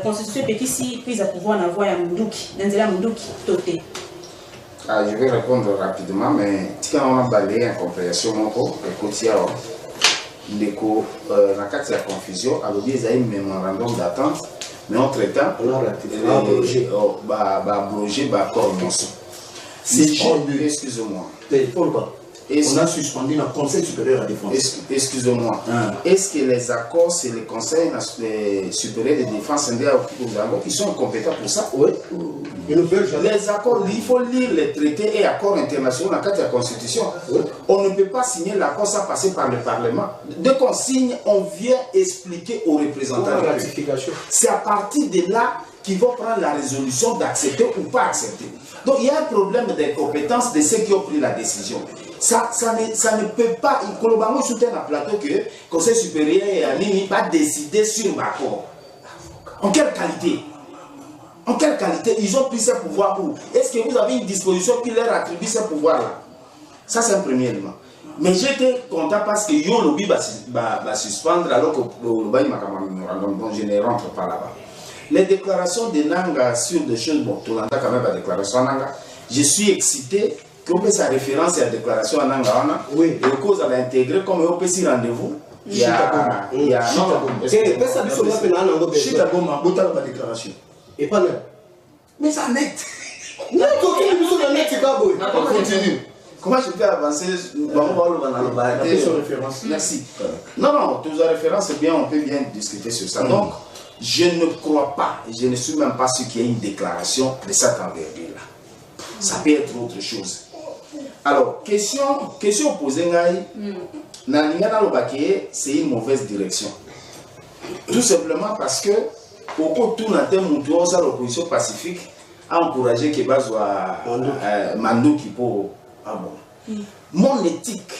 S4: Constitution Pétissi, prise à pouvoir en avoir un Mundouki, Nandela Mundouki, Toté.
S5: Ah, je vais répondre rapidement, mais quand on a balayé en compréhension, mon co, écoutez, la carte de la confusion, alors il y a un mémorandum d'attente, mais entre-temps, on a abrogé l'accord. Excusez-moi.
S2: On a suspendu le Conseil supérieur à la défense.
S5: Excusez-moi. Est-ce que les accords, c'est le Conseil supérieur de défense qui sont compétents pour ça?
S1: Oui.
S5: Les accords, il faut lire les traités et accords internationaux dans le cadre de la Constitution. Oui. On ne peut pas signer l'accord sans passer par le Parlement. Dès qu'on signe, on vient expliquer aux représentants de la ratification. C'est à partir de là qu'ils vont prendre la résolution d'accepter ou pas accepter. Donc il y a un problème d'incompétence de ceux qui ont pris la décision. Ça ne peut pas, Kolobango soutient un plateau que le Conseil supérieur et Anini va décider sur l'accord. En quelle qualité? En quelle qualité ils ont pris ce pouvoir où? Est-ce que vous avez une disposition qui leur attribue ce pouvoir-là? Ça, c'est un premier élément. Mais j'étais content parce que Yo Lobby va suspendre alors que le Lobby m'a memorandum, donc je ne rentre pas là-bas. Les déclarations de Nanga sur des choses, bon, tout le monde a quand même la déclaration Nanga. Je suis excité qu'on peut sa référence à la déclaration Nanga. Oui. Et cause à l'intégrer comme on peut s'y rendez-vous. il y a
S2: Chitagoma, Bota la déclaration.
S1: Et pas même.
S2: Mais ça net.
S1: Non, on
S5: continue. Comment je peux avancer?
S2: Référence.
S5: Merci. Non, non, tous les références, c'est bien, on peut bien discuter sur ça. Donc, je ne crois pas, et je ne suis même pas sûr qu'il y ait une déclaration de cette envergure-là. Ça peut être autre chose. Alors, question posée, c'est une mauvaise direction. Tout simplement parce que, au cours de tout l'opposition pacifique a encouragé que Mandou qui pour. Ah bon. Mon éthique,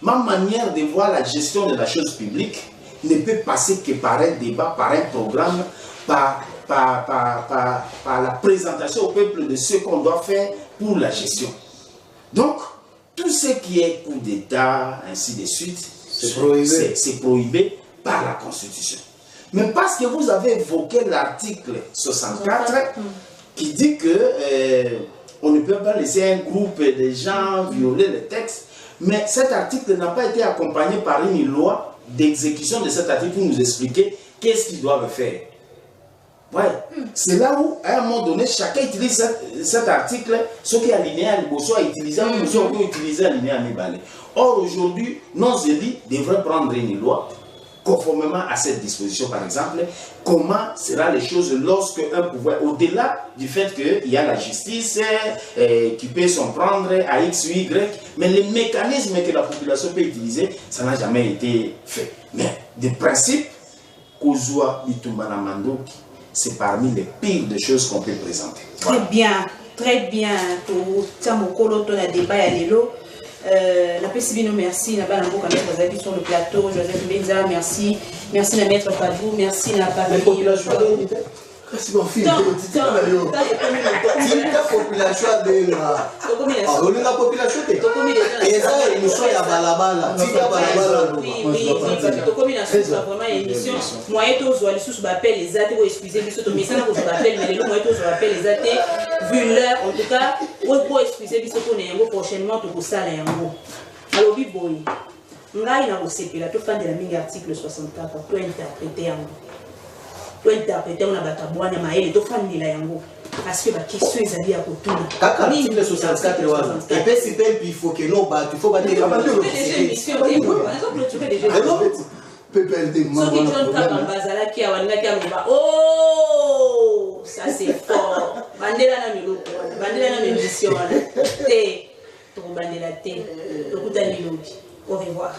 S5: ma manière de voir la gestion de la chose publique ne peut passer que par un débat, par un programme, par la présentation au peuple de ce qu'on doit faire pour la gestion. Donc, tout ce qui est coup d'État, ainsi de suite, c'est prohibé par la Constitution. Mais parce que vous avez évoqué l'article 64 qui dit que on ne peut pas laisser un groupe de gens violer le texte, mais cet article n'a pas été accompagné par une loi d'exécution de cet article pour nous expliquer qu'est-ce qu'ils doivent faire. Ouais. C'est là où, à un moment donné, chacun utilise cet article, ce qui est aligné à l'Ibo, soit utilisé, soit utilisé aligné à Mibale. Or, aujourd'hui, nos élus devraient prendre une loi conformément à cette disposition, par exemple, comment sera les choses lorsque un pouvoir, au-delà du fait qu'il y a la justice qui peut s'en prendre à X ou Y, mais les mécanismes que la population peut utiliser, ça n'a jamais été fait. Mais des principes, Kozua Bitumbana Mandoki, c'est parmi les pires des choses qu'on peut présenter.
S4: Voilà. Très bien. Pour Tamokolo, ton débat à l'élo. La Pessibino, merci. Nabalambo, quand même, sur le plateau. Joseph Benza, merci. Merci, la maître Padou. Merci, la famille.
S2: C'est mon film. C'est la population de la. On est la population de. Et ça, nous sommes à Balabala.
S4: Oui, comme il a fait vraiment émission. Moi, je suis appel les athées, excusez moi mais ça, je m'appelle, mais les mots, je m'appelle les athées. Vu l'heure, en tout cas, pour excuser, qu'on est prochainement, tout ça, là, alors, oui, boy. Là, il a aussi, là, tout fan de la mini article 64, pour interpréter to interpréter on a batabwana maele to fandi la yango parce que la question ezali ya kotuna
S1: kaka article 64 wana et puis si tempi il faut que non ba il faut ba dire
S4: déjà émission par exemple tu fais déjà
S2: PPLD
S4: so qui John Kabambazala qui a wanga qui a oh ça c'est fort bandela na miloko bandela na émission te to bandela te to kutani lobi au revoir